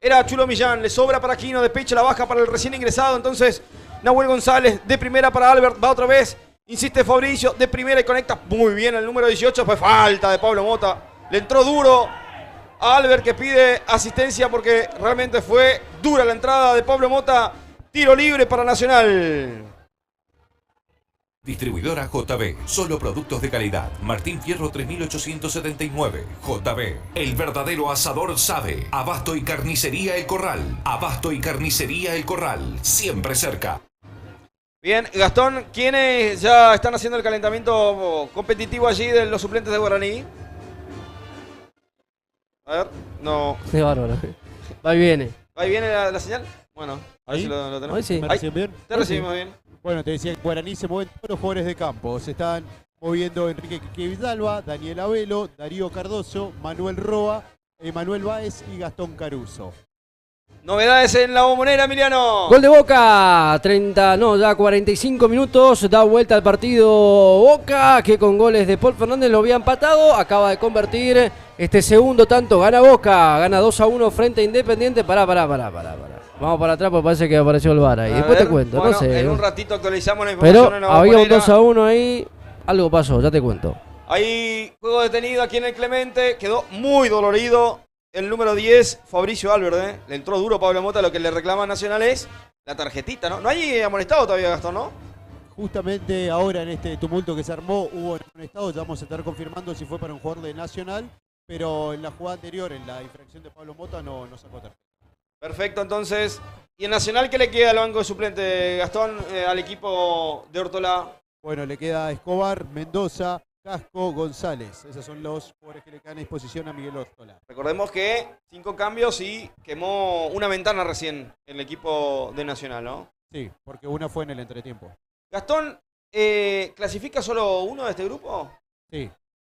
Era Chulo Millán, le sobra para Aquino, de pecho la baja para el recién ingresado. Entonces Nahuel González de primera para Albert, va otra vez. Insiste Fabricio, de primera y conecta muy bien el número 18. Fue falta de Pablo Mota. Le entró duro a Albert, que pide asistencia porque realmente fue dura la entrada de Pablo Mota. Tiro libre para Nacional. Distribuidora JB. Solo productos de calidad. Martín Fierro 3879. JB. El verdadero asador sabe. Abasto y carnicería El Corral. Abasto y carnicería El Corral. Siempre cerca. Bien, Gastón, ¿quiénes ya están haciendo el calentamiento competitivo allí de los suplentes de Guaraní? A ver, no. Qué bárbaro. Va y viene. ¿Va y viene la señal? Bueno, a ver si lo tenemos. Ahí sí. ¿Me reciben bien? Te recibimos bien. Bueno, te decía que Guaraní se mueven todos los jugadores de campo. Se están moviendo Enrique Quique Vidalba, Daniel Abelo, Darío Cardoso, Manuel Roa, Emanuel Báez y Gastón Caruso. Novedades en la Bombonera, Emiliano. Gol de Boca, 45 minutos, da vuelta al partido Boca, que con goles de Paul Fernández lo había empatado, acaba de convertir este segundo tanto, gana Boca, gana 2-1 frente a Independiente. Pará. Vamos para atrás porque parece que apareció el VAR ahí, después te cuento, bueno, no sé. En un ratito actualizamos la información Pero en la Bombonera. había un 2-1 ahí, algo pasó, ya te cuento. Hay juego detenido aquí en el Clemente, quedó muy dolorido. El número 10, Fabricio Álvarez, le entró duro Pablo Mota, lo que le reclama Nacional es la tarjetita, ¿no? No hay amonestado todavía, Gastón, ¿no? Justamente ahora en este tumulto que se armó hubo amonestado, ya vamos a estar confirmando si fue para un jugador de Nacional, pero en la jugada anterior, en la infracción de Pablo Mota, no sacó tarjeta. Perfecto, entonces. ¿Y en Nacional qué le queda al banco de suplente, Gastón, al equipo de Ortolá? Bueno, le queda Escobar, Mendoza, Casco, González. Esos son los jugadores que le quedan a disposición a Miguel Ortolá. Recordemos que 5 cambios y quemó una ventana recién el equipo de Nacional, ¿no? Sí, porque una fue en el entretiempo. Gastón, ¿clasifica solo uno de este grupo? Sí.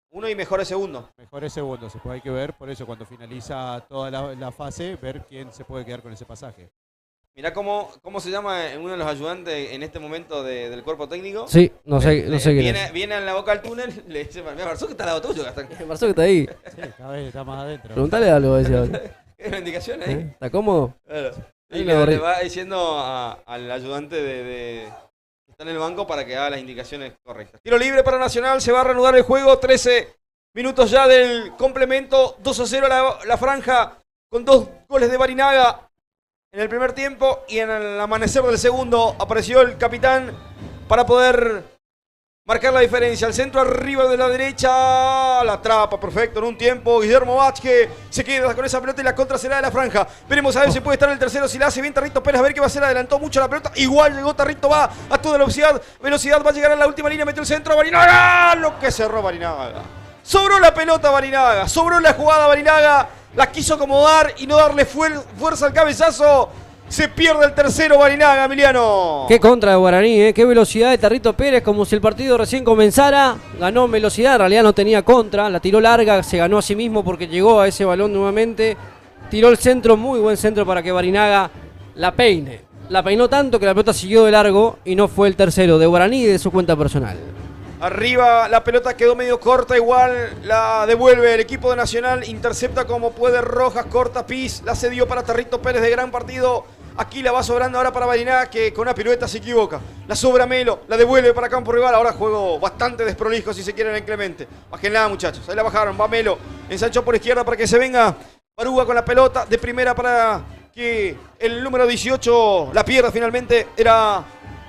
Uno y mejor es segundo. Mejor es segundo, se puede, hay que ver, por eso cuando finaliza toda la fase, ver quién se puede quedar con ese pasaje. Mirá cómo se llama uno de los ayudantes en este momento del cuerpo técnico. Sí, no sé quién es. Viene en la boca del túnel, le dice, mira, Marzó que está al lado tuyo, Gastón. Marzó que está ahí. Sí, cada vez está más adentro. Preguntale algo, decía. ¿Es una indicación ahí? ¿Está cómodo? Claro. Ahí Y le va diciendo al ayudante que está en el banco para que haga las indicaciones correctas. Tiro libre para Nacional, se va a reanudar el juego, 13 minutos ya del complemento, 2-0 la franja, con 2 goles de Barinaga en el primer tiempo, y en el amanecer del segundo apareció el capitán para poder marcar la diferencia. Al centro arriba de la derecha, la atrapa perfecto en un tiempo Guillermo Vázquez, se queda con esa pelota y la contra será de la franja. Veremos a ver si puede estar el tercero, si la hace bien Tarrito Pérez, a ver qué va a hacer. Adelantó mucho la pelota, igual llegó Tarrito, va a toda velocidad, va a llegar a la última línea, metió el centro, Barinaga, lo que cerró Barinaga. Sobró la pelota Barinaga, sobró la jugada Barinaga, la quiso acomodar y no darle fuerza al cabezazo. Se pierde el tercero Barinaga, Emiliano. Qué contra de Guaraní, qué velocidad de Tarrito Pérez, como si el partido recién comenzara. Ganó en velocidad, en realidad no tenía contra, la tiró larga, se ganó a sí mismo porque llegó a ese balón nuevamente. Tiró el centro, muy buen centro para que Barinaga la peine. La peinó tanto que la pelota siguió de largo y no fue el tercero de Guaraní y de su cuenta personal. Arriba la pelota quedó medio corta, igual la devuelve el equipo de Nacional, intercepta como puede Rojas, corta Piz, la cedió para Tarrito Pérez de gran partido. Aquí la va sobrando ahora para Barinaga, que con una pirueta se equivoca. La sobra Melo, la devuelve para campo rival. Ahora juego bastante desprolijo si se quieren en Clemente. Bájenla, muchachos, ahí la bajaron, va Melo, ensanchó por izquierda para que se venga Baruga con la pelota de primera para que el número 18 la pierda finalmente, era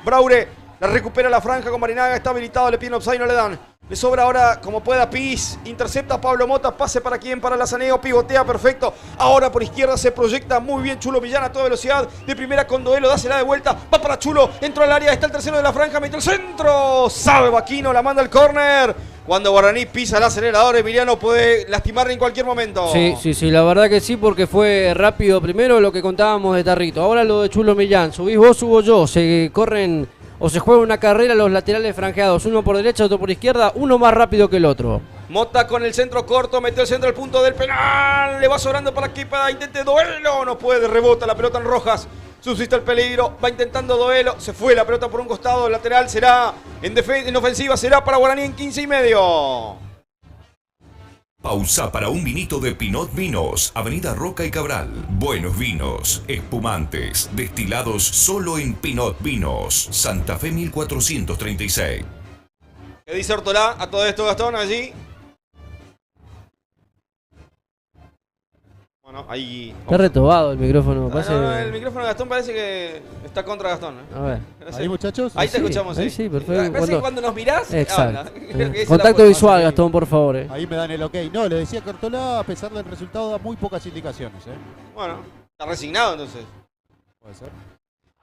Braure. La recupera la franja con Barinaga, está habilitado, le piden offside, no le dan. Le sobra ahora como pueda Piz, intercepta a Pablo Mota, pase para quién, para Lazaneo, pivotea perfecto. Ahora por izquierda se proyecta muy bien Chulo Millán a toda velocidad, de primera con Doelo, dásela de vuelta, va para Chulo, entró al área, está el tercero de la franja, metió el centro, salva Aquino, la manda al córner. Cuando Guaraní pisa el acelerador, Emiliano puede lastimarle en cualquier momento. Sí, la verdad que sí, porque fue rápido primero lo que contábamos de Tarrito. Ahora lo de Chulo Millán, subís vos, subo yo, se corren o se juega una carrera los laterales franjeados, uno por derecha, otro por izquierda, uno más rápido que el otro. Mota con el centro corto, metió el centro al punto del penal, le va sobrando para que intente Doelo, no puede, rebota la pelota en Rojas, subsiste el peligro, va intentando Doelo, se fue la pelota por un costado, lateral será en ofensiva, será para Guaraní en 15 y medio. Pausa para un vinito de Pinot Vinos, Avenida Roca y Cabral. Buenos vinos, espumantes, destilados solo en Pinot Vinos, Santa Fe 1436. ¿Qué dice Ortolá a todo esto, Gastón, allí? Bueno, ahí... Está retobado el micrófono. El micrófono de Gastón parece que está contra Gastón. A ver. ¿Ahí, muchachos? Ahí te escuchamos, ahí sí, perfecto. Parece que cuando nos mirás, exacto. habla. Contacto visual, Gastón, por favor. Ahí me dan el ok. No, le decía que Ortolá, a pesar del resultado, da muy pocas indicaciones. Bueno, está resignado entonces. Puede ser.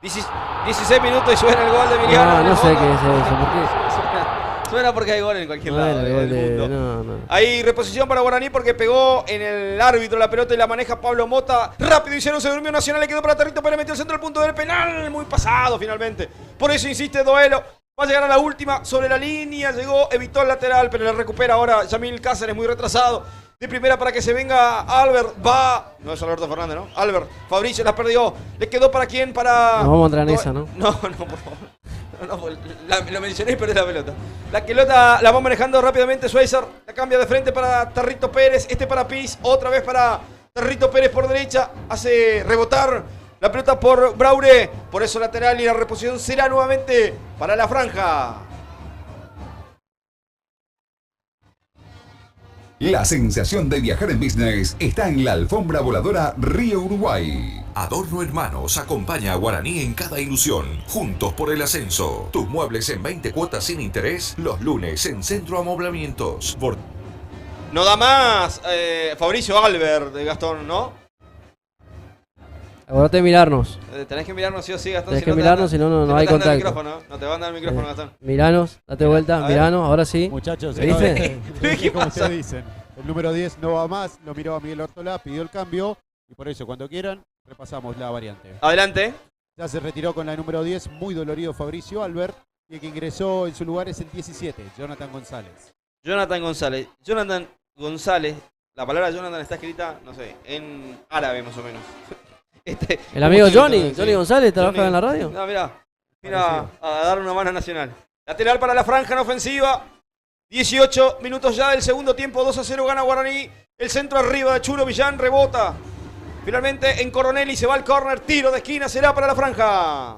16 minutos y suena el gol de Emiliano. No sé qué es eso. ¿Por qué? Suena porque hay gol en cualquier lado del mundo. No. Hay reposición para Guaraní porque pegó en el árbitro la pelota y la maneja Pablo Mota. Rápido hicieron, se durmió Nacional, le quedó para Tarrito Pérez, metió el centro al punto del penal. Muy pasado finalmente. Por eso insiste Doelo. Va a llegar a la última, sobre la línea, llegó, evitó el lateral, pero le recupera ahora Yamil Cáceres, muy retrasado. De primera para que se venga Albert, va... No es Alberto Fernández, ¿no? Albert, Fabricio la perdió. ¿Le quedó para quién? Para... Nos vamos a entrar en esa, ¿no? No, por favor. No, lo mencioné y perdí la pelota. La pelota la va manejando rápidamente Schweizer. La cambia de frente para Tarrito Pérez. Para Piz. Otra vez para Tarrito Pérez por derecha. Hace rebotar la pelota por Braure. Por eso lateral y la reposición será nuevamente para la franja. La sensación de viajar en business está en la alfombra voladora Río Uruguay. Adorno Hermanos acompaña a Guaraní en cada ilusión. Juntos por el ascenso. Tus muebles en 20 cuotas sin interés. Los lunes en Centro Amoblamientos. No da más Fabricio Albert de Gastón, ¿no? Acordate de mirarnos. Tenés que mirarnos sí o sí, Gastón. Tenés que mirarnos, si no, no hay contacto. No te van a dar el micrófono, Gastón. Miranos, date vuelta, miranos, ahora sí. Muchachos, ¿viste? Como ustedes dicen, el número 10 no va más, lo miró a Miguel Ortolá, pidió el cambio y por eso cuando quieran repasamos la variante. Adelante. Ya se retiró con la número 10, muy dolorido Fabricio Albert, y el que ingresó en su lugar es el 17, Jonathan González. Jonathan González, la palabra Jonathan está escrita, no sé, en árabe más o menos. El amigo Johnny González trabaja en la radio. No, mira a dar una mano a Nacional. Lateral para la franja en ofensiva. 18 minutos ya del segundo tiempo, 2-0 gana Guaraní. El centro arriba de Chulo Villán, rebota. Finalmente en Coronel se va al córner, tiro de esquina, será para la franja.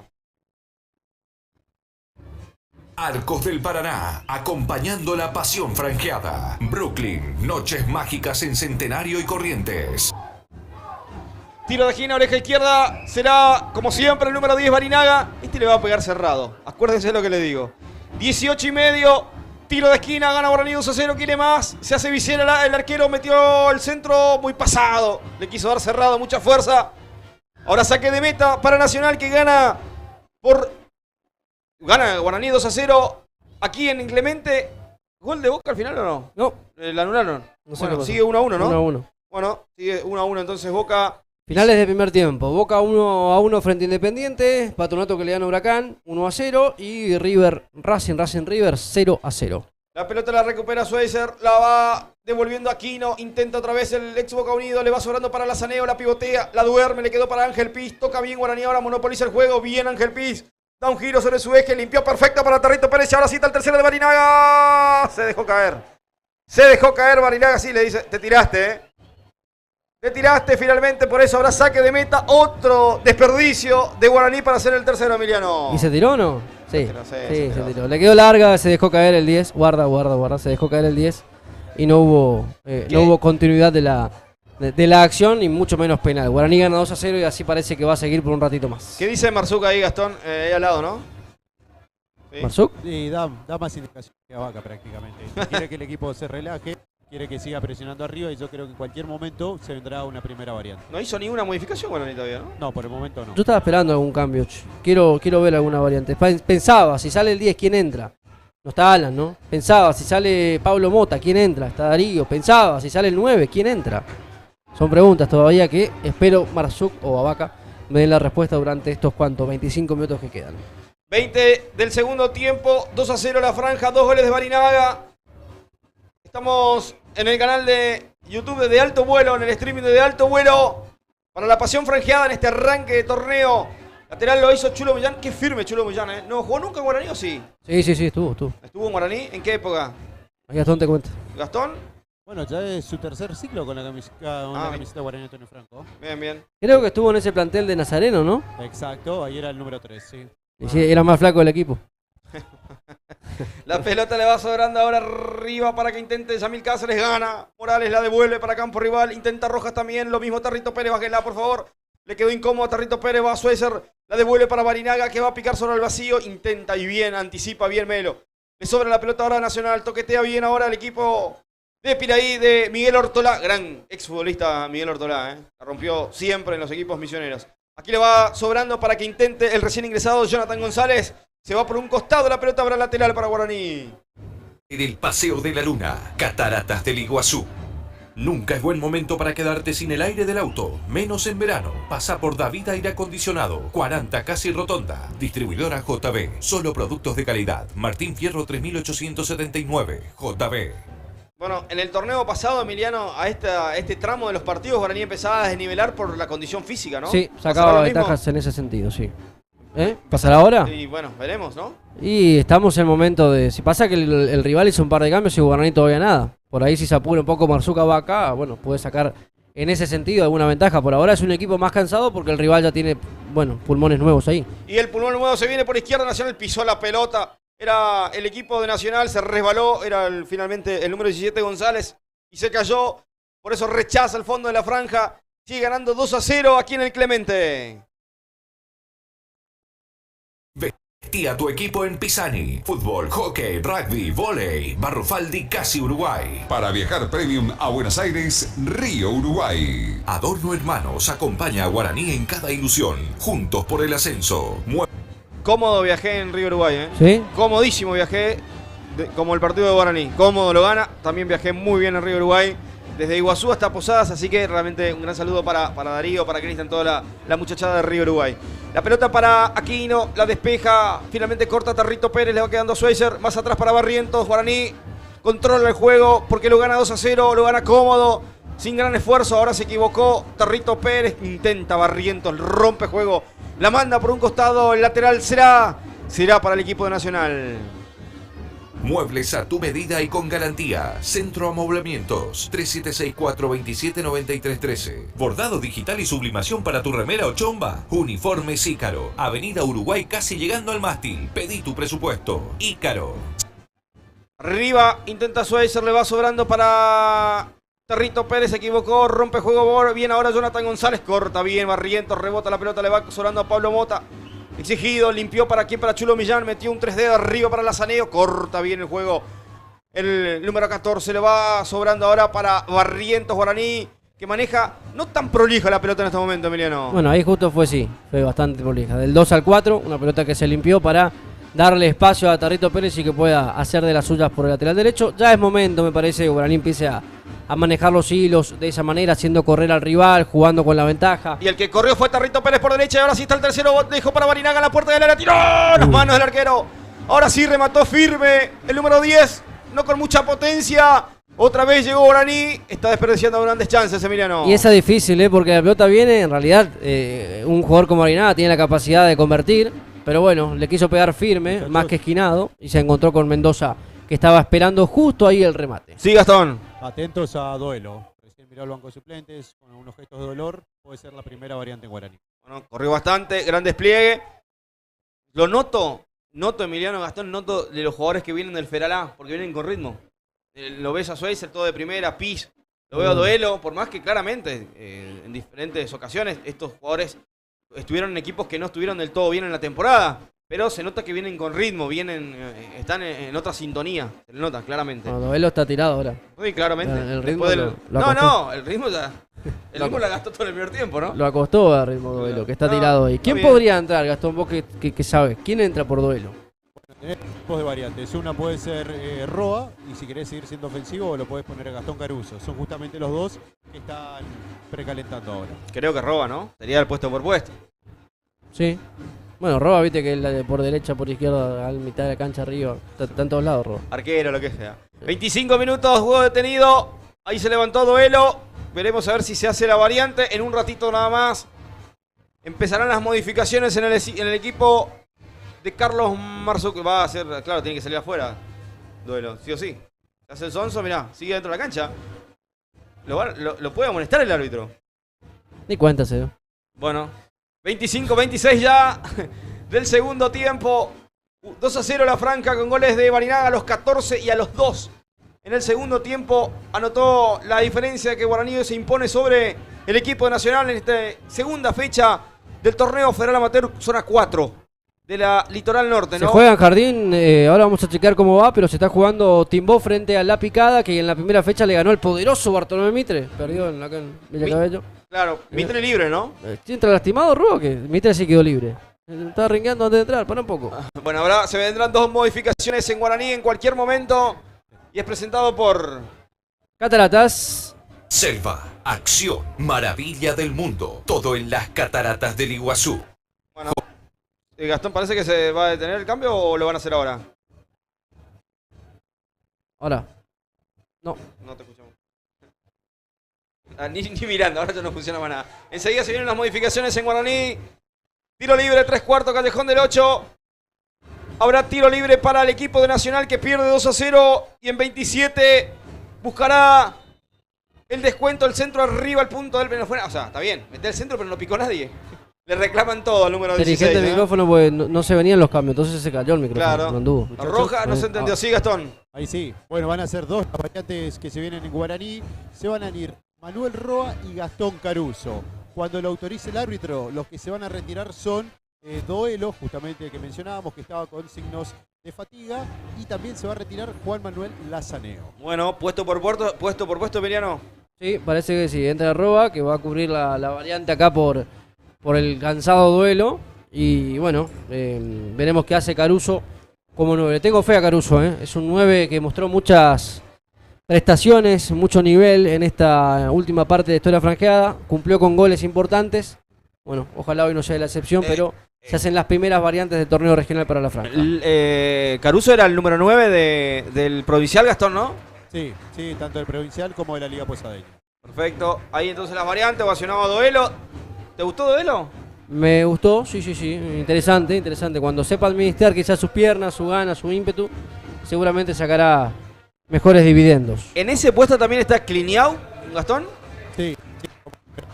Arcos del Paraná, acompañando la pasión franjeada. Brooklyn, noches mágicas en Centenario y Corrientes. Tiro de esquina, oreja izquierda, será como siempre el número 10 Barinaga. Le va a pegar cerrado, acuérdense de lo que le digo. 18,5, tiro de esquina, gana Guaraní 2-0, quiere más. Se hace visera el arquero, metió el centro muy pasado. Le quiso dar cerrado, mucha fuerza. Ahora saque de meta para Nacional que gana Guaraní 2-0 aquí en Inclemente. ¿Gol de Boca al final o no? No. ¿La anularon? No sé. Bueno, sigue 1-1, ¿no? 1-1. Bueno, sigue 1-1 entonces Boca. Finales de primer tiempo. Boca 1-1 frente a Independiente. Patronato que le gana a Huracán 1-0. Y Racing River 0-0. La pelota la recupera Schweizer. La va devolviendo a Aquino. Intenta otra vez el ex Boca Unido. Le va sobrando para Lazaneo. La pivotea. La duerme. Le quedó para Ángel Piz. Toca bien Guaraní. Ahora monopoliza el juego. Bien Ángel Piz. Da un giro sobre su eje. Limpió perfecto para Tarrito Pérez. Y ahora cita el tercero de Barinaga. Se dejó caer Barinaga. Sí, le dice. Te tiraste, Te tiraste finalmente, por eso habrá saque de meta. Otro desperdicio de Guaraní para hacer el tercero, Emiliano. ¿Y se tiró o no? Sí, se tiró. Le quedó larga, se dejó caer el 10. Guarda. Se dejó caer el 10. Y no hubo continuidad de la acción y mucho menos penal. Guaraní gana 2-0 y así parece que va a seguir por un ratito más. ¿Qué dice Marzuk ahí, Gastón? Ahí al lado, ¿no? ¿Sí? ¿Marzuk? Sí, da más indicaciones que a Vaca prácticamente. Quiere que el equipo se relaje. Quiere que siga presionando arriba y yo creo que en cualquier momento se vendrá una primera variante. No hizo ninguna modificación Guaraní todavía, ¿no? No, por el momento no. Yo estaba esperando algún cambio. Quiero ver alguna variante. Pensaba, si sale el 10, ¿quién entra? No está Alan, ¿no? Pensaba, si sale Pablo Mota, ¿quién entra? Está Darío. Pensaba, si sale el 9, ¿quién entra? Son preguntas todavía que espero Marzuk o Babaca me den la respuesta durante estos 25 minutos que quedan. 20 del segundo tiempo, 2-0 la franja, 2 goles de Barinaga. Estamos en el canal de YouTube de Alto Vuelo, en el streaming de Alto Vuelo, para la pasión franjeada en este arranque de torneo. Lateral lo hizo Chulo Millán. Qué firme Chulo Millán, ¿eh? ¿No jugó nunca en Guaraní o sí? Sí, estuvo. ¿Estuvo en Guaraní? ¿En qué época? Ahí Gastón te cuenta. ¿Gastón? Bueno, ya es su tercer ciclo con la camiseta Guaraní Antonio Franco. Bien. Creo que estuvo en ese plantel de Nazareno, ¿no? Exacto, ahí era el número 3, sí. Y sí, era más flaco del equipo. La pelota le va sobrando ahora arriba para que intente Yamil Cáceres, gana. Morales la devuelve para campo rival, intenta Rojas también, lo mismo Tarrito Pérez, bájela por favor. Le quedó incómodo a Tarrito Pérez, va a Schweizer, la devuelve para Barinaga que va a picar sobre el vacío, intenta y bien, anticipa bien Melo. Le sobra la pelota ahora a Nacional, toquetea bien ahora el equipo de Piraí, de Miguel Ortolá, gran exfutbolista Miguel Ortolá, la rompió siempre en los equipos misioneros. Aquí le va sobrando para que intente el recién ingresado Jonathan González. Se va por un costado, la pelota habrá lateral para Guaraní. En el Paseo de la Luna, Cataratas del Iguazú. Nunca es buen momento para quedarte sin el aire del auto, menos en verano. Pasa por David Aire Acondicionado, 40 Casi Rotonda. Distribuidora JB, solo productos de calidad. Martín Fierro 3879, JB. Bueno, en el torneo pasado, Emiliano, a este tramo de los partidos, Guaraní empezaba a desnivelar por la condición física, ¿no? Sí, sacaba ventajas en ese sentido, sí. ¿Pasará ahora? Y bueno, veremos, ¿no? Y estamos en el momento de... Si pasa que el rival hizo un par de cambios y Guaraní todavía nada. Por ahí si se apura un poco Marzuca va acá, bueno, puede sacar en ese sentido alguna ventaja. Por ahora es un equipo más cansado porque el rival ya tiene, bueno, pulmones nuevos ahí. Y el pulmón nuevo se viene por izquierda, Nacional pisó la pelota. Era el equipo de Nacional, se resbaló, era finalmente el número 17 González y se cayó. Por eso rechaza el fondo de la franja. Sigue ganando 2-0 aquí en el Clemente. Vestí a tu equipo en Pisani. Fútbol, hockey, rugby, vóley. Barrufaldi Casi Uruguay. Para viajar premium a Buenos Aires, Río Uruguay. Adorno Hermanos acompaña a Guaraní en cada ilusión. Juntos por el ascenso. Cómodo viajé en Río Uruguay, ¿eh? ¿Sí? Comodísimo viajé, como el partido de Guaraní. Cómodo lo gana. También viajé muy bien en Río Uruguay. Desde Iguazú hasta Posadas, así que realmente un gran saludo para Darío, para Cristian, toda la muchachada de Río Uruguay. La pelota para Aquino, la despeja, finalmente corta Tarrito Pérez, le va quedando a Schweizer, más atrás para Barrientos, Guaraní controla el juego porque lo gana 2-0, lo gana cómodo, sin gran esfuerzo, ahora se equivocó Tarrito Pérez, intenta Barrientos, rompe juego, la manda por un costado, el lateral será para el equipo de Nacional. Muebles a tu medida y con garantía. Centro Amoblamientos 3764279313. Bordado digital y sublimación para tu remera o chomba. Uniformes Ícaro. Avenida Uruguay casi llegando al mástil. Pedí tu presupuesto. Ícaro. Arriba intenta Schweizer, le va sobrando para Tarrito Pérez, se equivocó, rompe juego bien ahora Jonathan González, corta bien Barrientos, rebota la pelota, le va sobrando a Pablo Mota. Exigido, limpió para aquí, para Chulo Millán, metió un 3D arriba para Lazaneo, corta bien el juego. El número 14 le va sobrando ahora para Barrientos, Guaraní, que maneja no tan prolija la pelota en este momento, Emiliano. Bueno, ahí justo fue bastante prolija. Del 2 al 4, una pelota que se limpió para darle espacio a Tarrito Pérez y que pueda hacer de las suyas por el lateral derecho. Ya es momento, me parece, que Guaraní empiece a manejar los hilos de esa manera, haciendo correr al rival, jugando con la ventaja. Y el que corrió fue Tarrito Pérez por derecha y ahora sí está el tercero, dejó para Barinaga en la puerta del área, tiró las manos del arquero. Ahora sí remató firme el número 10, no con mucha potencia. Otra vez llegó Guaraní, está desperdiciando grandes chances, Emiliano. Y esa es difícil, porque la pelota viene, en realidad, un jugador como Barinaga tiene la capacidad de convertir, pero bueno, le quiso pegar firme, más que esquinado, y se encontró con Mendoza, que estaba esperando justo ahí el remate. Sí, Gastón. Atentos a duelo. Recién miró el banco de suplentes con algunos gestos de dolor. Puede ser la primera variante en Guaraní. Bueno, corrió bastante, gran despliegue. Lo noto, Emiliano Gastón, noto de los jugadores que vienen del Feralá, porque vienen con ritmo. Lo ves a Schweizer todo de primera, Pis. Lo veo a Duelo, por más que claramente en diferentes ocasiones estos jugadores estuvieron en equipos que no estuvieron del todo bien en la temporada. Pero se nota que vienen con ritmo, están en otra sintonía. Se le nota claramente. No, Duelo está tirado ahora. Sí, claramente. El ritmo el ritmo ya. El ritmo la gastó todo en el primer tiempo, ¿no? Lo acostó a ritmo Duelo, que está tirado ahí. ¿Quién podría entrar, Gastón? Vos que sabes. ¿Quién entra por Duelo? Tenés tipos de variantes. Una puede ser Roa, y si querés seguir siendo ofensivo, lo podés poner a Gastón Caruso. Son justamente los dos que están precalentando ahora. Creo que Roa, ¿no? Sería el puesto por puesto. Sí. Bueno, Roa, viste que es por derecha, por izquierda, a la mitad de la cancha arriba. Está en todos lados, Roa. Arquero, lo que sea. 25 minutos, juego detenido. Ahí se levantó Duelo. Veremos a ver si se hace la variante. En un ratito nada más empezarán las modificaciones en el equipo de Carlos Marzuc. Va a ser, claro, tiene que salir afuera. Duelo, sí o sí. Se hace el sonso, mirá, sigue dentro de la cancha. Lo puede amonestar el árbitro. Ni cuenta se dio. Bueno, 25-26 ya del segundo tiempo. 2-0 la Franca con goles de Barinaga a los 14 y a los 2. En el segundo tiempo anotó la diferencia que Guaraní se impone sobre el equipo de Nacional en esta segunda fecha del torneo Federal Amateur Zona 4 de la Litoral Norte, ¿no? Se juega en Jardín, ahora vamos a checar cómo va, pero se está jugando Timbó frente a La Picada, que en la primera fecha le ganó el poderoso Bartolomé Mitre. Perdió en Villa Cabello. Claro, Mitre libre, ¿no? ¿Entra lastimado, Roque? Mitre sí quedó libre. Está ringueando antes de entrar, para un poco. Bueno, ahora se vendrán dos modificaciones en Guaraní en cualquier momento. Y es presentado por Cataratas. Selva, acción, maravilla del mundo. Todo en las cataratas del Iguazú. Bueno, Gastón, ¿parece que se va a detener el cambio o lo van a hacer ahora? Ahora. No. No te escuchamos. Ni mirando, ahora ya no funciona más nada. Enseguida se vienen las modificaciones en Guaraní. Tiro libre, 3/4, Callejón del 8. Habrá tiro libre para el equipo de Nacional que pierde 2-0. Y en 27 buscará el descuento, el centro arriba, al punto del Venezuela. O sea, está bien, mete el centro pero no picó nadie. Le reclaman todo al número 16. Dirigente del micrófono porque no se venían los cambios, entonces se cayó el micrófono. Claro. No anduvo. La roja no se entendió. Sí, Gastón. Ahí sí. Bueno, van a ser dos las variantes que se vienen en Guaraní. Se van a ir Manuel Roa y Gastón Caruso. Cuando lo autorice el árbitro, los que se van a retirar son Doelo, justamente el que mencionábamos, que estaba con signos de fatiga, y también se va a retirar Juan Manuel Lazaneo. Bueno, puesto por puesto, Emiliano. Sí, parece que sí. Entra Roa, que va a cubrir la variante acá por el cansado Duelo. Y bueno, veremos qué hace Caruso como 9. Le tengo fe a Caruso, es un 9 que mostró muchas prestaciones, mucho nivel en esta última parte de historia franqueada. Cumplió con goles importantes. Bueno, ojalá hoy no sea la excepción, pero se hacen las primeras variantes del torneo regional para la franja. Caruso era el número 9 del provincial, Gastón, ¿no? Sí, sí, tanto del provincial como de la Liga Posadeña. Perfecto. Ahí entonces las variantes, ovacionado a Duelo. ¿Te gustó Duelo? Me gustó, sí. Interesante. Cuando sepa administrar quizás sus piernas, su gana, su ímpetu, seguramente sacará mejores dividendos. ¿En ese puesto también está Cliniau, Gastón? Sí.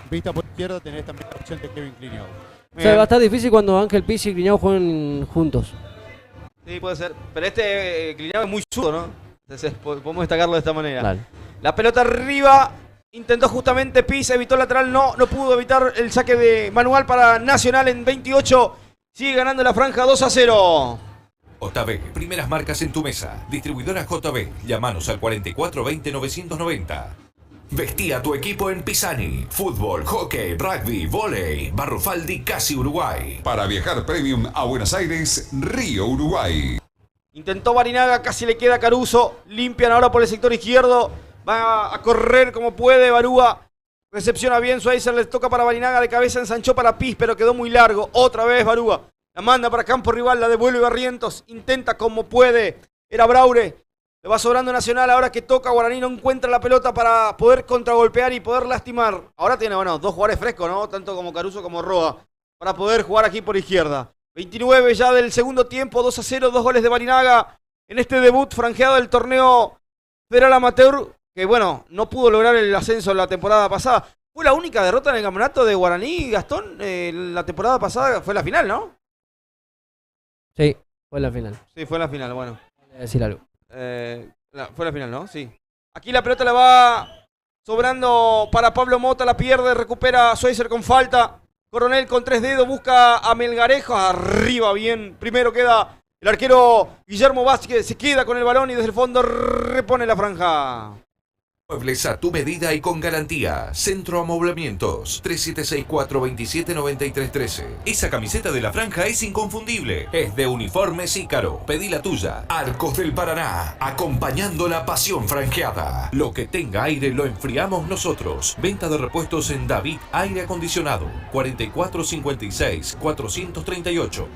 Vista por izquierda tenés también la opción de Kevin Cliniau. O sea, va a estar difícil cuando Ángel Pizzi y Cliniau jueguen juntos. Sí, puede ser. Pero Cliniau es muy zurdo, ¿no? Entonces podemos destacarlo de esta manera. Dale. La pelota arriba. Intentó justamente Pizzi, evitó el lateral. No pudo evitar el saque de manual para Nacional en 28. Sigue ganando la franja 2-0. JB, primeras marcas en tu mesa. Distribuidora JB. Llámanos al 4420-990. Vestí a tu equipo en Pisani. Fútbol, hockey, rugby, vóley. Barrufaldi, Casi Uruguay. Para viajar premium a Buenos Aires, Río Uruguay. Intentó Barinaga, casi le queda Caruso. Limpian ahora por el sector izquierdo. Va a correr como puede Barúa. Recepciona bien Schweizer, le toca para Barinaga, de cabeza ensanchó para Piz, pero quedó muy largo. Otra vez Barúa. La manda para campo rival, la devuelve Barrientos. Intenta como puede. Era Braure. Le va sobrando Nacional, ahora que toca Guaraní, no encuentra la pelota para poder contragolpear y poder lastimar. Ahora tiene, dos jugadores frescos, ¿no? Tanto como Caruso como Roa, para poder jugar aquí por izquierda. 29 ya del segundo tiempo, 2-0, 2 goles de Barinaga en este debut franjeado del torneo Federal Amateur, que no pudo lograr el ascenso la temporada pasada. Fue la única derrota en el campeonato de Guaraní, Gastón, la temporada pasada fue la final, ¿no? Sí, fue la final. Sí, fue la final, bueno. Voy a decir algo. Fue la final, ¿no? Sí. Aquí la pelota la va sobrando para Pablo Mota, la pierde, recupera Schweizer con falta. Coronel con 3 dedos busca a Melgarejo, arriba bien. Primero queda el arquero Guillermo Vázquez, se queda con el balón y desde el fondo repone la franja. Muebles a tu medida y con garantía. Centro Amoblamientos 3764-279313. Esa camiseta de la franja es inconfundible. Es de Uniformes Ícaro. Pedí la tuya. Arcos del Paraná. Acompañando la pasión franjeada. Lo que tenga aire lo enfriamos nosotros. Venta de repuestos en David Aire Acondicionado. 4456-438.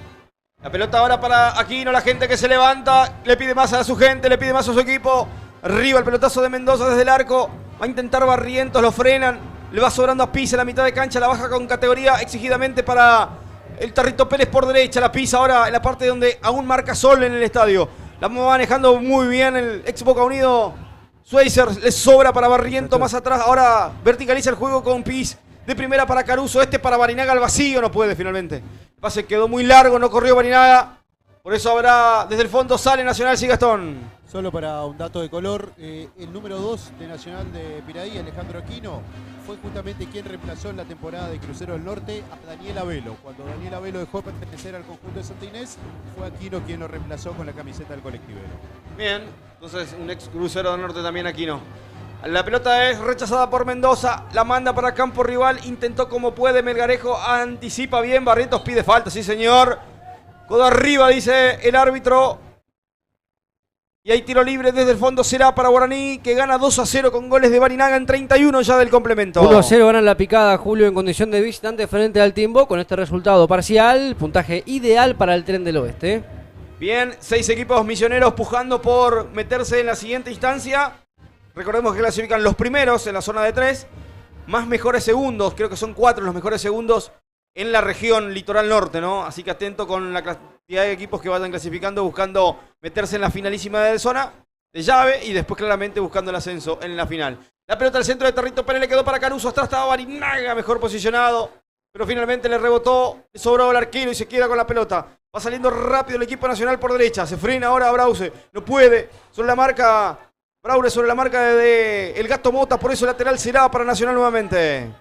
La pelota ahora para Aquino, la gente que se levanta. Le pide más a su gente, le pide más a su equipo. Arriba el pelotazo de Mendoza desde el arco. Va a intentar Barrientos, lo frenan. Le va sobrando a Pisa en la mitad de cancha. La baja con categoría exigidamente para el Tarrito Pérez por derecha. La pisa ahora en la parte donde aún marca sol en el estadio. La va manejando muy bien el ex Boca Unido. Schweizer le sobra para Barrientos más atrás. Ahora verticaliza el juego con Pis. De primera para Caruso. Para Barinaga al vacío. No puede finalmente. El pase quedó muy largo. No corrió Barinaga. Por eso habrá desde el fondo sale Nacional, sí, Gastón. Solo para un dato de color, el número 2 de Nacional de Piraí, Alejandro Aquino, fue justamente quien reemplazó en la temporada de Crucero del Norte a Daniel Abelo. Cuando Daniel Abelo dejó de pertenecer al conjunto de Santa Inés, fue Aquino quien lo reemplazó con la camiseta del colectivero. Bien, entonces un ex Crucero del Norte también Aquino. La pelota es rechazada por Mendoza, la manda para campo rival, intentó como puede Melgarejo, anticipa bien, Barrientos pide falta, sí señor. Codo arriba, dice el árbitro. Y hay tiro libre desde el fondo, será para Guaraní, que gana 2-0 con goles de Barinaga en 31 ya del complemento. 1-0 ganan la picada, Julio, en condición de visitante frente al Timbo. Con este resultado parcial, puntaje ideal para el Tren del Oeste. Bien, 6 equipos misioneros pujando por meterse en la siguiente instancia. Recordemos que clasifican los primeros en la zona de 3, más mejores segundos, creo que son 4 los mejores segundos en la región litoral norte, ¿no? Así que atento con la cantidad de equipos que vayan clasificando, buscando meterse en la finalísima de zona, de llave, y después claramente buscando el ascenso en la final. La pelota al centro de Territo Pérez le quedó para Caruso, atrás estaba Barinaga mejor posicionado, pero finalmente le rebotó, le sobró el arquero y se queda con la pelota. Va saliendo rápido el equipo nacional por derecha, se frena ahora Brause, no puede, sobre la marca, Braure sobre la marca de el Gato Mota, por eso el lateral será para Nacional nuevamente.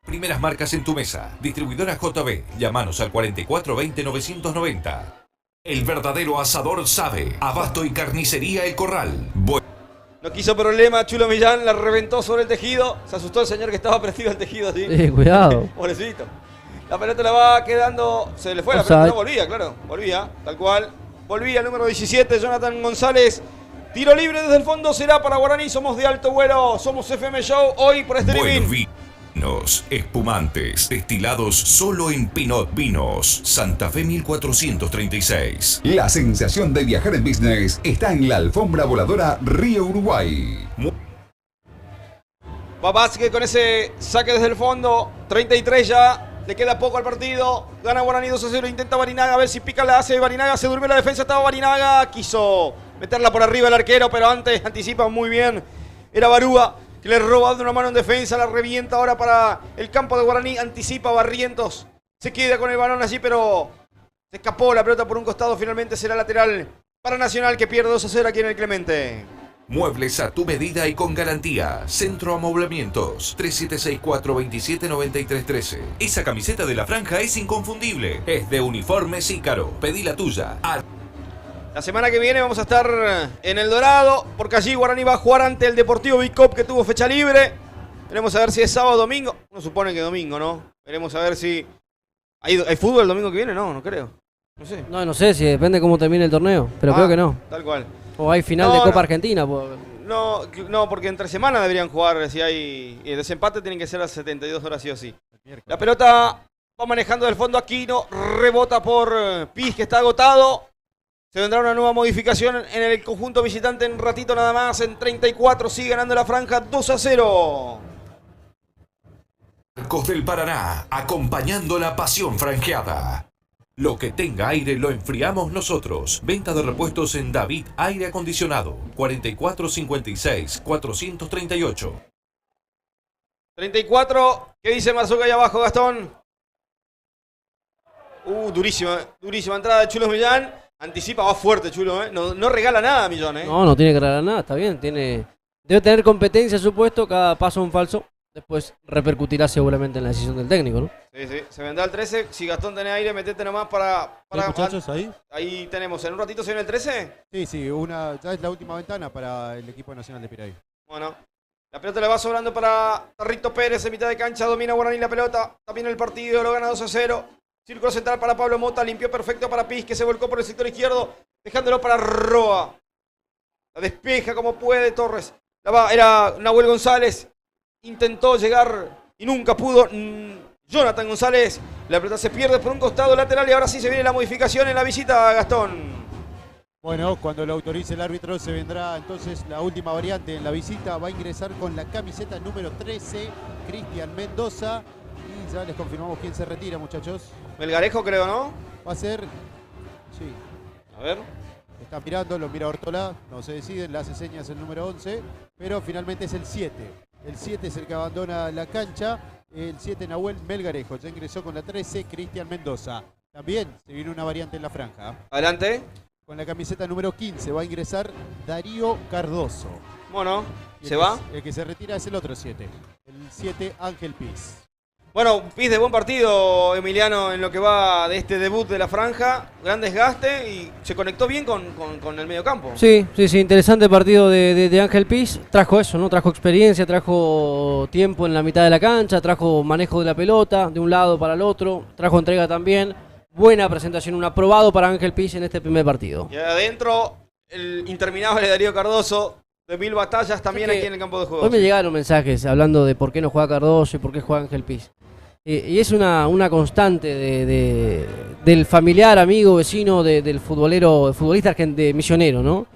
Primeras marcas en tu mesa. Distribuidora JB. Llámanos al 4420-990. El verdadero asador sabe. Abasto y carnicería El Corral. No quiso problema, Chulo Millán la reventó sobre el tejido. Se asustó el señor que estaba prendido al tejido, ¿sí? Sí, cuidado. Pobrecito. La pelota la va quedando. Se le fue la pelota, no volvía, claro. Volvía, tal cual. Volvía el número 17, Jonathan González. Tiro libre desde el fondo será para Guaraní. Somos de alto vuelo. Somos FM Show hoy por streaming. Vinos, espumantes, destilados solo en Pinot Vinos. Santa Fe 1436. La sensación de viajar en business está en la alfombra voladora Río Uruguay. Va Vázquez con ese saque desde el fondo. 33 ya. Le queda poco al partido. Gana Guaraní 2-0. Intenta Barinaga. A ver si pica la hace Barinaga. Se durmió la defensa. Estaba Barinaga. Quiso meterla por arriba el arquero, pero antes anticipa muy bien. Era Barúa, que le roba de una mano en defensa. La revienta ahora para el campo de Guaraní. Anticipa Barrientos. Se queda con el balón allí, pero se escapó la pelota por un costado. Finalmente será lateral para Nacional, que pierde 2-0 aquí en el Clemente. Muebles a tu medida y con garantía. Centro Amoblamientos. 3764-279313. Esa camiseta de la franja es inconfundible. Es de Uniformes Ícaro. Pedí la tuya. La semana que viene vamos a estar en El Dorado, porque allí Guaraní va a jugar ante el Deportivo Bicop, que tuvo fecha libre. Veremos a ver si es sábado o domingo. Uno supone que domingo, ¿no? Veremos a ver si... ¿Hay fútbol el domingo que viene? No, no creo. No sé. No sé, si depende cómo termine el torneo, pero creo que no. Tal cual. O hay final de Copa Argentina. No, porque entre semana deberían jugar. Si hay desempate, tienen que ser a 72 horas sí o sí. La pelota va manejando del fondo Aquino. Rebota por Piz, que está agotado. Se vendrá una nueva modificación en el conjunto visitante en un ratito nada más. En 34 sigue ganando la franja 2-0. Arcos del Paraná, acompañando la pasión franjeada. Lo que tenga aire lo enfriamos nosotros. Venta de repuestos en David Aire Acondicionado. 4456-438. 34. ¿Qué dice Marzuca ahí abajo, Gastón? Durísima entrada de Chulo Millán. Anticipa, va fuerte Chulo, ¿eh? No regala nada Millán, ¿eh? No tiene que regalar nada, está bien. Debe tener competencia, supuesto, cada paso un falso. Después repercutirá seguramente en la decisión del técnico, ¿no? Sí. Se vendrá el 13. Si Gastón tiene aire, metete nomás para muchachos, ahí. Ahí tenemos. ¿En un ratito se viene el 13? Sí. Ya es la última ventana para el equipo nacional de Piraí. Bueno. La pelota le va sobrando para Tarrito Pérez en mitad de cancha. Domina Guaraní la pelota. También el partido. Lo gana 2-0. Círculo central para Pablo Mota. Limpió perfecto para Piz, que se volcó por el sector izquierdo. Dejándolo para Roa. La despeja como puede Torres. Era Nahuel González. Intentó llegar y nunca pudo. Jonathan González. La pelota se pierde por un costado lateral y ahora sí se viene la modificación en la visita a Gastón. Bueno, cuando lo autorice el árbitro se vendrá entonces la última variante en la visita. Va a ingresar con la camiseta número 13, Cristian Mendoza. Y ya les confirmamos quién se retira, muchachos. Melgarejo, creo, ¿no? Va a ser... Sí. A ver. Están mirando, lo mira Ortolá. No se deciden, le hace señas el número 11. Pero finalmente es el 7. El 7 es el que abandona la cancha. El 7 Nahuel Melgarejo. Ya ingresó con la 13, Cristian Mendoza. También se viene una variante en la franja. Adelante. Con la camiseta número 15 va a ingresar Darío Cardoso. Bueno, ¿se va? El que se retira es el otro 7. El 7 Ángel Piz. Bueno, Piz de buen partido, Emiliano, en lo que va de este debut de la franja. Gran desgaste y se conectó bien con el mediocampo. Sí, interesante partido de Ángel Piz. Trajo eso, ¿no? Trajo experiencia, trajo tiempo en la mitad de la cancha, trajo manejo de la pelota de un lado para el otro, trajo entrega también. Buena presentación, un aprobado para Ángel Piz en este primer partido. Y adentro, el interminable Darío Cardoso, de 1000 batallas también aquí en el campo de juego. Hoy me llegaron mensajes hablando de por qué no juega Cardoso y por qué juega Ángel Piz. Y es una constante del familiar, amigo, vecino del futbolista de Misionero, ¿no?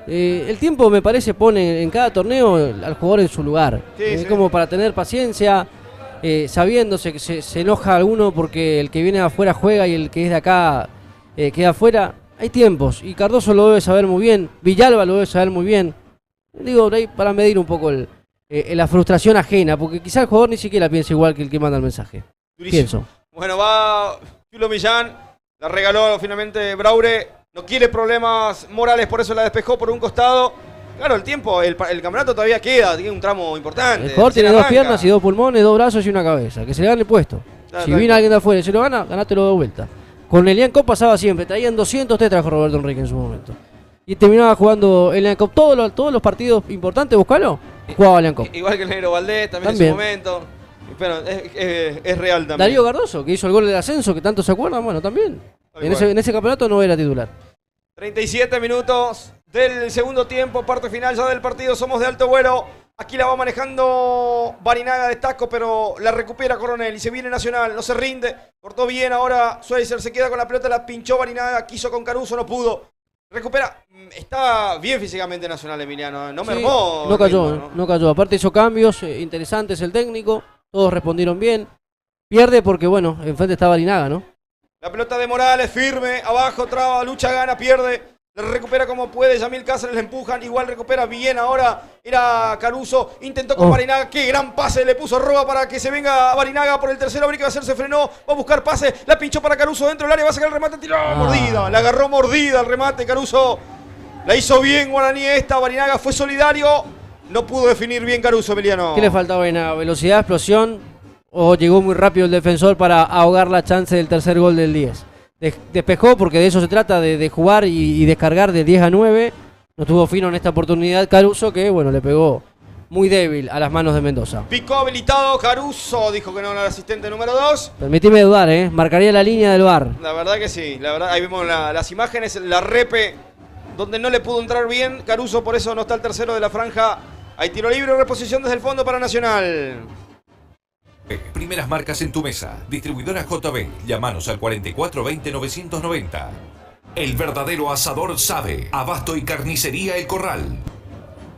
El tiempo, me parece, pone en cada torneo al jugador en su lugar. Es como para tener paciencia, sabiéndose que se enoja alguno porque el que viene de afuera juega y el que es de acá queda afuera. Hay tiempos, y Cardoso lo debe saber muy bien, Villalba lo debe saber muy bien. Digo, para medir un poco la frustración ajena, porque quizá el jugador ni siquiera piensa igual que el que manda el mensaje. Durísimo. Pienso. Bueno, va Chulo Millán, la regaló finalmente Braure, no quiere problemas morales, por eso la despejó por un costado. Claro, el tiempo, el campeonato todavía queda, tiene un tramo importante. El jugador tiene 2 piernas y 2 pulmones, 2 brazos y una cabeza, que se le gane el puesto. Claro, si viene alguien de afuera y se lo gana, ganátelo de vuelta. Con el Elian Cop pasaba siempre, traían 200, te trajo Roberto Enrique en su momento. Y terminaba jugando el Elian Cop todos los partidos importantes, buscalo, jugaba Elian Cop. Igual que el Negro Valdés también en su momento. Pero es real también. Darío Cardoso, que hizo el gol del ascenso, que tanto se acuerdan, bueno, también. En ese campeonato no era titular. 37 minutos del segundo tiempo, parte final ya del partido, somos de alto vuelo. Aquí la va manejando Barinaga de taco, pero la recupera Coronel y se viene Nacional, no se rinde. Cortó bien, ahora Schweizer se queda con la pelota, la pinchó Barinaga, quiso con Caruso, no pudo. Recupera, está bien físicamente Nacional, Emiliano, no mermó. No cayó, no cayó. Aparte hizo cambios interesantes el técnico, todos respondieron bien. Pierde porque, bueno, enfrente está Barinaga, ¿no? La pelota de Morales, firme, abajo, traba, lucha, gana, pierde. Recupera como puede, Yamil Cáceres le empujan, igual recupera bien ahora, era Caruso, intentó con Barinaga, qué gran pase le puso Roa para que se venga Barinaga por el tercero, habría que hacer, se frenó, va a buscar pase, la pinchó para Caruso dentro del área, va a sacar el remate, tiró, mordida, la agarró mordida el remate, Caruso, la hizo bien Guaraní esta, Barinaga fue solidario, no pudo definir bien Caruso, Emiliano. ¿Qué le faltaba en velocidad, explosión o llegó muy rápido el defensor para ahogar la chance del tercer gol del 10? Despejó porque de eso se trata, de jugar y descargar de 10 a 9. No tuvo fino en esta oportunidad Caruso, que bueno, le pegó muy débil a las manos de Mendoza. Picó habilitado Caruso, dijo que no era el asistente número 2. Permitime dudar, marcaría la línea del VAR. La verdad que sí, la verdad, ahí vemos las imágenes, la repe, donde no le pudo entrar bien Caruso, por eso no está el tercero de la franja. Hay tiro libre, reposición desde el fondo para Nacional. Primeras marcas en tu mesa. Distribuidora JB. Llámanos al 4420-990. El verdadero asador sabe. Abasto y carnicería El Corral.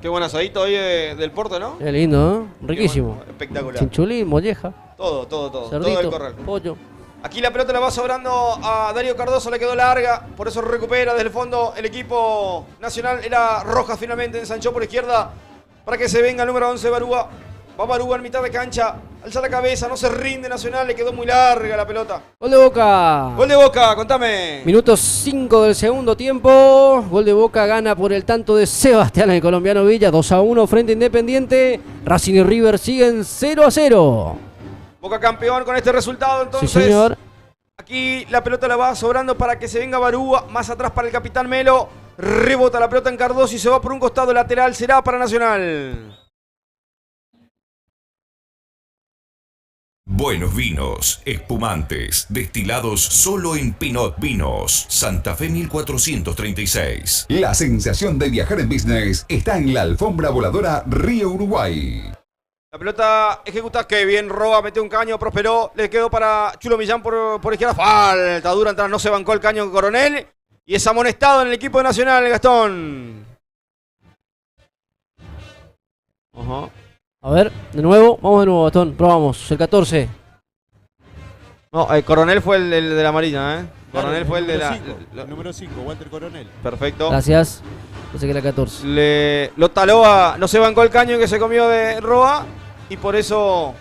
Qué buen asadito hoy del Porto, ¿no? Qué lindo, ¿no? Riquísimo. Bueno, espectacular. Chinchulín, molleja. Todo. Cerdito, todo el Corral. Pollo. Aquí la pelota la va sobrando a Darío Cardoso, le quedó larga. Por eso recupera desde el fondo el equipo nacional. Era Rojas finalmente, ensanchó por izquierda para que se venga el número 11, Barúa. Va Barúa en mitad de cancha, alza la cabeza, no se rinde Nacional, le quedó muy larga la pelota. Gol de Boca. Gol de Boca, contame. Minuto 5 del segundo tiempo. Gol de Boca, gana por el tanto de Sebastián, el colombiano Villa. 2-1 frente a Independiente. Racing y River siguen 0-0. Boca campeón con este resultado, entonces. Sí, señor. Aquí la pelota la va sobrando para que se venga Barúa. Más atrás para el capitán Melo. Rebota la pelota en Cardoso y se va por un costado lateral. Será para Nacional. Buenos vinos, espumantes, destilados solo en Pinot Vinos. Santa Fe 1436. La sensación de viajar en business está en la alfombra voladora Río Uruguay. La pelota ejecuta, que bien Roa, metió un caño, prosperó, le quedó para Chulo Millán por izquierda, falta dura, atrás no se bancó el caño Coronel y es amonestado en el equipo de Nacional, Gastón. Ajá. A ver, de nuevo, vamos de nuevo, Gastón, probamos, el 14. No, Coronel fue el de la amarilla, ¿eh? Coronel fue el de la... Número 5, Walter Coronel. Perfecto. Gracias. Pensé que era 14. Lo taló no se bancó el caño que se comió de Roa y por eso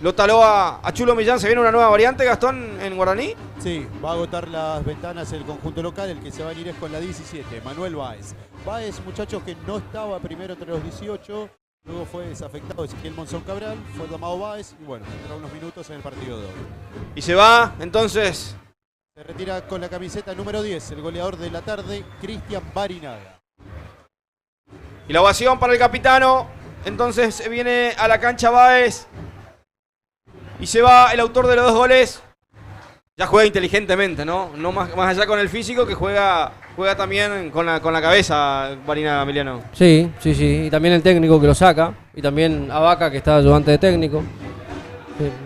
lo taló a Chulo Millán. ¿Se viene una nueva variante, Gastón, en Guaraní? Sí, va a agotar las ventanas el conjunto local. El que se va a ir es con la 17, Manuel Báez. Báez, muchachos, que no estaba primero entre los 18. Luego fue desafectado Ezequiel Monzón Cabral, fue tomado Báez y bueno, tendrá unos minutos en el partido de hoy. Y se va, entonces. Se retira con la camiseta número 10, el goleador de la tarde, Cristian Barinaga. Y la ovación para el capitano. Entonces viene a la cancha Báez. Y se va el autor de los 2 goles. Ya juega inteligentemente, ¿no? No más allá con el físico, que juega también con la cabeza, Barinaga, Emiliano. Sí. Y también el técnico que lo saca. Y también Abaca, que está ayudante de técnico.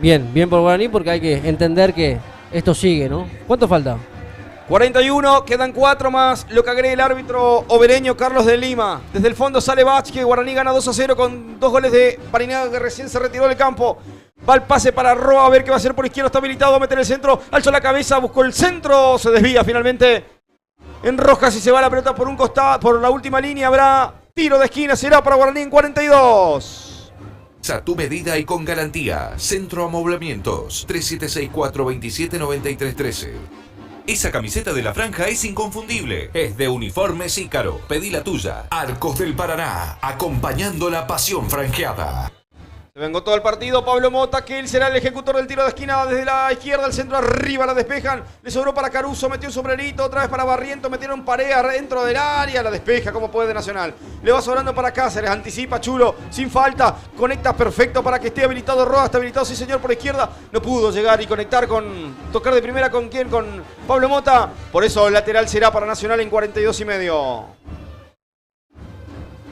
Bien por Guaraní, porque hay que entender que esto sigue, ¿no? ¿Cuánto falta? 41, quedan 4 más, lo que agrega el árbitro obereño Carlos de Lima. Desde el fondo sale Vázquez, Guaraní gana 2-0 con 2 goles de Barinaga, que recién se retiró del campo. Va el pase para Roa, a ver qué va a hacer por izquierda, está habilitado, va a meter el centro, alzó la cabeza, buscó el centro, se desvía finalmente en Rojas y se va la pelota por un costado, por la última línea, habrá tiro de esquina, será para Guaraní en 42. A tu medida y con garantía. Centro Amoblamientos 3764279313. Esa camiseta de la franja es inconfundible. Es de Uniformes Ícaro. Pedí la tuya. Arcos del Paraná, acompañando la pasión franjeada. Se vengó todo el partido, Pablo Mota, que él será el ejecutor del tiro de esquina desde la izquierda, el centro arriba, la despejan, le sobró para Caruso, metió un sombrerito, otra vez para Barrientos, metieron Parea dentro del área, la despeja como puede Nacional. Le va sobrando para Cáceres, anticipa Chulo, sin falta, conecta perfecto para que esté habilitado Roa, está habilitado, sí señor, por izquierda, no pudo llegar y conectar tocar de primera con quién, con Pablo Mota, por eso el lateral será para Nacional en 42,5.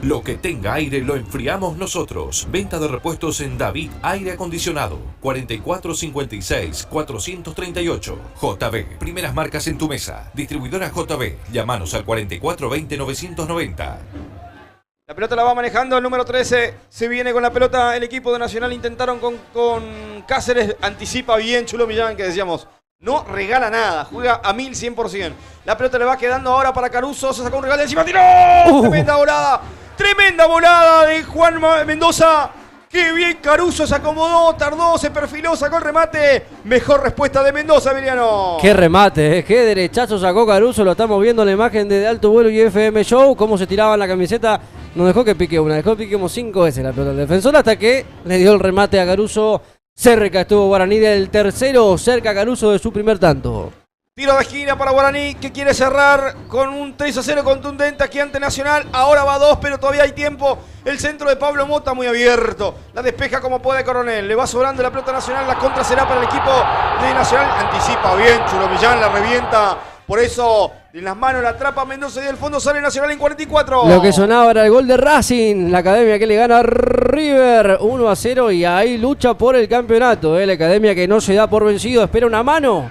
Lo que tenga aire lo enfriamos nosotros. Venta de repuestos en David Aire Acondicionado. 4456-438. JB. Primeras marcas en tu mesa. Distribuidora JB. Llámanos al 4420-990. La pelota la va manejando el número 13. Se viene con la pelota el equipo de Nacional. Intentaron con Cáceres. Anticipa bien Chulo Millán, que decíamos. No regala nada, juega a 1100%. La pelota le va quedando ahora para Caruso. Se sacó un regalo de encima. ¡Tiró! Tremenda volada de Juan Mendoza. ¡Qué bien Caruso! Se acomodó, tardó, se perfiló, sacó el remate. Mejor respuesta de Mendoza, Emiliano. Qué remate, qué derechazo sacó Caruso. Lo estamos viendo en la imagen de Alto Vuelo y FM Show. Cómo se tiraba en la camiseta. No dejó que pique una, dejó que piquemos 5 veces la pelota del defensor hasta que le dio el remate a Caruso. Cerca estuvo Guaraní del tercero, cerca Caruso de su primer tanto. Tiro de esquina para Guaraní, que quiere cerrar con un 3-0 contundente aquí ante Nacional. Ahora va 2, pero todavía hay tiempo. El centro de Pablo Mota muy abierto. La despeja como puede Coronel. Le va sobrando la pelota Nacional. La contra será para el equipo de Nacional. Anticipa bien Chulo Millán, la revienta. Por eso, en las manos la atrapa Mendoza y del fondo sale Nacional en 44. Lo que sonaba era el gol de Racing. La academia que le gana a River 1-0 y ahí lucha por el campeonato. La academia que no se da por vencido. Espera una mano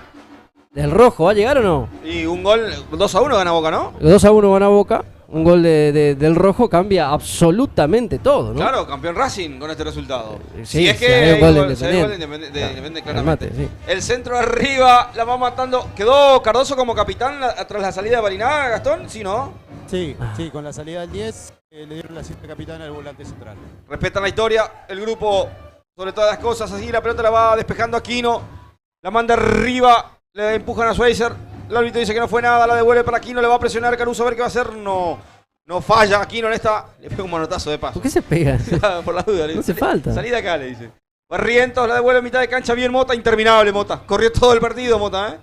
del rojo. ¿Va a llegar o no? Y un gol 2-1 gana Boca, ¿no? 2-1 gana Boca. Un gol del rojo cambia absolutamente todo, ¿no? Claro, campeón Racing con este resultado. Sí, si es que hay un gol de Independiente, claramente. Sí. El centro arriba, la va matando. ¿Quedó Cardoso como capitán tras la salida de Barinaga, Gastón? ¿Sí, no? Sí, con la salida del 10 le dieron la cinta capitana al volante central. Respetan la historia, el grupo, sobre todas las cosas, así la pelota la va despejando Aquino. La manda arriba, le empujan a Schweizer. El árbitro dice que no fue nada, la devuelve para Aquino, le va a presionar Caruso a ver qué va a hacer. No falla Aquino en esta. Le pega un manotazo de paso. ¿Por qué se pega? Por la duda. No hace falta. Salí de acá, le dice. Barrientos, la devuelve en mitad de cancha, bien Mota, interminable Mota. Corrió todo el partido Mota,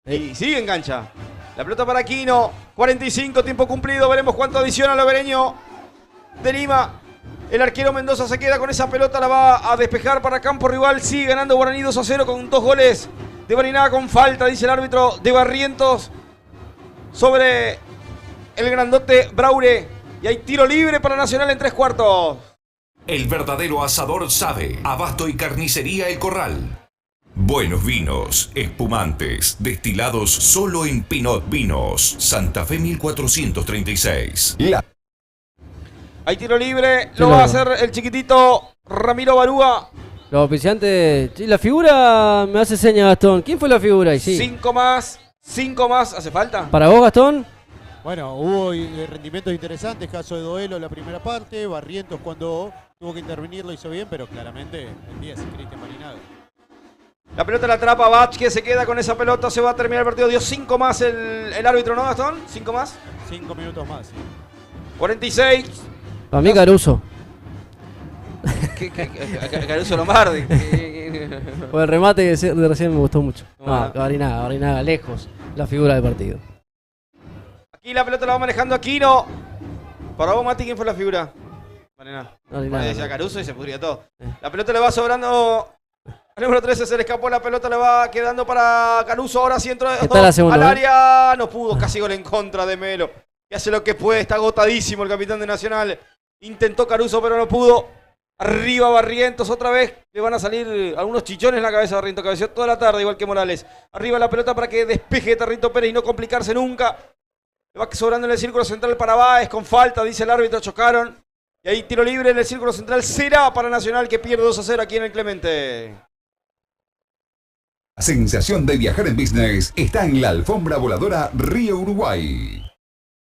Y sigue en cancha. La pelota para Aquino, 45, tiempo cumplido, veremos cuánto adiciona el Obereño de Lima. El arquero Mendoza se queda con esa pelota, la va a despejar para campo rival. Sigue ganando Guaraní 2-0 con 2 goles de Barinaga con falta, dice el árbitro de Barrientos sobre el grandote Braure. Y hay tiro libre para Nacional en 3/4. El verdadero asador sabe. Abasto y carnicería El Corral. Buenos vinos, espumantes, destilados solo en Pinot Vinos. Santa Fe 1436. Hay tiro libre, lo va a hacer el chiquitito Ramiro Barúa. Los oficiantes. Sí, la figura me hace seña, Gastón. ¿Quién fue la figura ahí? Sí. 5 más. ¿Hace falta? ¿Para vos, Gastón? Bueno, hubo rendimientos interesantes, caso de Duelo en la primera parte. Barrientos cuando tuvo que intervenir lo hizo bien, pero claramente el 10, Cristian Barinaga. La pelota la atrapa Bach, que se queda con esa pelota, se va a terminar el partido. Dio 5 más el árbitro, ¿no, Gastón? 5 más. 5 minutos más, sí. 46. Para mí Caruso. Caruso Lombardi. Por el remate de recién me gustó mucho. Barinaga, lejos la figura del partido. Aquí la pelota la va manejando Aquino. Para vos, Mati, ¿quién fue la figura? Barinaga. Decía Caruso y se pudría todo. La pelota le va sobrando Al número 13 se le escapó la pelota, le va quedando para Caruso. Ahora sí entró segunda, al área. No pudo, casi gol en contra de Melo. Que hace lo que puede, está agotadísimo el capitán de Nacional. Intentó Caruso, pero no pudo. Arriba Barrientos, otra vez le van a salir algunos chichones en la cabeza. Barrientos cabeció toda la tarde, igual que Morales. Arriba la pelota para que despeje Tarrito Pérez y no complicarse nunca. Le va sobrando en el círculo central para Báez, con falta, dice el árbitro, chocaron. Y ahí tiro libre en el círculo central, será para Nacional, que pierde 2-0 aquí en el Clemente. La sensación de viajar en business está en la alfombra voladora Río Uruguay.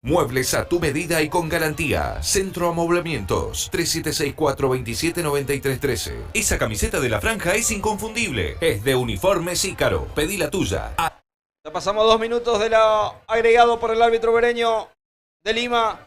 Muebles a tu medida y con garantía. Centro Amoblamientos 3764279313. Esa camiseta de la franja es inconfundible. Es de Uniformes Ícaro. Pedí la tuya. Ya pasamos 2 minutos de la agregado por el árbitro bereño de Lima.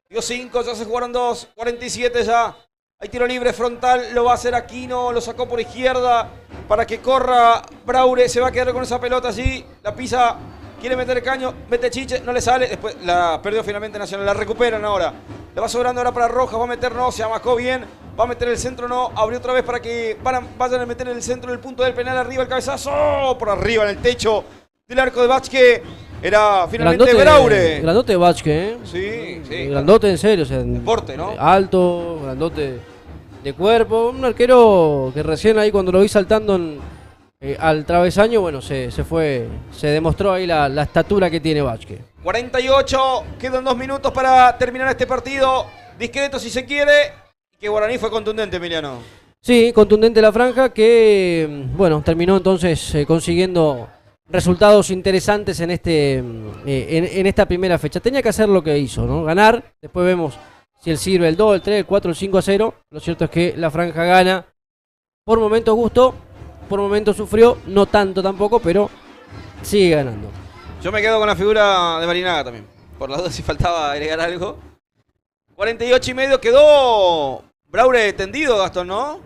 Dio 5, ya se jugaron 2. 47 ya. Hay tiro libre frontal, lo va a hacer Aquino, lo sacó por izquierda para que corra Braure. Se va a quedar con esa pelota allí. La pisa. Quiere meter el caño, mete Chiche, no le sale. Después la perdió finalmente Nacional. La recuperan ahora. Le va sobrando ahora para Rojas. Va a meter, no, se amacó bien. Va a meter el centro, no. Abrió otra vez para que vayan a meter el centro del punto del penal. Arriba el cabezazo. Por arriba en el techo del arco de Vázquez. Era finalmente Braure. Grandote Vázquez, Sí, sí. Grandote en serio. O sea, deporte, ¿no? Alto, grandote de cuerpo. Un arquero que recién ahí cuando lo vi saltando al travesaño, bueno, se demostró ahí la estatura que tiene Vázquez. 48, quedan 2 minutos para terminar este partido. Discreto si se quiere. Que Guaraní fue contundente, Emiliano. Sí, contundente la franja que, bueno, terminó entonces consiguiendo resultados interesantes en esta primera fecha. Tenía que hacer lo que hizo, ¿no? Ganar, después vemos si él sirve el 2, el 3, el 4, el 5-0. Lo cierto es que la franja gana. Por momentos gustó. Por momentos sufrió, no tanto tampoco, pero sigue ganando. Yo me quedo con la figura de Barinaga también. Por la duda si faltaba agregar algo. 48,5 quedó Braure tendido, Gastón, ¿no?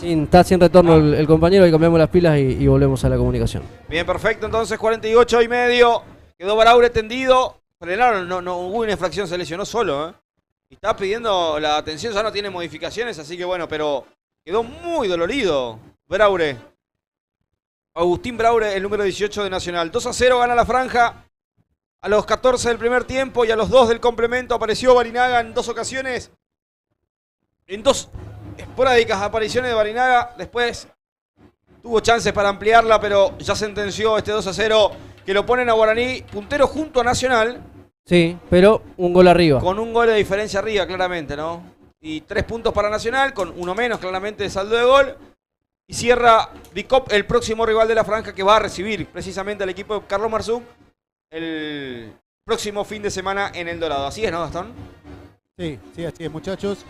Está sin retorno el compañero y cambiamos las pilas y volvemos a la comunicación. Bien, perfecto. Entonces 48,5 quedó Braure tendido. Frenaron, no hubo una infracción, se lesionó solo, ¿eh? Y está pidiendo la atención, ya no tiene modificaciones, así que bueno, pero quedó muy dolorido. Braure. Agustín Braure, el número 18 de Nacional. 2-0 gana la franja. A los 14 del primer tiempo y a los 2 del complemento apareció Barinaga en 2 ocasiones. En 2 esporádicas apariciones de Barinaga. Después tuvo chances para ampliarla, pero ya sentenció este 2-0 que lo ponen a Guaraní puntero junto a Nacional. Sí, pero un gol arriba. Con un gol de diferencia arriba, claramente, ¿no? Y 3 puntos para Nacional, con uno menos, claramente, de saldo de gol. Y cierra Vicop, el próximo rival de la franja, que va a recibir precisamente al equipo de Carlos Marzú el próximo fin de semana en El Dorado. Así es, ¿no, Gastón? Sí, así es, muchachos.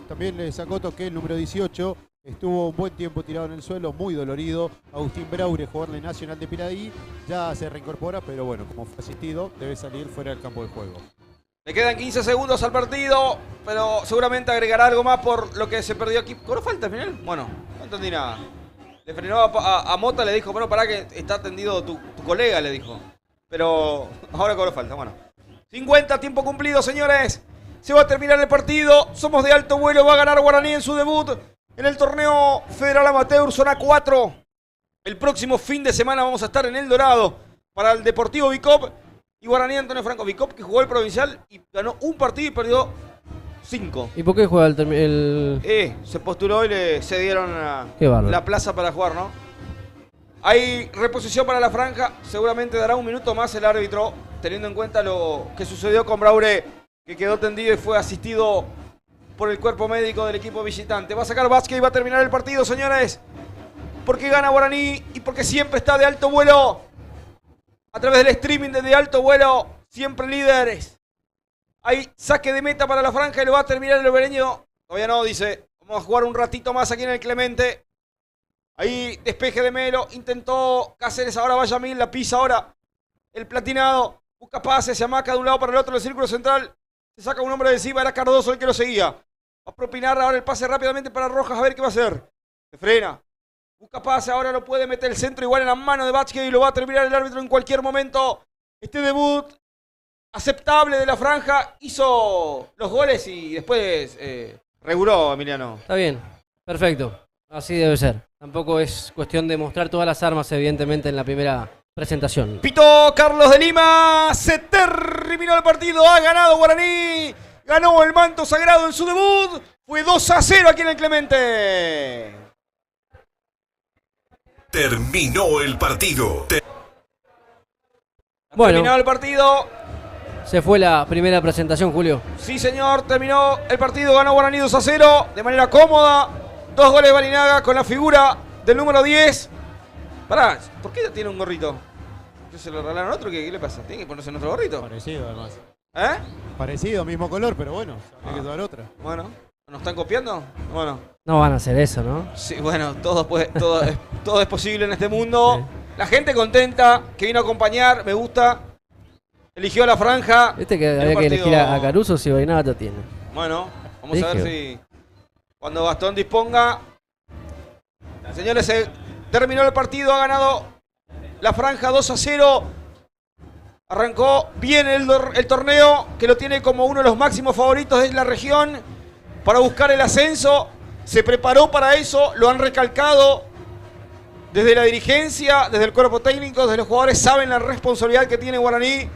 También les acoto que el número 18 estuvo un buen tiempo tirado en el suelo, muy dolorido. Agustín Braure, jugador de Nacional de Piradí, ya se reincorpora, pero bueno, como fue asistido, debe salir fuera del campo de juego. Le quedan 15 segundos al partido, pero seguramente agregará algo más por lo que se perdió aquí. ¿Cobró falta al final? Bueno, no entendí nada. Le frenó a Mota, le dijo, bueno, pará que está atendido tu colega, le dijo. Pero ahora cobró falta, bueno. 50, tiempo cumplido, señores. Se va a terminar el partido. Somos de alto vuelo, va a ganar Guaraní en su debut en el torneo Federal Amateur Zona 4. El próximo fin de semana vamos a estar en El Dorado para el Deportivo Vicop. Y Guaraní Antonio Franco Vicop, que jugó el provincial y ganó un partido y perdió 5. ¿Y por qué juega el se postuló y le cedieron la plaza para jugar, ¿no? Hay reposición para la franja. Seguramente dará un minuto más el árbitro, teniendo en cuenta lo que sucedió con Braure, que quedó tendido y fue asistido por el cuerpo médico del equipo visitante. Va a sacar Vázquez y va a terminar el partido, señores. Porque gana Guaraní y porque siempre está de alto vuelo. A través del streaming de alto vuelo, siempre líderes. Hay saque de meta para la franja y lo va a terminar el obereño. Todavía no, dice. Vamos a jugar un ratito más aquí en el Clemente. Ahí despeje de Melo. Intentó Cáceres, ahora va Yamil, la pisa ahora. El platinado. Busca pase, se amaca de un lado para el otro del círculo central. Se saca un hombre de encima, era Cardoso el que lo seguía. Va a propinar ahora el pase rápidamente para Rojas, a ver qué va a hacer. Se frena. Busca pase, ahora no puede meter el centro igual en la mano de Vázquez y lo va a terminar el árbitro en cualquier momento. Este debut aceptable de la franja hizo los goles y después reguló, Emiliano. Está bien, perfecto. Así debe ser. Tampoco es cuestión de mostrar todas las armas, evidentemente, en la primera presentación. Pito Carlos de Lima, se terminó el partido, ha ganado Guaraní, ganó el manto sagrado en su debut, fue 2-0 aquí en el Clemente. Terminó el partido. Bueno, terminó el partido. Se fue la primera presentación, Julio. Sí, señor, terminó el partido, ganó Guaraní 2-0 de manera cómoda. 2 goles de Barinaga con la figura del número 10. Pará, ¿por qué tiene un gorrito? ¿Que se lo regalaron a otro? ¿Qué le pasa? ¿Tiene que ponerse nuestro gorrito? Parecido, además. ¿Eh? Parecido, mismo color, pero bueno, hay que tomar otra. Bueno, ¿nos están copiando? Bueno. No van a hacer eso, ¿no? Sí, bueno, todo es posible en este mundo. Sí. La gente contenta, que vino a acompañar, me gusta. Eligió la franja. Viste que había que elegir a Caruso si Barinaga lo tiene. Bueno, vamos a ver si cuando Gastón disponga. Señores, se terminó el partido, ha ganado la franja 2-0. Arrancó bien el torneo, que lo tiene como uno de los máximos favoritos de la región para buscar el ascenso. Se preparó para eso, lo han recalcado desde la dirigencia, desde el cuerpo técnico, desde los jugadores, saben la responsabilidad que tiene Guaraní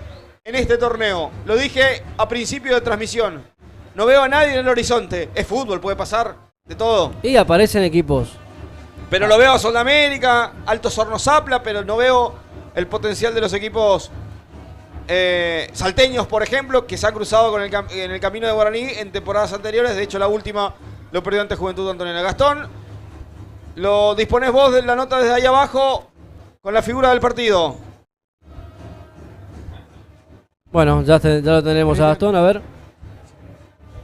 en este torneo. Lo dije a principio de transmisión. No veo a nadie en el horizonte. Es fútbol, puede pasar de todo. Y aparecen equipos. Pero lo veo a Soldamérica, Alto Horno Zapla, pero no veo el potencial de los equipos salteños, por ejemplo, que se han cruzado en el camino de Guaraní en temporadas anteriores. De hecho, la última lo perdió ante Juventud Antonella. Gastón, lo disponés vos de la nota desde ahí abajo con la figura del partido. Bueno, ya lo tenemos a Gastón, a ver.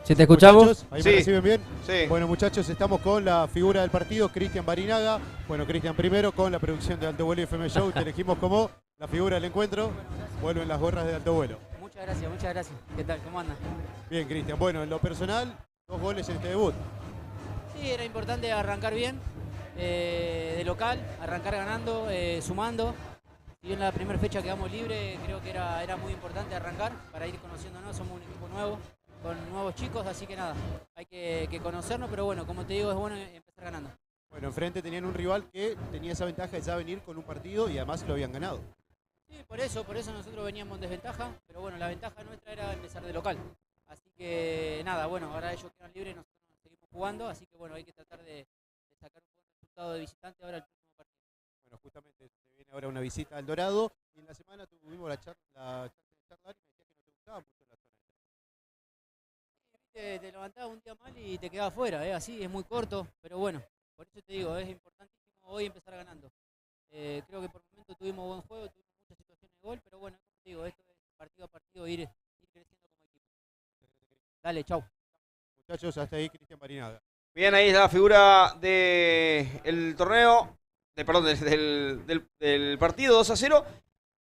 Si te escuchamos. Muchachos, ¿ahí me reciben bien? Sí. Bueno, muchachos, estamos con la figura del partido, Cristian Barinaga. Bueno, Cristian primero con la producción de Alto Vuelo y FM Show. Te elegimos como la figura del encuentro. Vuelven las gorras de Alto Vuelo. Muchas gracias. ¿Qué tal? ¿Cómo andan? Bien, Cristian. Bueno, en lo personal, 2 goles en este debut. Sí, era importante arrancar bien, de local, arrancar ganando, sumando. Si bien la primera fecha quedamos libres, creo que era muy importante arrancar para ir conociéndonos. Somos un equipo nuevo, con nuevos chicos, así que nada, hay que conocernos, pero bueno, como te digo, es bueno empezar ganando. Bueno, enfrente tenían un rival que tenía esa ventaja de ya venir con un partido y además lo habían ganado. Sí, por eso nosotros veníamos en desventaja, pero bueno, la ventaja nuestra era empezar de local. Así que nada, bueno, ahora ellos quedan libres, nosotros seguimos jugando, así que bueno, hay que tratar de sacar un buen resultado de visitante ahora el próximo partido. Bueno, justamente se viene ahora una visita al Dorado y en la semana tuvimos la charla de charlar y me decías que no te gustaba mucho la zona. Te levantaba un día mal y te quedaba fuera, así es muy corto, pero bueno, por eso te digo, es importantísimo hoy empezar ganando. Creo que por el momento tuvimos buen juego, tuvimos muchas situaciones de gol, pero bueno, como te digo, esto es partido a partido ir creciendo como equipo. Dale, chau. Muchachos, hasta ahí Cristian Barinaga. Bien, ahí está la figura del torneo, del partido 2-0.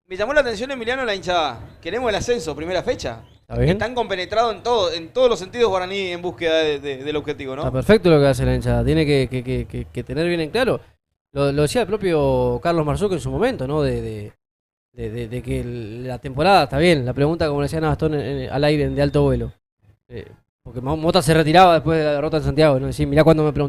Me llamó la atención, Emiliano, la hinchada. Queremos el ascenso, primera fecha. ¿Está bien? Están compenetrados en todos los sentidos Guaraní en búsqueda del objetivo, ¿no? Está perfecto lo que hace la hinchada. Tiene que tener bien en claro. Lo decía el propio Carlos Marzuc en su momento, ¿no? De que la temporada está bien. La pregunta, como le decían a Gastón al aire de Alto Vuelo. Porque Mota se retiraba después de la derrota en Santiago, ¿no? Decir, mirá cuando me preguntaste